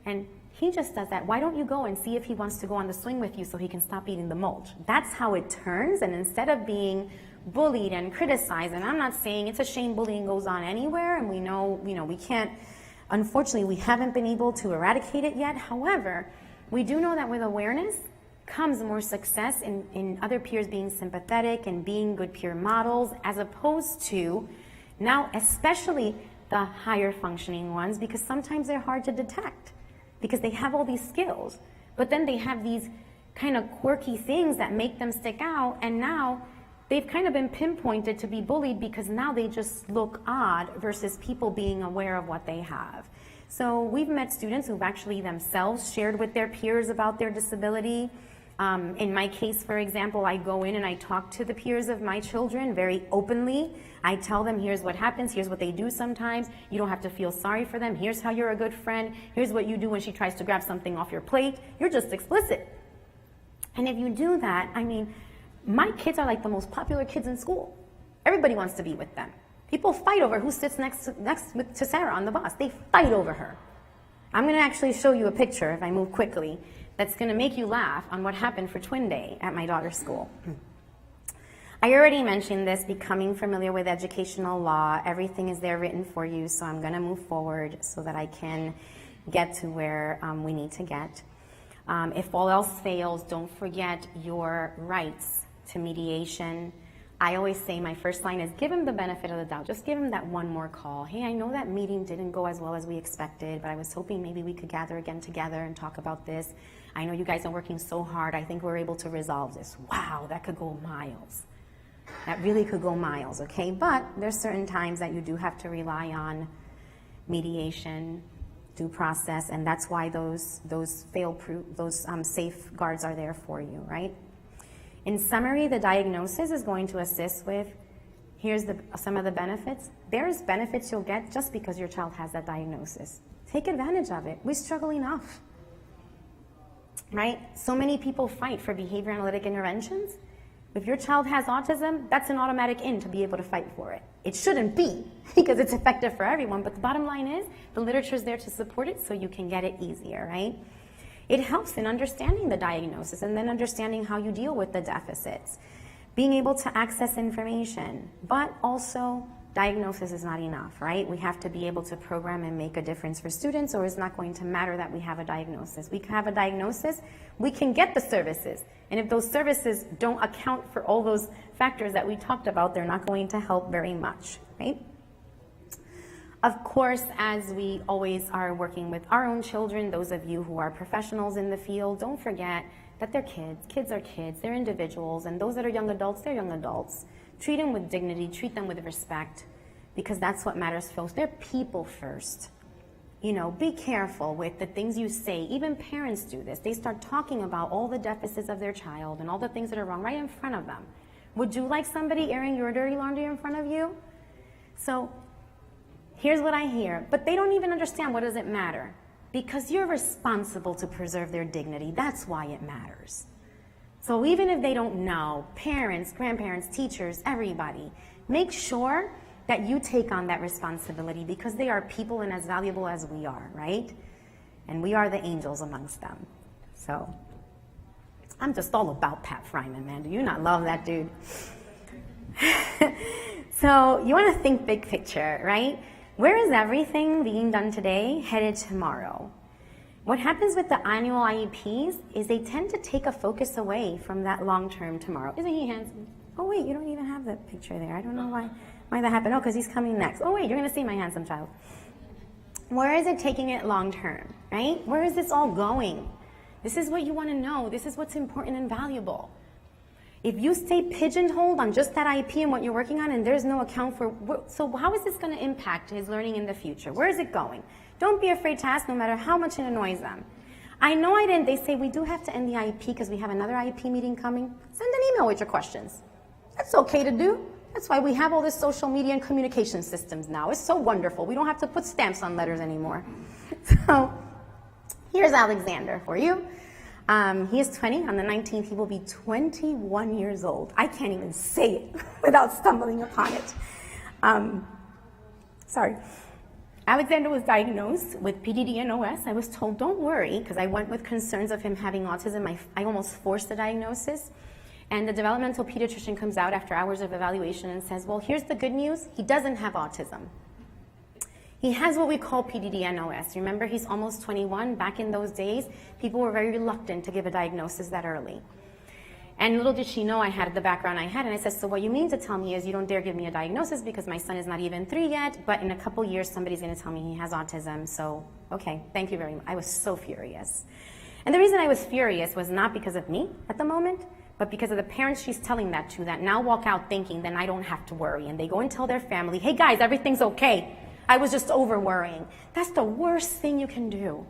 and he just does that. Why don't you go and see if he wants to go on the swing with you so he can stop eating the mulch? That's how it turns, and instead of being bullied and criticized, and I'm not saying it's a shame bullying goes on anywhere, and we know, we can't, unfortunately, we haven't been able to eradicate it yet. However, we do know that with awareness comes more success in other peers being sympathetic and being good peer models, as opposed to now, especially the higher functioning ones, because sometimes they're hard to detect because they have all these skills, but then they have these kind of quirky things that make them stick out, and now they've kind of been pinpointed to be bullied because now they just look odd versus people being aware of what they have. So we've met students who've actually themselves shared with their peers about their disability. In my case, for example, I go in and I talk to the peers of my children very openly. I tell them, here's what happens, here's what they do sometimes. You don't have to feel sorry for them. Here's how you're a good friend. Here's what you do when she tries to grab something off your plate. You're just explicit. And if you do that, I mean, my kids are like the most popular kids in school. Everybody wants to be with them. People fight over who sits next to Sarah on the bus. They fight over her. I'm going to actually show you a picture, if I move quickly, that's going to make you laugh on what happened for Twin Day at my daughter's school. I already mentioned this, becoming familiar with educational law. Everything is there written for you, so I'm going to move forward so that I can get to where we need to get. If all else fails, don't forget your rights to mediation. I always say my first line is give him the benefit of the doubt. Just give him that one more call. Hey, I know that meeting didn't go as well as we expected, but I was hoping maybe we could gather again together and talk about this. I know you guys are working so hard. I think we're able to resolve this. Wow, that could go miles. That really could go miles, okay? But there's certain times that you do have to rely on mediation, due process, and that's why those safeguards are there for you, right? In summary, the diagnosis is going to assist with, here's some of the benefits. There's benefits you'll get just because your child has that diagnosis. Take advantage of it. We struggle enough, right? So many people fight for behavior analytic interventions. If your child has autism, that's an automatic in to be able to fight for it. It shouldn't be because it's effective for everyone, but the bottom line is the literature is there to support it so you can get it easier, right? It helps in understanding the diagnosis and then understanding how you deal with the deficits, being able to access information, but also diagnosis is not enough, right? We have to be able to program and make a difference for students, or it's not going to matter that we have a diagnosis. We can have a diagnosis, we can get the services, and if those services don't account for all those factors that we talked about, they're not going to help very much, right? Of course, as we always are working with our own children, those of you who are professionals in the field, don't forget that they're kids. Kids are kids, they're individuals, and those that are young adults, they're young adults. Treat them with dignity, treat them with respect, because that's what matters most. They're people first. You know, be careful with the things you say. Even parents do this. They start talking about all the deficits of their child and all the things that are wrong right in front of them. Would you like somebody airing your dirty laundry in front of you? So here's what I hear, but they don't even understand what does it matter, because you're responsible to preserve their dignity. That's why it matters. So even if they don't know, parents, grandparents, teachers, everybody, Make sure that you take on that responsibility because they are people and as valuable as we are, right? And we are the angels amongst them. So I'm just all about Pat Fryman, man. Do you not love that dude? So you want to think big picture, right? Where is everything being done today headed tomorrow? What happens with the annual IEPs is they tend to take a focus away from that long-term tomorrow. Isn't he handsome? Oh, wait, you don't even have the picture there. I don't know why that happened. Oh, because he's coming next. Oh, wait, you're going to see my handsome child. Where is it taking it long-term, right? Where is this all going? This is what you want to know. This is what's important and valuable. If you stay pigeonholed on just that IEP and what you're working on and there's no account for, so how is this going to impact his learning in the future? Where is it going? Don't be afraid to ask no matter how much it annoys them. I know I didn't, they say we do have to end the IEP because we have another IEP meeting coming. Send an email with your questions. That's okay to do. That's why we have all this social media and communication systems now. It's so wonderful. We don't have to put stamps on letters anymore. So here's Alexander for you. He is 20. On the 19th, he will be 21 years old. I can't even say it without stumbling upon it. Sorry. Alexander was diagnosed with PDD and OS. I was told, don't worry, because I went with concerns of him having autism. I almost forced the diagnosis. And the developmental pediatrician comes out after hours of evaluation and says, well, here's the good news. He doesn't have autism. He has what we call PDD and OS. Remember, he's almost 21. Back in those days, people were very reluctant to give a diagnosis that early. And little did she know I had the background I had. And I said, so what you mean to tell me is you don't dare give me a diagnosis because my son is not even 3 yet, but in a couple years, somebody's going to tell me he has autism. So, okay, thank you very much. I was so furious. And the reason I was furious was not because of me at the moment, but because of the parents she's telling that to that now walk out thinking then I don't have to worry. And they go and tell their family, hey guys, everything's okay. I was just over worrying. That's the worst thing you can do.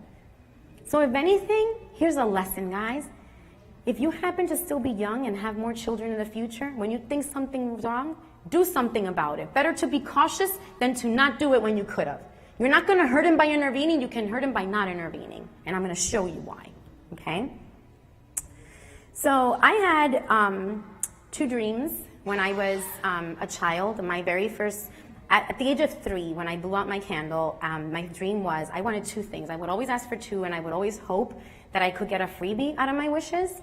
So if anything, here's a lesson, guys. If you happen to still be young and have more children in the future, when you think something's wrong, do something about it. Better to be cautious than to not do it when you could have. You're not going to hurt him by intervening. You can hurt him by not intervening. And I'm going to show you why. Okay? So I had 2 dreams when I was a child. My very first, at the age of 3, when I blew out my candle, my dream was I wanted 2 things. I would always ask for 2, and I would always hope that I could get a freebie out of my wishes.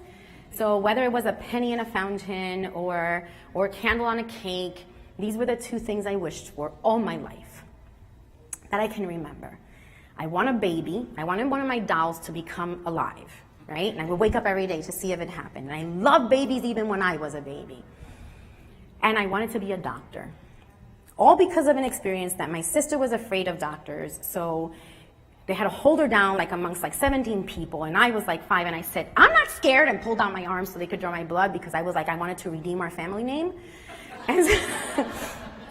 So whether it was a penny in a fountain or a candle on a cake, these were the 2 things I wished for all my life that I can remember. I want a baby. I wanted one of my dolls to become alive, right? And I would wake up every day to see if it happened. And I loved babies even when I was a baby. And I wanted to be a doctor. All because of an experience that my sister was afraid of doctors, so they had to hold her down like amongst like 17 people, and I was like 5, and I said, I'm not scared, and pulled out my arm so they could draw my blood because I was like, I wanted to redeem our family name.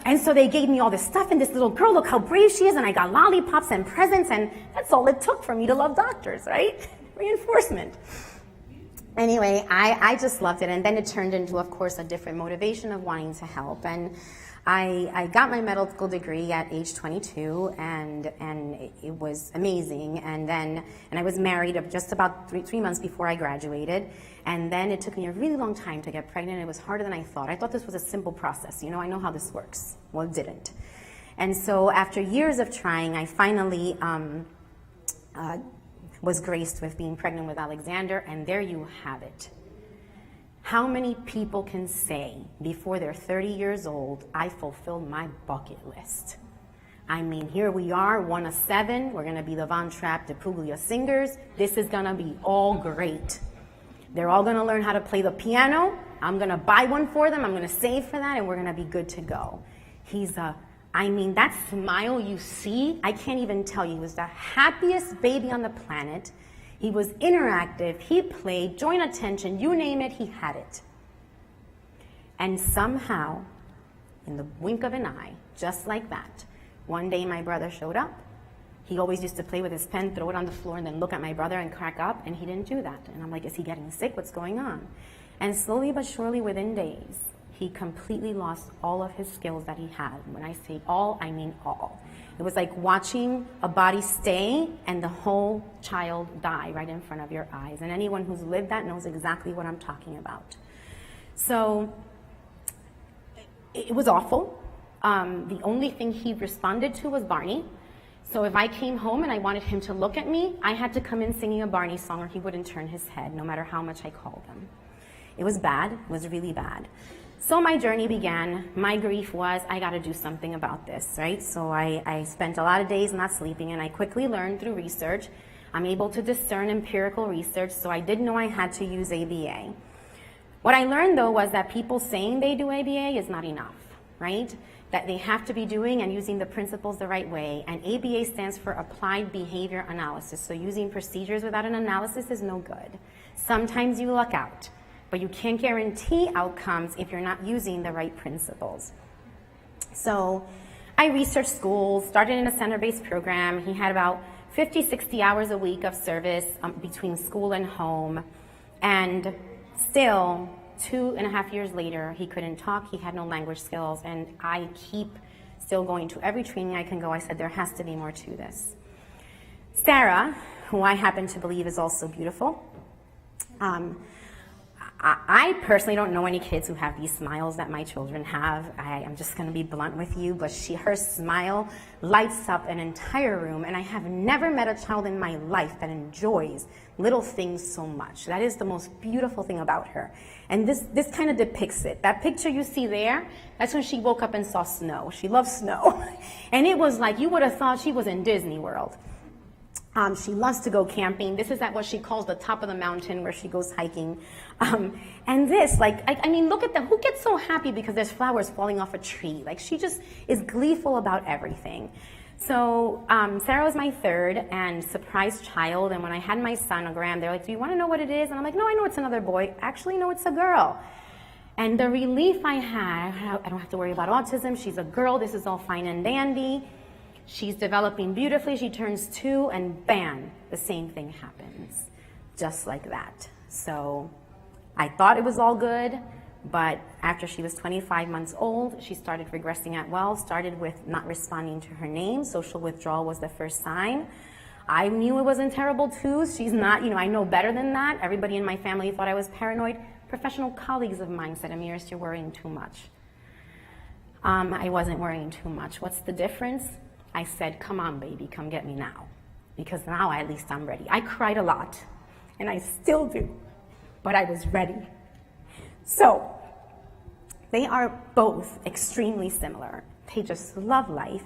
And so they gave me all this stuff, and this little girl, look how brave she is, and I got lollipops and presents, and that's all it took for me to love doctors, right? Reinforcement. Anyway, I just loved it, and then it turned into, of course, a different motivation of wanting to help. And I got my medical degree at age 22, and it was amazing. And I was married just about three months before I graduated. And then it took me a really long time to get pregnant. It was harder than I thought. I thought this was a simple process. You know, I know how this works. Well, it didn't. And so after years of trying, I finally was graced with being pregnant with Alexander, and there you have it. How many people can say before they're 30 years old, I fulfilled my bucket list? I mean, here we are, 1 of 7. We're going to be the Von Trapp de Puglia singers. This is going to be all great. They're all going to learn how to play the piano. I'm going to buy one for them. I'm going to save for that, and we're going to be good to go. I mean, that smile you see, I can't even tell you. He was the happiest baby on the planet. He was interactive. He played, joint attention, you name it, he had it. And somehow, in the wink of an eye, just like that, one day my brother showed up. He always used to play with his pen, throw it on the floor, and then look at my brother and crack up, and he didn't do that. And I'm like, is he getting sick? What's going on? And slowly but surely, within days, he completely lost all of his skills that he had. When I say all, I mean all. It was like watching a body stay and the whole child die right in front of your eyes. And anyone who's lived that knows exactly what I'm talking about. So it was awful. The only thing he responded to was Barney. So if I came home and I wanted him to look at me, I had to come in singing a Barney song or he wouldn't turn his head, no matter how much I called him. It was bad, it was really bad. So my journey began. My grief was, I gotta do something about this, right? So I spent a lot of days not sleeping, and I quickly learned through research. I'm able to discern empirical research, so I did know I had to use ABA. What I learned though was that people saying they do ABA is not enough, right? That they have to be doing and using the principles the right way. And ABA stands for Applied Behavior Analysis. So using procedures without an analysis is no good. Sometimes you luck out, but you can't guarantee outcomes if you're not using the right principles. So I researched schools, started in a center-based program. He had about 50, 60 hours a week of service between school and home. And still, 2.5 years later, he couldn't talk, he had no language skills, and I keep still going to every training I can go. I said, there has to be more to this. Sarah, who I happen to believe is also beautiful, I personally don't know any kids who have these smiles that my children have. I'm just going to be blunt with you, but her smile lights up an entire room, and I have never met a child in my life that enjoys little things so much. That is the most beautiful thing about her. And this kind of depicts it. That picture you see there, that's when she woke up and saw snow. She loves snow. And it was like, you would have thought she was in Disney World. She loves to go camping. This is at what she calls the top of the mountain where she goes hiking. And this, like, I mean, look at them. Who gets so happy because there's flowers falling off a tree? Like, she just is gleeful about everything. So Sarah was my third and surprise child. And when I had my sonogram, they're like, do you want to know what it is? And I'm like, no, I know it's another boy. Actually, no, it's a girl. And the relief I had, I don't have to worry about autism. She's a girl. This is all fine and dandy. She's developing beautifully. She turns 2 and bam, the same thing happens. Just like that. So I thought it was all good, but after she was 25 months old, she started regressing at well, started with not responding to her name. Social withdrawal was the first sign. I knew it wasn't terrible twos. She's not, I know better than that. Everybody in my family thought I was paranoid. Professional colleagues of mine said, Amiris, you're worrying too much. I wasn't worrying too much. What's the difference? I said, come on, baby, come get me now. Because now at least I'm ready. I cried a lot, and I still do, but I was ready. So they are both extremely similar. They just love life.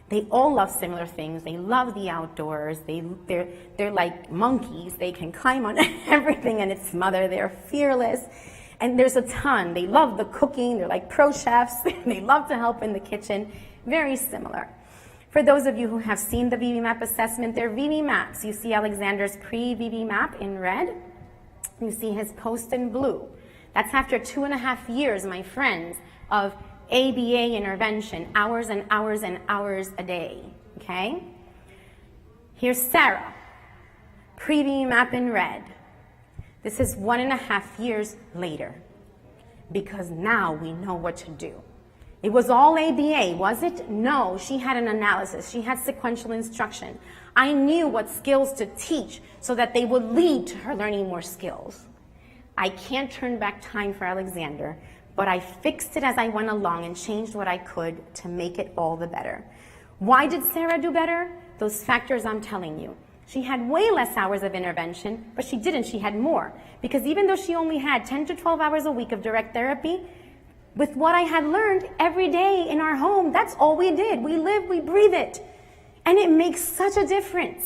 They all love similar things. They love the outdoors. They're like monkeys. They can climb on everything and its mother. They're fearless. And there's a ton. They love the cooking. They're like pro chefs. They love to help in the kitchen. Very similar. For those of you who have seen the VB-MAP assessment, they're VB-MAPs. You see Alexander's pre-VB-MAP in red. You see his post in blue. That's after 2.5 years, my friends, of ABA intervention, hours and hours and hours a day, okay? Here's Sarah, pre-VB-MAP in red. This is 1.5 years later, because now we know what to do. It was all ABA, was it? No, she had an analysis. She had sequential instruction. I knew what skills to teach so that they would lead to her learning more skills. I can't turn back time for Alexander, but I fixed it as I went along and changed what I could to make it all the better. Why did Sarah do better? Those factors I'm telling you. She had way less hours of intervention, but she didn't. She had more. Because even though she only had 10 to 12 hours a week of direct therapy, with what I had learned every day in our home, that's all we did. We live, we breathe it. And it makes such a difference.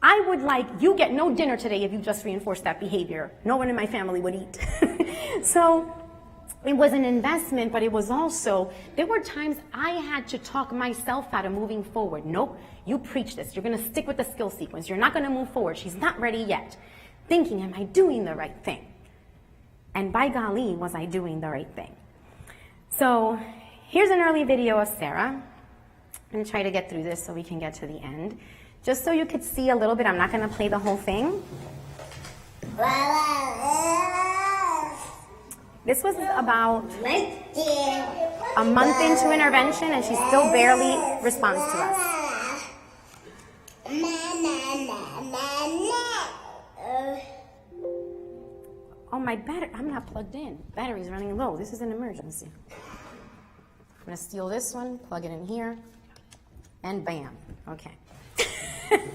I would you get no dinner today if you just reinforced that behavior. No one in my family would eat. So it was an investment, but it was also, there were times I had to talk myself out of moving forward. Nope, you preach this. You're gonna stick with the skill sequence. You're not gonna move forward. She's not ready yet. Thinking, am I doing the right thing? And by golly, was I doing the right thing? So here's an early video of Sarah. I'm going to try to get through this so we can get to the end. Just so you could see a little bit, I'm not going to play the whole thing. This was about a month into intervention, and she still barely responds to us. Oh, my battery, I'm not plugged in. Battery's running low. This is an emergency. going to steal this one, plug it in here, and bam. Okay.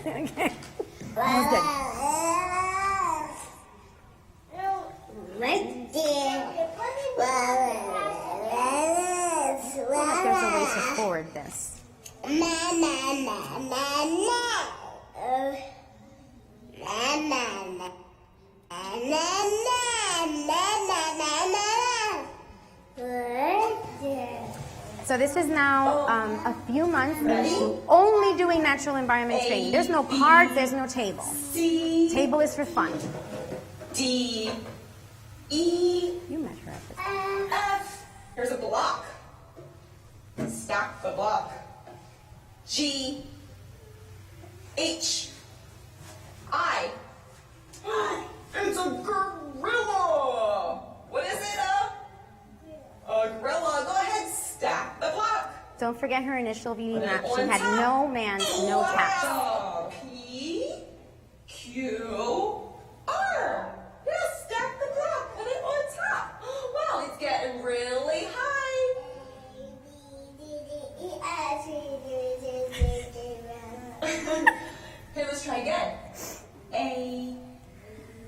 Okay. Almost good. Right there. There's a way to forward this. So this is now a few months into only doing natural environment training. There's no cards, there's no table. Table is for fun. D, E, You measure up. F. Here's a block. Stack the block. G, H, I. It's a gorilla. What is it? A gorilla. Go ahead, stack the block. Don't forget her initial VD Put it map. on She had top. no mans, no taps. Wow. P, Q, R. Yes, stack the block. Put it on top. Wow, it's getting really high. Okay, let's try again. A,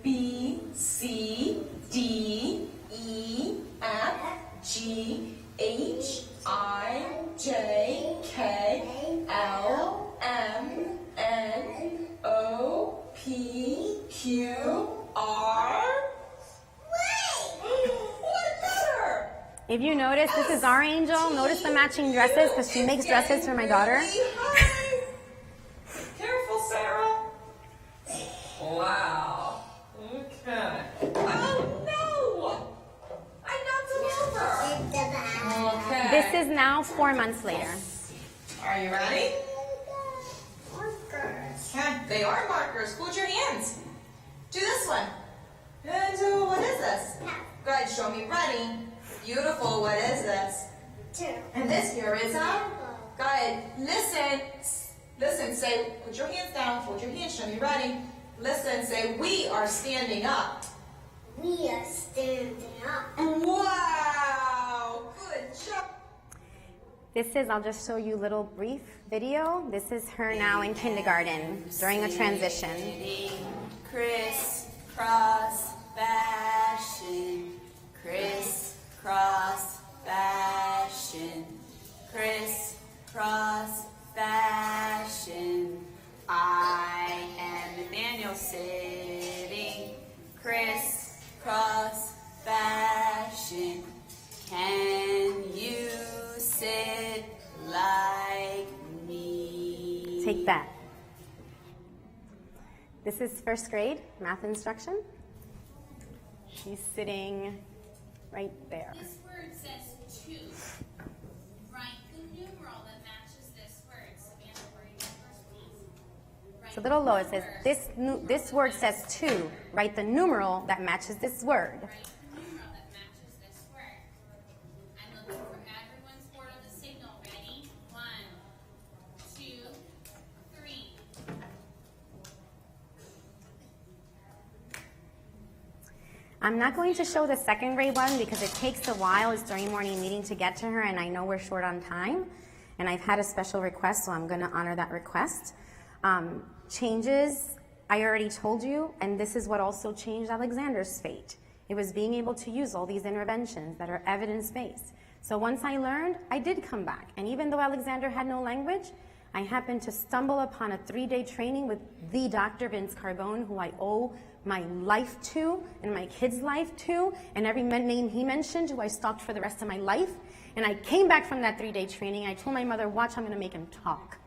B, C, D, E, F, G, H, I, J, K, L, M, N, O, P, Q, R. What letter? If you notice, this is our angel. Notice the matching dresses because she makes dresses for my daughter. Really high. Careful, Sarah. Wow. Okay. Oh no! I knocked him over. Okay. This is now 4 months later. Are you ready? Okay. They are markers. Hold your hands. Do this one. And do what is this? Go ahead, show me. Ready? Beautiful. What is this? And this here is a. Go ahead. Listen. Listen. Say. Put your hands down. Hold your hands. Show me. Ready? Listen. Say. We are standing up. We are standing up. Wow. Good job. This is, I'll just show you a little brief video. This is her now in kindergarten during a transition. Criss cross fashion, criss cross fashion, criss cross fashion. I am Nathaniel sitting, criss cross fashion. Can you sit like me? Take that. This is first grade math instruction. She's sitting right there. This word says two. Write the numeral that matches this word. Samantha, where are you first, please? Write It's a little low. It the says, this word says two. Write the numeral that matches this word. Write the numeral that matches this word. I'm looking for everyone's board on the signal. Ready? 1, 2, 3. I'm not going to show the second grade one because it takes a while. It's during morning meeting to get to her, and I know we're short on time. And I've had a special request, so I'm going to honor that request. Changes, I already told you, and this is what also changed Alexander's fate. It was being able to use all these interventions that are evidence-based. So once I learned, I did come back. And even though Alexander had no language, I happened to stumble upon a 3-day training with the Dr. Vince Carbone, who I owe my life to and my kid's life to, and every name he mentioned, who I stalked for the rest of my life. And I came back from that 3-day training. I told my mother, watch, I'm going to make him talk.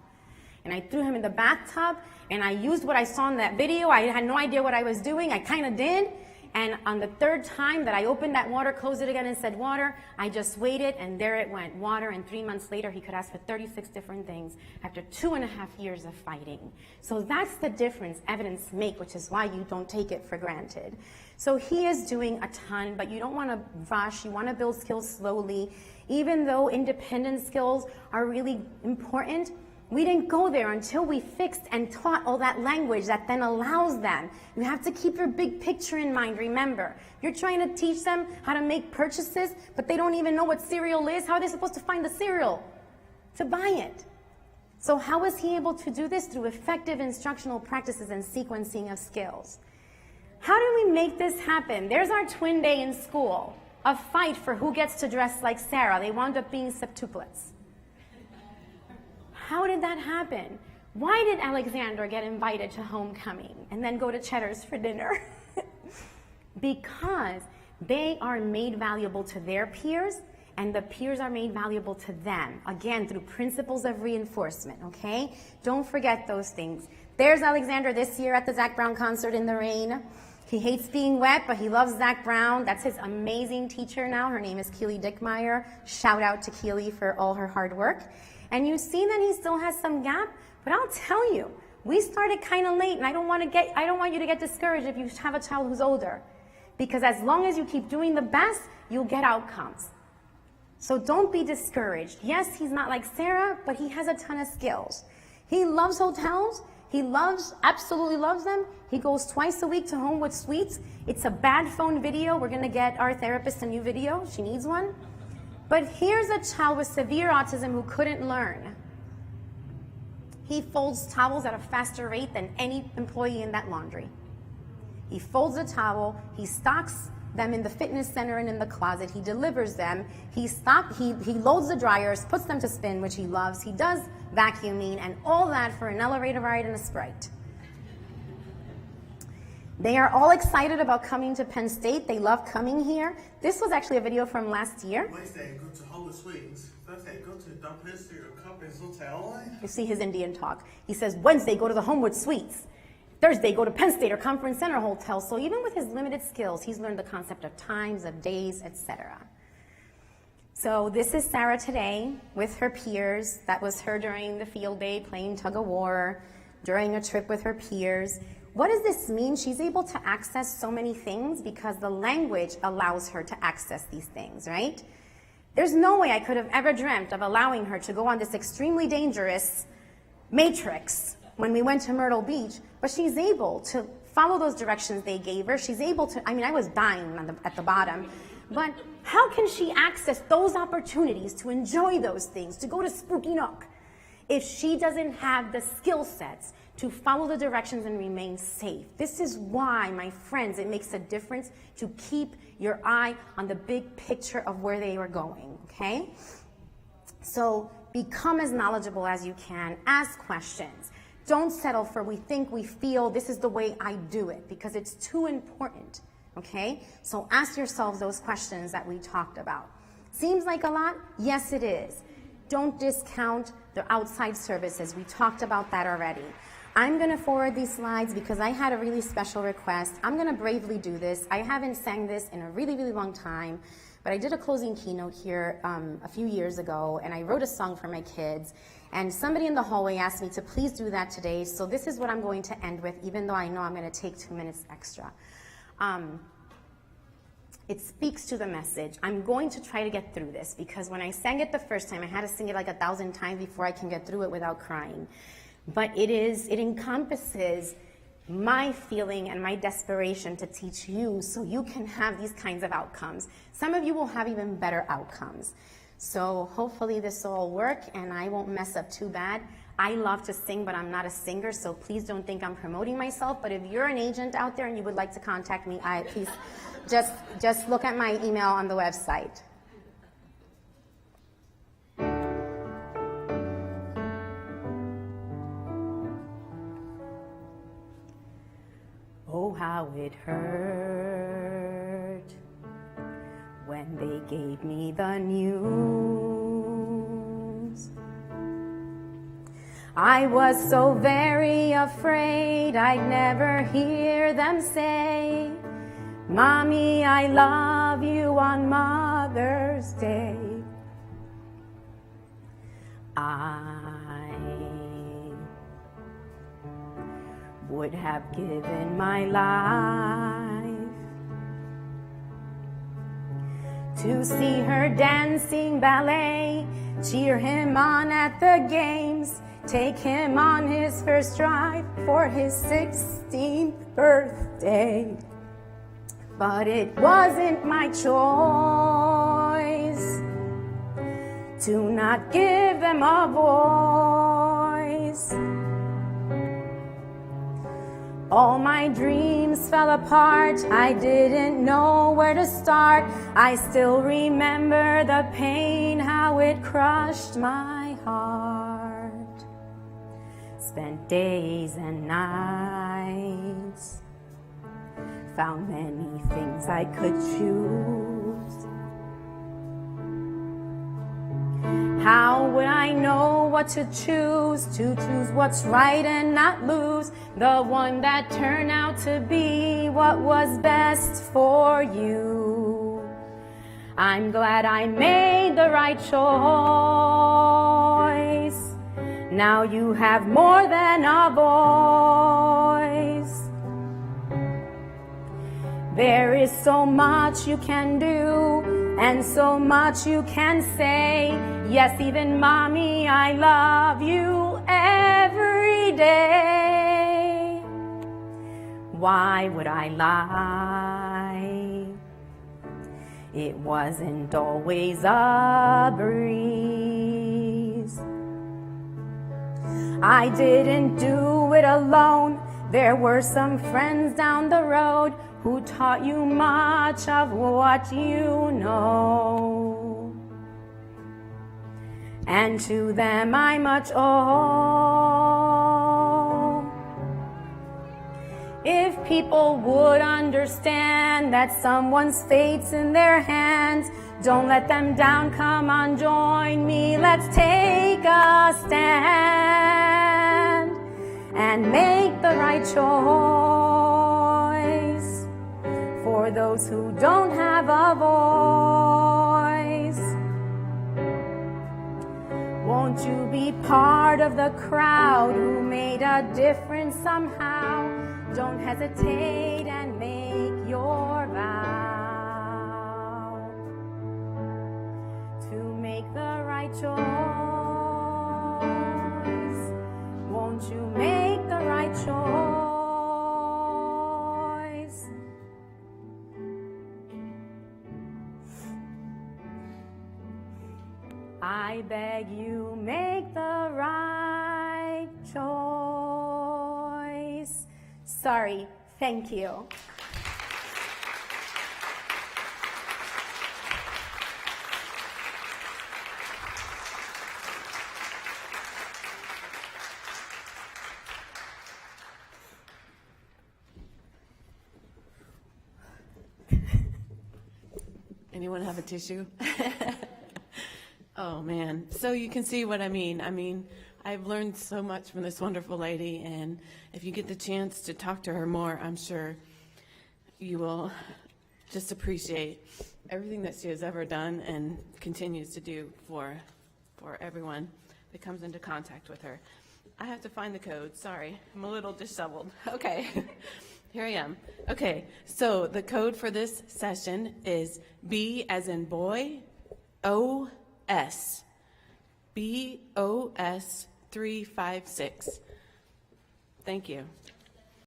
And I threw him in the bathtub, and I used what I saw in that video. I had no idea what I was doing. I kind of did. And on the third time that I opened that water, closed it again, and said water, I just waited, and there it went, water. And 3 months later, he could ask for 36 different things after 2.5 years of fighting. So that's the difference evidence make, which is why you don't take it for granted. So he is doing a ton, but you don't want to rush. You want to build skills slowly. Even though independent skills are really important, We didn't go there until we fixed and taught all that language that then allows them. You have to keep your big picture in mind. Remember, you're trying to teach them how to make purchases, but they don't even know what cereal is. How are they supposed to find the cereal to buy it? So how is he able to do this? Through effective instructional practices and sequencing of skills. How do we make this happen? There's our twin day in school, a fight for who gets to dress like Sarah. They wound up being septuplets. How did that happen? Why did Alexander get invited to homecoming and then go to Cheddar's for dinner? Because they are made valuable to their peers, and the peers are made valuable to them. Again, through principles of reinforcement, okay? Don't forget those things. There's Alexander this year at the Zac Brown concert in the rain. He hates being wet, but he loves Zac Brown. That's his amazing teacher now. Her name is Keely Dickmeyer. Shout out to Keely for all her hard work. And you see that he still has some gap, but I'll tell you, we started kind of late, and I don't want you to get discouraged if you have a child who's older. Because as long as you keep doing the best, you'll get outcomes. So don't be discouraged. Yes, he's not like Sarah, but he has a ton of skills. He loves hotels. He absolutely loves them. He goes twice a week to Homewood Suites. It's a bad phone video. We're going to get our therapist a new video. She needs one. But here's a child with severe autism who couldn't learn. He folds towels at a faster rate than any employee in that laundry. He folds a towel, he stocks them in the fitness center and in the closet, he delivers them, he loads the dryers, puts them to spin, which he loves, he does vacuuming, and all that for an elevator ride and a Sprite. They are all excited about coming to Penn State. They love coming here. This was actually a video from last year. Wednesday, go to Homewood Suites. Thursday, go to the Penn State Conference Hotel. You see his Indian talk. He says, Wednesday, go to the Homewood Suites. Thursday, go to Penn State or Conference Center Hotel. So even with his limited skills, he's learned the concept of times, of days, etc. So this is Sarah today with her peers. That was her during the field day playing tug of war, during a trip with her peers. What does this mean? She's able to access so many things because the language allows her to access these things, right? There's no way I could have ever dreamt of allowing her to go on this extremely dangerous matrix when we went to Myrtle Beach, but she's able to follow those directions they gave her. She's able to, I was dying at the bottom, but how can she access those opportunities to enjoy those things, to go to Spooky Nook, if she doesn't have the skill sets to follow the directions and remain safe? This is why, my friends, it makes a difference to keep your eye on the big picture of where they are going, okay? So become as knowledgeable as you can. Ask questions. Don't settle for we think, we feel, this is the way I do it, because it's too important, okay? So ask yourselves those questions that we talked about. Seems like a lot? Yes, it is. Don't discount the outside services. We talked about that already. I'm going to forward these slides because I had a really special request. I'm going to bravely do this. I haven't sang this in a really, really long time, but I did a closing keynote here a few years ago, and I wrote a song for my kids, and somebody in the hallway asked me to please do that today, so this is what I'm going to end with, even though I know I'm going to take 2 minutes extra. It speaks to the message. I'm going to try to get through this, because when I sang it the first time, I had to sing it like 1,000 times before I can get through it without crying. But it encompasses my feeling and my desperation to teach you so you can have these kinds of outcomes. Some of you will have even better outcomes. So hopefully this will all work and I won't mess up too bad. I love to sing, but I'm not a singer, so please don't think I'm promoting myself. But if you're an agent out there and you would like to contact me, please just look at my email on the website. Oh, how it hurt when they gave me the news. I was so very afraid I'd never hear them say, "Mommy, I love you" on Mother's Day. I would have given my life to see her dancing ballet, cheer him on at the games, take him on his first drive for his 16th birthday. But it wasn't my choice to not give them a voice. All my dreams fell apart, I didn't know where to start. I still remember the pain, how it crushed my heart. Spent days and nights, found many things I could choose. How would I know what to choose what's right and not lose the one that turned out to be what was best for you? I'm glad I made the right choice. Now you have more than a voice. There is so much you can do and so much you can say. Yes, even mommy, I love you every day. Why would I lie? It wasn't always a breeze. I didn't do it alone. There were some friends down the road who taught you much of what you know. And to them I much owe. If people would understand that someone's fate's in their hands, don't let them down, come on, join me, let's take a stand and make the right choice for those who don't have a voice. Won't you be part of the crowd who made a difference somehow? Don't hesitate and make your vow to make the right choice. Won't you make the right choice? I beg you, make the right choice. Sorry, thank you. Anyone have a tissue? Oh, man. So you can see what I mean. I've learned so much from this wonderful lady, and if you get the chance to talk to her more, I'm sure you will just appreciate everything that she has ever done and continues to do for everyone that comes into contact with her. I have to find the code. Sorry, I'm a little disheveled. Okay, here I am. Okay, so the code for this session is B as in boy, O-S. BOS 356. Thank you.